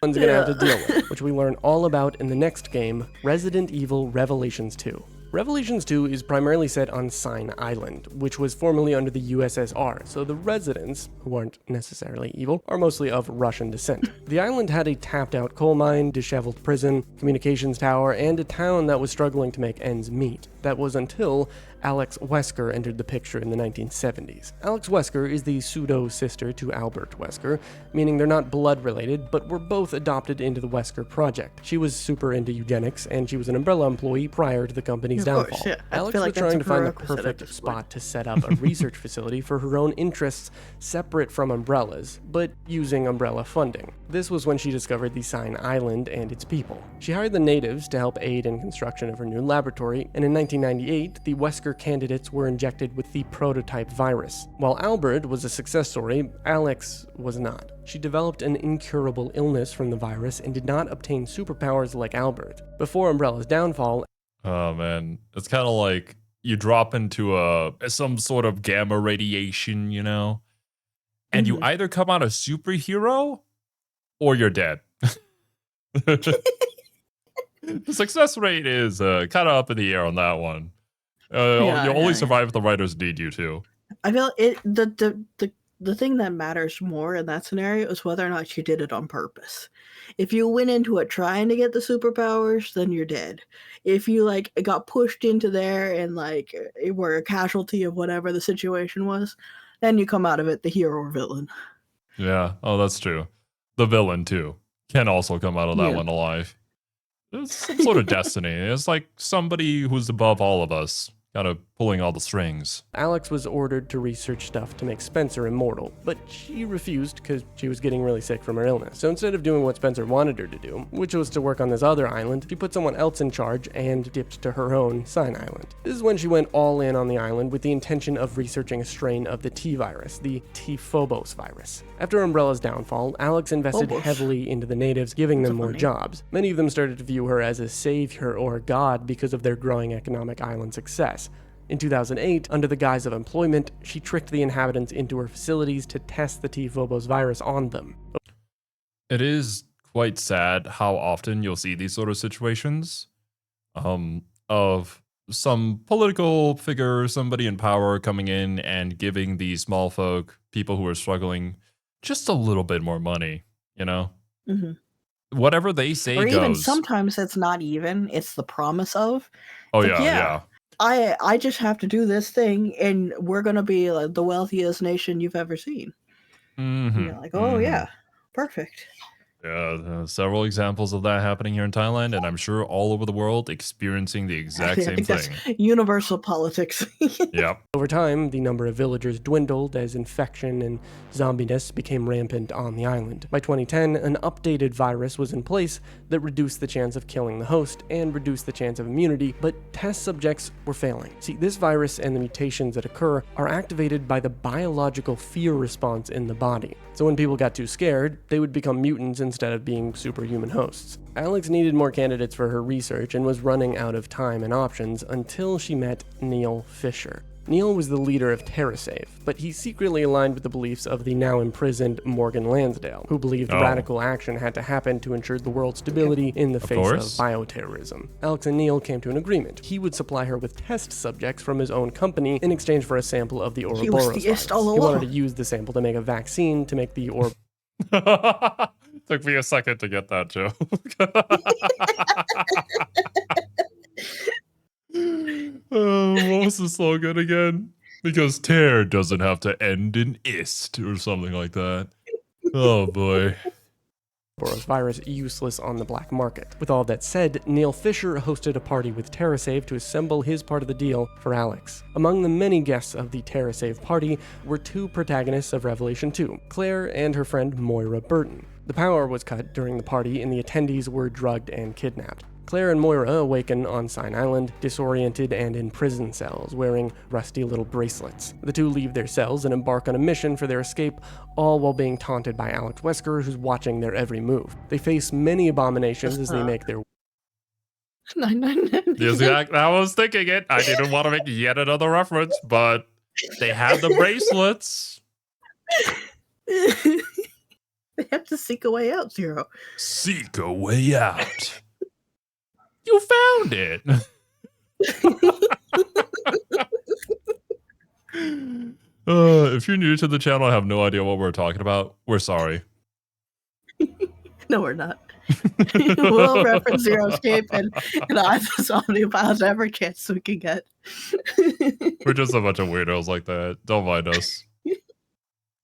One's gonna have to deal with, which we learn all about in the next game, Resident Evil Revelations 2. Revelations 2 is primarily set on Sign Island, which was formerly under the USSR, so the residents, who aren't necessarily evil, are mostly of Russian descent. The island had a tapped-out coal mine, disheveled prison, communications tower, and a town that was struggling to make ends meet. That was until Alex Wesker entered the picture in the 1970s. Alex Wesker is the pseudo-sister to Albert Wesker, meaning they're not blood-related, but were both adopted into the Wesker project. She was super into eugenics, and she was an Umbrella employee prior to the company's downfall. Yeah. I Alex feel was like that's trying a to find the prerequisite at perfect this point. spot to set up a research facility for her own interests separate from Umbrella's, but using Umbrella funding. This was when she discovered the Sign Island and its people. She hired the natives to help aid in construction of her new laboratory, and in 1998, the Wesker candidates were injected with the prototype virus. While Albert was a success story, Alex was not. She developed an incurable illness from the virus and did not obtain superpowers like Albert. Before Umbrella's downfall, Oh man, it's kind of like you drop into some sort of gamma radiation, and you either come out a superhero or you're dead. The success rate is kind of up in the air on that one. You'll only survive if the writers need you to. I feel the thing that matters more in that scenario is whether or not you did it on purpose. If you went into it trying to get the superpowers, then you're dead. If you like got pushed into there and like were a casualty of whatever the situation was, then you come out of it the hero or villain. Yeah. Oh, that's true. The villain too can also come out of that one alive. It's some sort of destiny. It's like somebody who's above all of us, kind of pulling all the strings. Alex was ordered to research stuff to make Spencer immortal, but she refused because she was getting really sick from her illness. So instead of doing what Spencer wanted her to do, which was to work on this other island, she put someone else in charge and dipped to her own Sign Island. This is when she went all in on the island with the intention of researching a strain of the T-virus, the T-Phobos virus. After Umbrella's downfall, Alex invested heavily into the natives, giving them more jobs. Many of them started to view her as a savior or god because of their growing economic island success. In 2008, under the guise of employment, she tricked the inhabitants into her facilities to test the T-Phobos virus on them. It is quite sad how often you'll see these sort of situations of some political figure, somebody in power coming in and giving these small folk, people who are struggling, just a little bit more money, Whatever they say goes. Or even sometimes it's not even, it's the promise of. Oh, yeah. I just have to do this thing, and we're going to be like the wealthiest nation you've ever seen. And you're like, oh, yeah, perfect. Yeah, several examples of that happening here in Thailand, and I'm sure all over the world experiencing the exact same thing. That's universal politics. Yep. Over time, the number of villagers dwindled as infection and zombiness became rampant on the island. By 2010, an updated virus was in place that reduced the chance of killing the host and reduced the chance of immunity, but test subjects were failing. See, this virus and the mutations that occur are activated by the biological fear response in the body. So when people got too scared, they would become mutants instead of being superhuman hosts. Alex needed more candidates for her research and was running out of time and options until she met Neil Fisher. Neil was the leader of TerraSave, but he secretly aligned with the beliefs of the now imprisoned Morgan Lansdale, who believed radical action had to happen to ensure the world's stability in the face of bioterrorism. Alex and Neil came to an agreement. He would supply her with test subjects from his own company in exchange for a sample of the Ouroboros virus. He wanted to use the sample to make a vaccine to make the Took me a second to get that joke. What was the slogan again? Because tear doesn't have to end in ist or something like that. Oh boy. Virus useless on the black market. With all that said, Neil Fisher hosted a party with TerraSave to assemble his part of the deal for Alex. Among the many guests of the TerraSave party were two protagonists of Revelation 2, Claire and her friend Moira Burton. The power was cut during the party and the attendees were drugged and kidnapped. Claire and Moira awaken on Sign Island, disoriented and in prison cells, wearing rusty little bracelets. The two leave their cells and embark on a mission for their escape, all while being taunted by Alex Wesker, who's watching their every move. They face many abominations as they make their... Yes, I was thinking it. I didn't want to make yet another reference, but they had the bracelets. They have to seek a way out, Zero. Seek a way out. You found it. If you're new to the channel and have no idea what we're talking about, we're sorry. No, we're not. We'll reference Zero Escape and either Omnipod every chance we can get. We're just a bunch of weirdos like that. Don't mind us.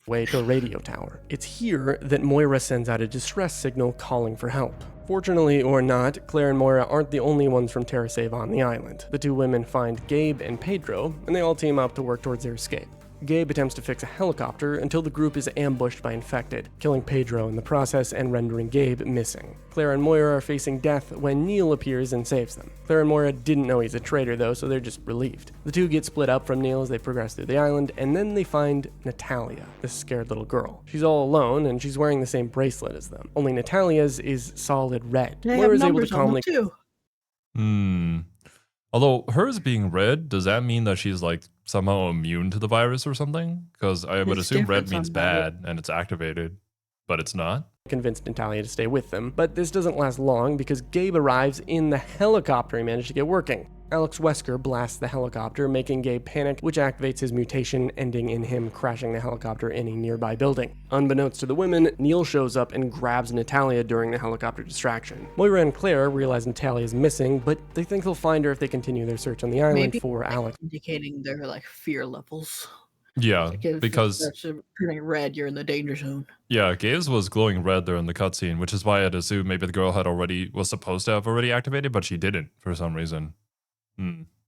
Way to a radio tower. It's here that Moira sends out a distress signal calling for help. Fortunately or not, Claire and Moira aren't the only ones from TerraSave on the island. The two women find Gabe and Pedro, and they all team up to work towards their escape. Gabe attempts to fix a helicopter until the group is ambushed by infected, killing Pedro in the process and rendering Gabe missing. Claire and Moira are facing death when Neil appears and saves them. Claire and Moira didn't know he's a traitor though, so they're just relieved. The two get split up from Neil as they progress through the island, and then they find Natalia, this scared little girl. She's all alone, and she's wearing the same bracelet as them. Only Natalia's is solid red. They Moira's have able to calmly... Although hers being red, does that mean that she's like somehow immune to the virus or something? Because I would It's assume red different means somehow. bad and it's activated, but it's not. Convinced Natalia to stay with them, but this doesn't last long because Gabe arrives in the helicopter he managed to get working. Alex Wesker blasts the helicopter, making Gabe panic, which activates his mutation, ending in him crashing the helicopter in a nearby building. Unbeknownst to the women, Neil shows up and grabs Natalia during the helicopter distraction. Moira and Claire realize Natalia is missing, but they think they'll find her if they continue their search on the island Maybe for Alex. indicating their like fear levels. Yeah, Like if because it starts turning red, you're in the danger zone. yeah, Gabe's was glowing red during the cutscene, which is why I'd assume maybe the girl was supposed to have already activated, but she didn't for some reason.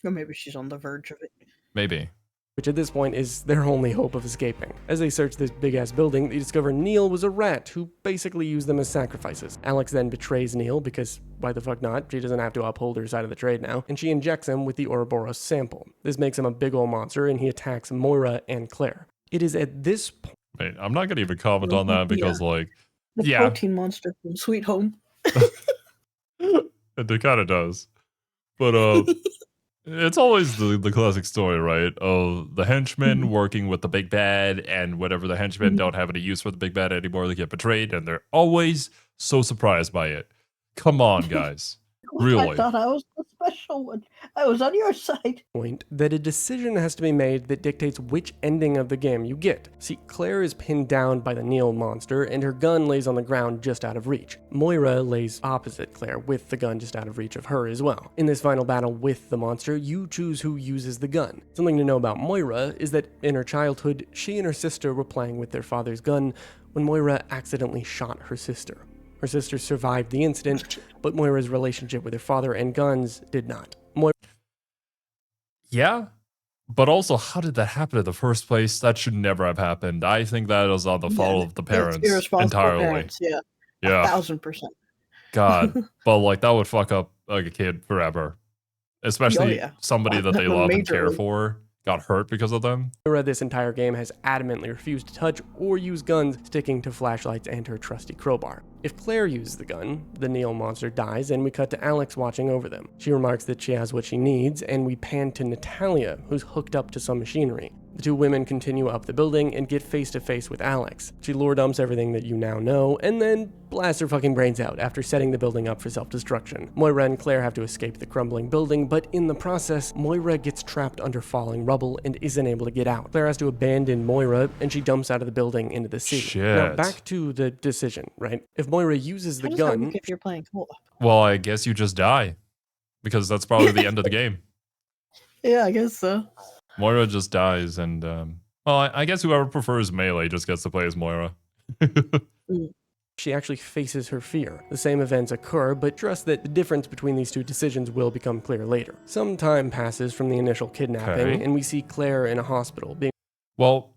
Or maybe she's on the verge of it. Maybe. Which at this point is their only hope of escaping. As they search this big-ass building, they discover Neil was a rat who basically used them as sacrifices. Alex then betrays Neil because, why the fuck not, she doesn't have to uphold her side of the trade now, and she injects him with the Ouroboros sample. This makes him a big ol' monster, and he attacks Moira and Claire. It is at this point... Wait, I'm not gonna even comment on that because like, The yeah, protein monster from Sweet Home. it kind of does. But it's always the classic story, right? Of the henchmen working with the big bad, and whenever the henchmen don't have any use for the big bad anymore, they get betrayed, and they're always so surprised by it. Come on, guys. Really? I thought I was the special one. I was on your side. Point that a decision has to be made that dictates which ending of the game you get. See, Claire is pinned down by the Neil monster, and her gun lays on the ground just out of reach. Moira lays opposite Claire, with the gun just out of reach of her as well. In this final battle with the monster, you choose who uses the gun. Something to know about Moira is that in her childhood, she and her sister were playing with their father's gun when Moira accidentally shot her sister. Her sister survived the incident, but Moira's relationship with her father and guns did not. Yeah, but also, how did that happen in the first place? That should never have happened. I think that is on the fault of the parents entirely. Parents, yeah. Yeah, 1000%. God, but like that would fuck up like a kid forever, especially somebody that they love and care for got hurt because of them. Moira this entire game has adamantly refused to touch or use guns, sticking to flashlights and her trusty crowbar. If Claire uses the gun, the Neil monster dies, and we cut to Alex watching over them. She remarks that she has what she needs, and we pan to Natalia, who's hooked up to some machinery. The two women continue up the building and get face to face with Alex. She lore dumps everything that you now know, and then blasts her fucking brains out after setting the building up for self-destruction. Moira and Claire have to escape the crumbling building, but in the process, Moira gets trapped under falling rubble and isn't able to get out. Claire has to abandon Moira, and she dumps out of the building into the sea. Shit. Now back to the decision, right? If Moira uses the gun... if you're playing co-op? Well, I guess you just die, because that's probably the end of the game. Yeah, I guess so. Moira just dies, and well, I guess whoever prefers melee just gets to play as Moira. She actually faces her fear. The same events occur, but trust that the difference between these two decisions will become clear later. Some time passes from the initial kidnapping, and we see Claire in a hospital being... Well,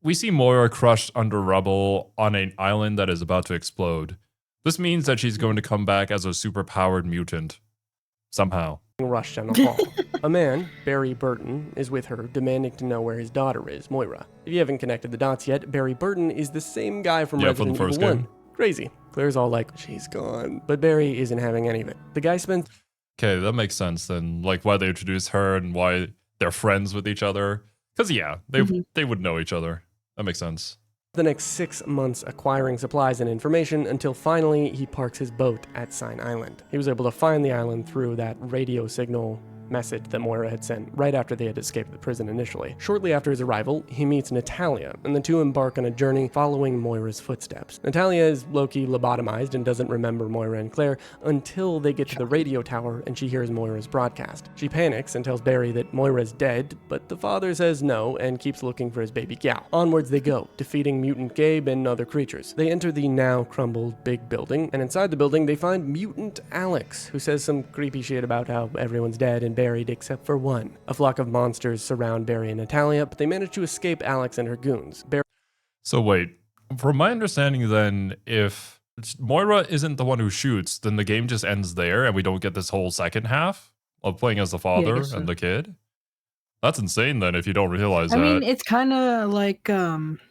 we see Moira crushed under rubble on an island that is about to explode. This means that she's going to come back as a superpowered mutant. Somehow. Rushed down the hall. A man, Barry Burton, is with her, demanding to know where his daughter is, Moira. If you haven't connected the dots yet, Barry Burton is the same guy from Resident Evil 1. Crazy. Claire's all like, she's gone. But Barry isn't having any of it. The guy spends... Okay, that makes sense then. Like why they introduced her and why they're friends with each other. Because yeah, they would know each other. That makes sense. The next 6 months acquiring supplies and information until finally he parks his boat at Sign Island. He was able to find the island through that radio signal message that Moira had sent right after they had escaped the prison initially. Shortly after his arrival, he meets Natalia, and the two embark on a journey following Moira's footsteps. Natalia is low-key lobotomized and doesn't remember Moira and Claire until they get to the radio tower and she hears Moira's broadcast. She panics and tells Barry that Moira's dead, but the father says no and keeps looking for his baby gal. Onwards they go, defeating mutant Gabe and other creatures. They enter the now crumbled big building, and inside the building they find mutant Alex, who says some creepy shit about how everyone's dead and buried except for one. A flock of monsters surround Barry and Natalia, but they manage to escape Alex and her goons. So wait, from my understanding then, if Moira isn't the one who shoots, then the game just ends there and we don't get this whole second half of playing as the father and the kid? That's insane then if you don't realize that. I mean, it's kind of like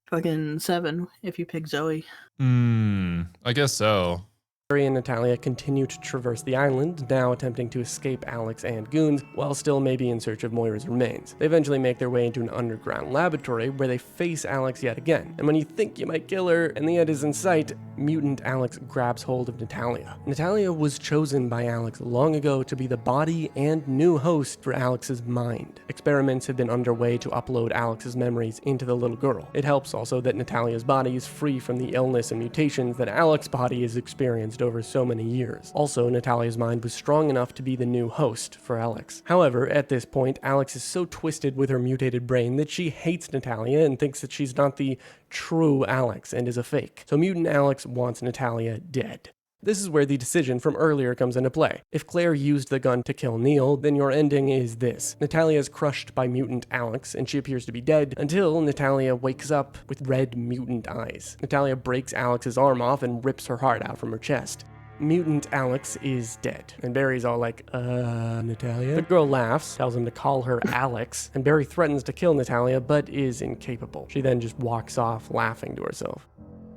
fucking 7 if you pick Zoe. I guess so. Barry and Natalia continue to traverse the island, now attempting to escape Alex and goons, while still maybe in search of Moira's remains. They eventually make their way into an underground laboratory where they face Alex yet again. And when you think you might kill her and the end is in sight, mutant Alex grabs hold of Natalia. Natalia was chosen by Alex long ago to be the body and new host for Alex's mind. Experiments have been underway to upload Alex's memories into the little girl. It helps also that Natalia's body is free from the illness and mutations that Alex's body has experienced over so many years. Also, Natalia's mind was strong enough to be the new host for Alex. However, at this point, Alex is so twisted with her mutated brain that she hates Natalia and thinks that she's not the true Alex and is a fake. So mutant Alex wants Natalia dead. This is where the decision from earlier comes into play. If Claire used the gun to kill Neil, then your ending is this. Natalia is crushed by mutant Alex, and she appears to be dead, until Natalia wakes up with red mutant eyes. Natalia breaks Alex's arm off and rips her heart out from her chest. Mutant Alex is dead. And Barry's all like, Natalia? The girl laughs, tells him to call her Alex, and Barry threatens to kill Natalia, but is incapable. She then just walks off, laughing to herself.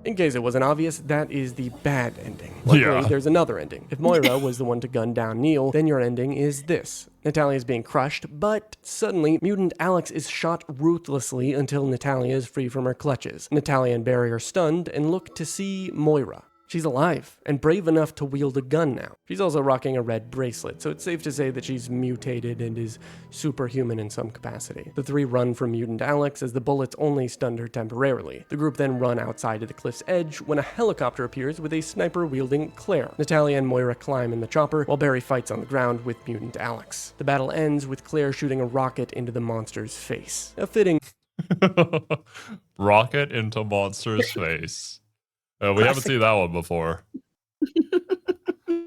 In case it wasn't obvious, that is the bad ending. Luckily, there's another ending. If Moira was the one to gun down Neil, then your ending is this. Natalia is being crushed, but suddenly, mutant Alex is shot ruthlessly until Natalia is free from her clutches. Natalia and Barry are stunned and look to see Moira. She's alive and brave enough to wield a gun now. She's also rocking a red bracelet, so it's safe to say that she's mutated and is superhuman in some capacity. The three run from mutant Alex as the bullets only stunned her temporarily. The group then run outside to the cliff's edge when a helicopter appears with a sniper-wielding Claire. Natalia and Moira climb in the chopper while Barry fights on the ground with mutant Alex. The battle ends with Claire shooting a rocket into the monster's face. A fitting rocket into monster's face. We haven't seen that one before.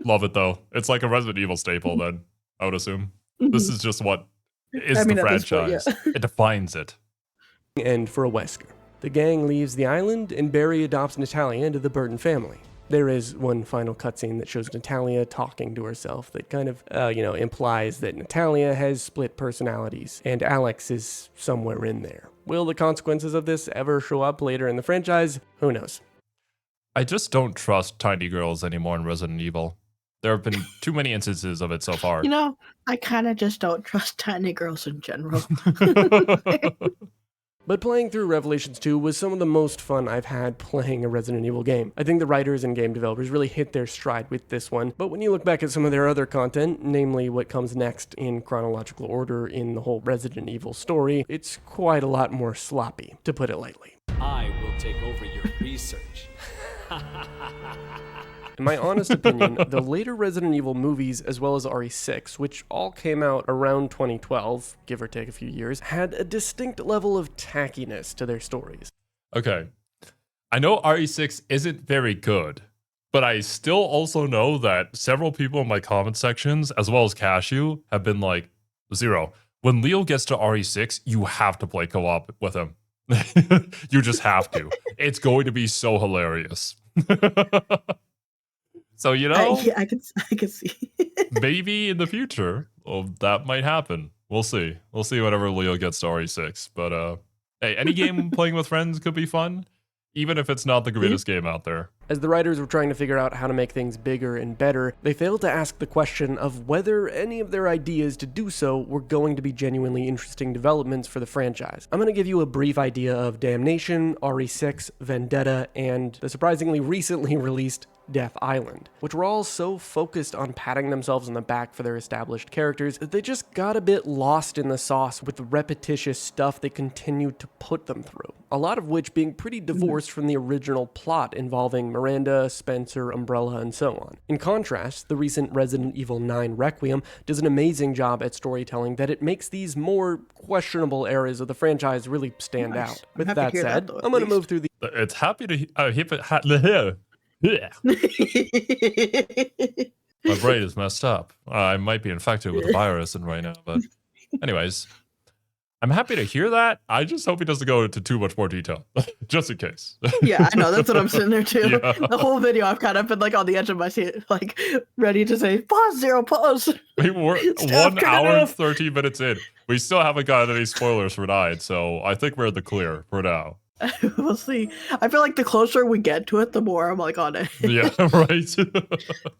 Love it though. It's like a Resident Evil staple then, I would assume. This is just what is the franchise. Point, yeah. It defines it. End for a Wesker. The gang leaves the island and Barry adopts Natalia into the Burton family. There is one final cutscene that shows Natalia talking to herself that kind of, implies that Natalia has split personalities and Alex is somewhere in there. Will the consequences of this ever show up later in the franchise? Who knows? I just don't trust tiny girls anymore in Resident Evil. There have been too many instances of it so far. You know, I kind of just don't trust tiny girls in general. But playing through Revelations 2 was some of the most fun I've had playing a Resident Evil game. I think the writers and game developers really hit their stride with this one, but when you look back at some of their other content, namely what comes next in chronological order in the whole Resident Evil story, it's quite a lot more sloppy, to put it lightly. I will take over your research. In my honest opinion, the later Resident Evil movies, as well as RE6, which all came out around 2012, give or take a few years, had a distinct level of tackiness to their stories. Okay. I know RE6 isn't very good, but I still also know that several people in my comment sections, as well as Cashew, have been like, Zero, when Leo gets to RE6, you have to play co-op with him. You just have to. It's going to be so hilarious. So, I can see. Maybe in the future, that might happen. We'll see. We'll see whenever Leo gets to RE6. But, hey, any game playing with friends could be fun, even if it's not the greatest game out there. As the writers were trying to figure out how to make things bigger and better, they failed to ask the question of whether any of their ideas to do so were going to be genuinely interesting developments for the franchise. I'm going to give you a brief idea of Damnation, RE6, Vendetta, and the surprisingly recently released Death Island, which were all so focused on patting themselves on the back for their established characters that they just got a bit lost in the sauce with the repetitious stuff they continued to put them through, a lot of which being pretty divorced from the original plot involving Miranda, Spencer, Umbrella, and so on. In contrast, the recent Resident Evil 9 Requiem does an amazing job at storytelling that it makes these more questionable areas of the franchise really stand out. With that said, I'm going to move through the... It's happy to... Yeah. My brain is messed up. I might be infected with a virus right now, but anyways, I'm happy to hear that. I just hope he doesn't go into too much more detail, just in case. Yeah, I know. That's what I'm sitting there too. Yeah. The whole video, I've kind of been like on the edge of my seat, like ready to say, pause, Zero, pause. We're 1 hour and 13 minutes in. We still haven't gotten any spoilers for 9, so I think we're in the clear for now. We'll see. I feel like the closer we get to it, the more I'm like on it. Yeah, right.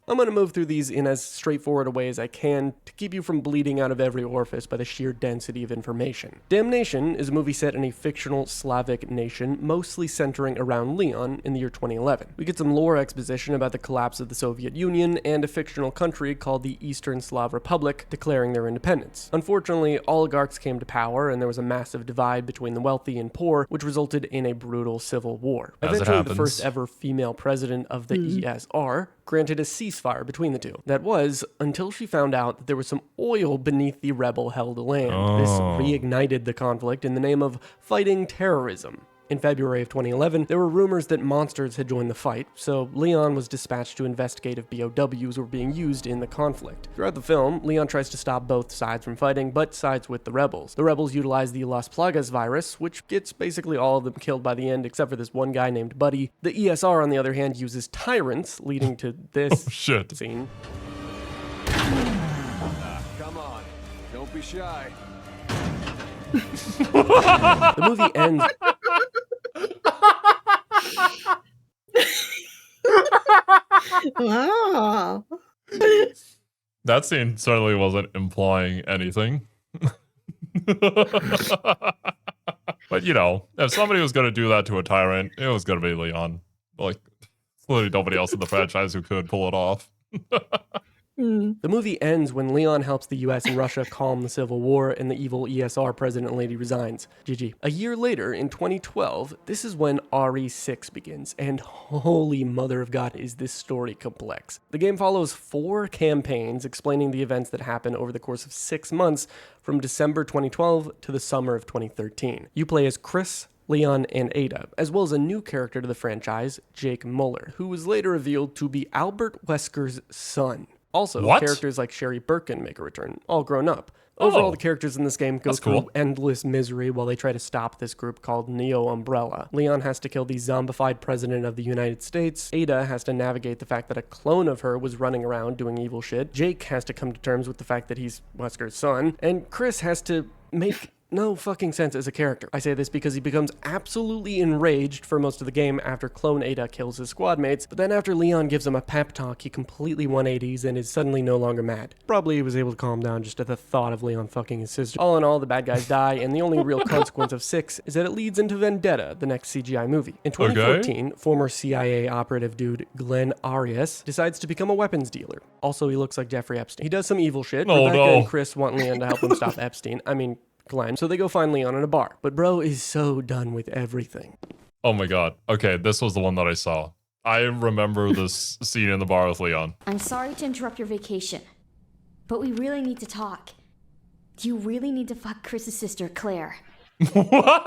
I'm going to move through these in as straightforward a way as I can to keep you from bleeding out of every orifice by the sheer density of information. Damnation is a movie set in a fictional Slavic nation, mostly centering around Leon in the year 2011. We get some lore exposition about the collapse of the Soviet Union and a fictional country called the Eastern Slav Republic declaring their independence. Unfortunately, oligarchs came to power and there was a massive divide between the wealthy and poor, which resulted in a brutal civil war. Eventually, the first ever female president of the ESR granted a ceasefire between the two. That was until she found out that there was some oil beneath the rebel-held land. This reignited the conflict in the name of fighting terrorism. In February of 2011, there were rumors that monsters had joined the fight, so Leon was dispatched to investigate if BOWs were being used in the conflict. Throughout the film, Leon tries to stop both sides from fighting, but sides with the rebels. The rebels utilize the Las Plagas virus, which gets basically all of them killed by the end, except for this one guy named Buddy. The ESR, on the other hand, uses tyrants, leading to this scene. Come on, don't be shy. The movie ends... Wow. That scene certainly wasn't implying anything. But, you know, if somebody was going to do that to a tyrant, it was going to be Leon. Like, literally nobody else in the franchise who could pull it off. The movie ends when Leon helps the US and Russia calm the civil war and the evil ESR president lady resigns. GG. A year later, in 2012, this is when RE6 begins, and holy mother of God is this story complex. The game follows 4 campaigns explaining the events that happen over the course of 6 months from December 2012 to the summer of 2013. You play as Chris, Leon, and Ada, as well as a new character to the franchise, Jake Muller, who was later revealed to be Albert Wesker's son. Also, characters like Sherry Birkin make a return, all grown up. Overall, the characters in this game go through endless misery while they try to stop this group called Neo Umbrella. Leon has to kill the zombified president of the United States. Ada has to navigate the fact that a clone of her was running around doing evil shit. Jake has to come to terms with the fact that he's Wesker's son. And Chris has to make no fucking sense as a character. I say this because he becomes absolutely enraged for most of the game after clone Ada kills his squad mates, but then after Leon gives him a pep talk, he completely 180s and is suddenly no longer mad. Probably he was able to calm down just at the thought of Leon fucking his sister. All in all, the bad guys die, and the only real consequence of 6 is that it leads into Vendetta, the next CGI movie. In 2014, former CIA operative dude Glenn Arias decides to become a weapons dealer. Also, he looks like Jeffrey Epstein. He does some evil shit. Rebecca and Chris want Leon to help him stop Epstein. I mean, Glenn. So they go find Leon in a bar. But bro is so done with everything. Oh my god. Okay, this was the one that I saw. I remember this scene in the bar with Leon. I'm sorry to interrupt your vacation, but we really need to talk. Do you really need to fuck Chris's sister, Claire? What?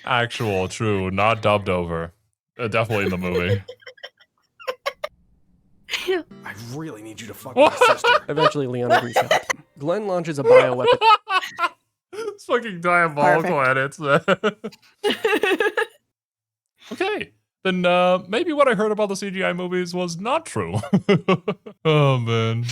Actual, true, not dubbed over. Definitely in the movie. I really need you to fuck my sister. Eventually, Leon agrees to help him. Glenn launches a bioweapon. It's fucking diabolical edits. Okay. Then maybe what I heard about the CGI movies was not true. Oh man,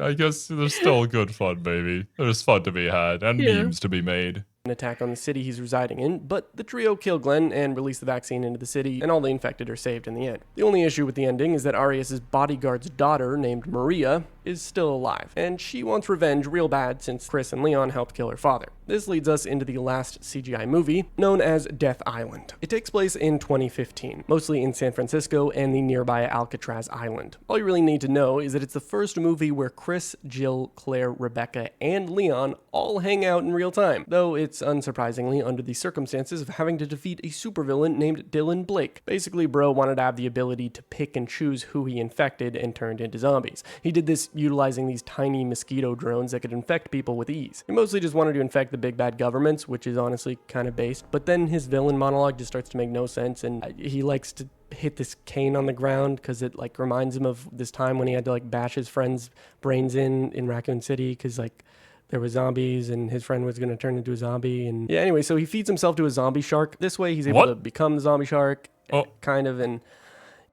I guess there's still good fun, baby. There's fun to be had and memes to be made. An attack on the city he's residing in, but the trio kill Glenn and release the vaccine into the city, and all the infected are saved in the end. The only issue with the ending is that Arias' bodyguard's daughter, named Maria, is still alive, and she wants revenge real bad since Chris and Leon helped kill her father. This leads us into the last CGI movie, known as Death Island. It takes place in 2015, mostly in San Francisco and the nearby Alcatraz Island. All you really need to know is that it's the first movie where Chris, Jill, Claire, Rebecca, and Leon all hang out in real time, though it's unsurprisingly under the circumstances of having to defeat a supervillain named Dylan Blake. Basically, bro wanted to have the ability to pick and choose who he infected and turned into zombies. He did this utilizing these tiny mosquito drones that could infect people with ease. He mostly just wanted to infect the big bad governments, which is honestly kind of based, but then his villain monologue just starts to make no sense, and he likes to hit this cane on the ground because it like reminds him of this time when he had to like bash his friend's brains in Raccoon City because like there were zombies and his friend was going to turn into a zombie. And yeah, anyway, so he feeds himself to a zombie shark. This way he's able to become the zombie shark, kind of, and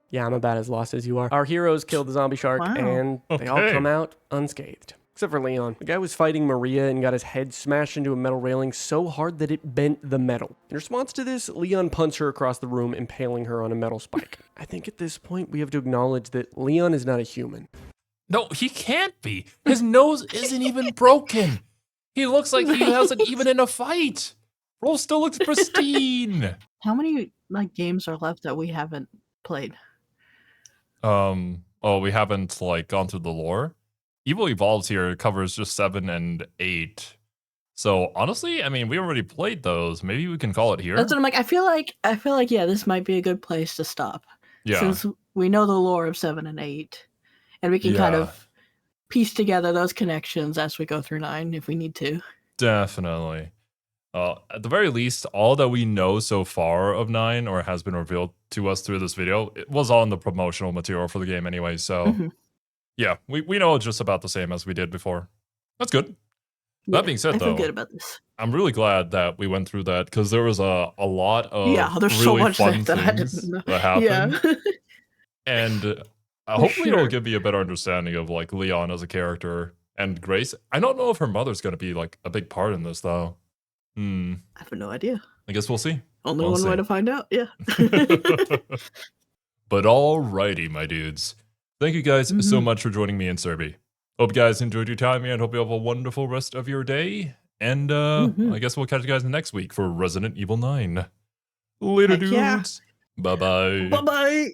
yeah, I'm about as lost as you are. Our heroes kill the zombie shark and they all come out unscathed. Except for Leon. The guy was fighting Maria and got his head smashed into a metal railing so hard that it bent the metal. In response to this, Leon punched her across the room, impaling her on a metal spike. I think at this point we have to acknowledge that Leon is not a human. No, he can't be. His nose isn't even broken. He looks like he hasn't even in a fight. Bro still looks pristine. How many like games are left that we haven't played? Oh, we haven't like gone through the lore. Evil Evolves here covers just 7 and 8. So honestly, I mean, we already played those. Maybe we can call it here. That's what I'm like. I feel like yeah, this might be a good place to stop. Yeah. Since we know the lore of 7 and 8, and we can kind of piece together those connections as we go through 9 if we need to. Definitely. At the very least, all that we know so far of 9 or has been revealed to us through this video, it was all in the promotional material for the game anyway. So yeah, we know just about the same as we did before. That's good. Yeah, That being said, I feel though, good about this. I'm really glad that we went through that because there was a lot of there's really so much fun that I things didn't know. that happened. Yeah. And hopefully sure. it'll give me a better understanding of like Leon as a character and Grace. I don't know if her mother's going to be like a big part in this though. I have no idea. I guess we'll see. Only We'll one way see. to find out. Yeah. But alrighty, my dudes. Thank you guys so much for joining me in Serby. Hope you guys enjoyed your time here and hope you have a wonderful rest of your day. And I guess we'll catch you guys next week for Resident Evil 9. Later, Heck yeah. dudes. Bye-bye. Bye-bye.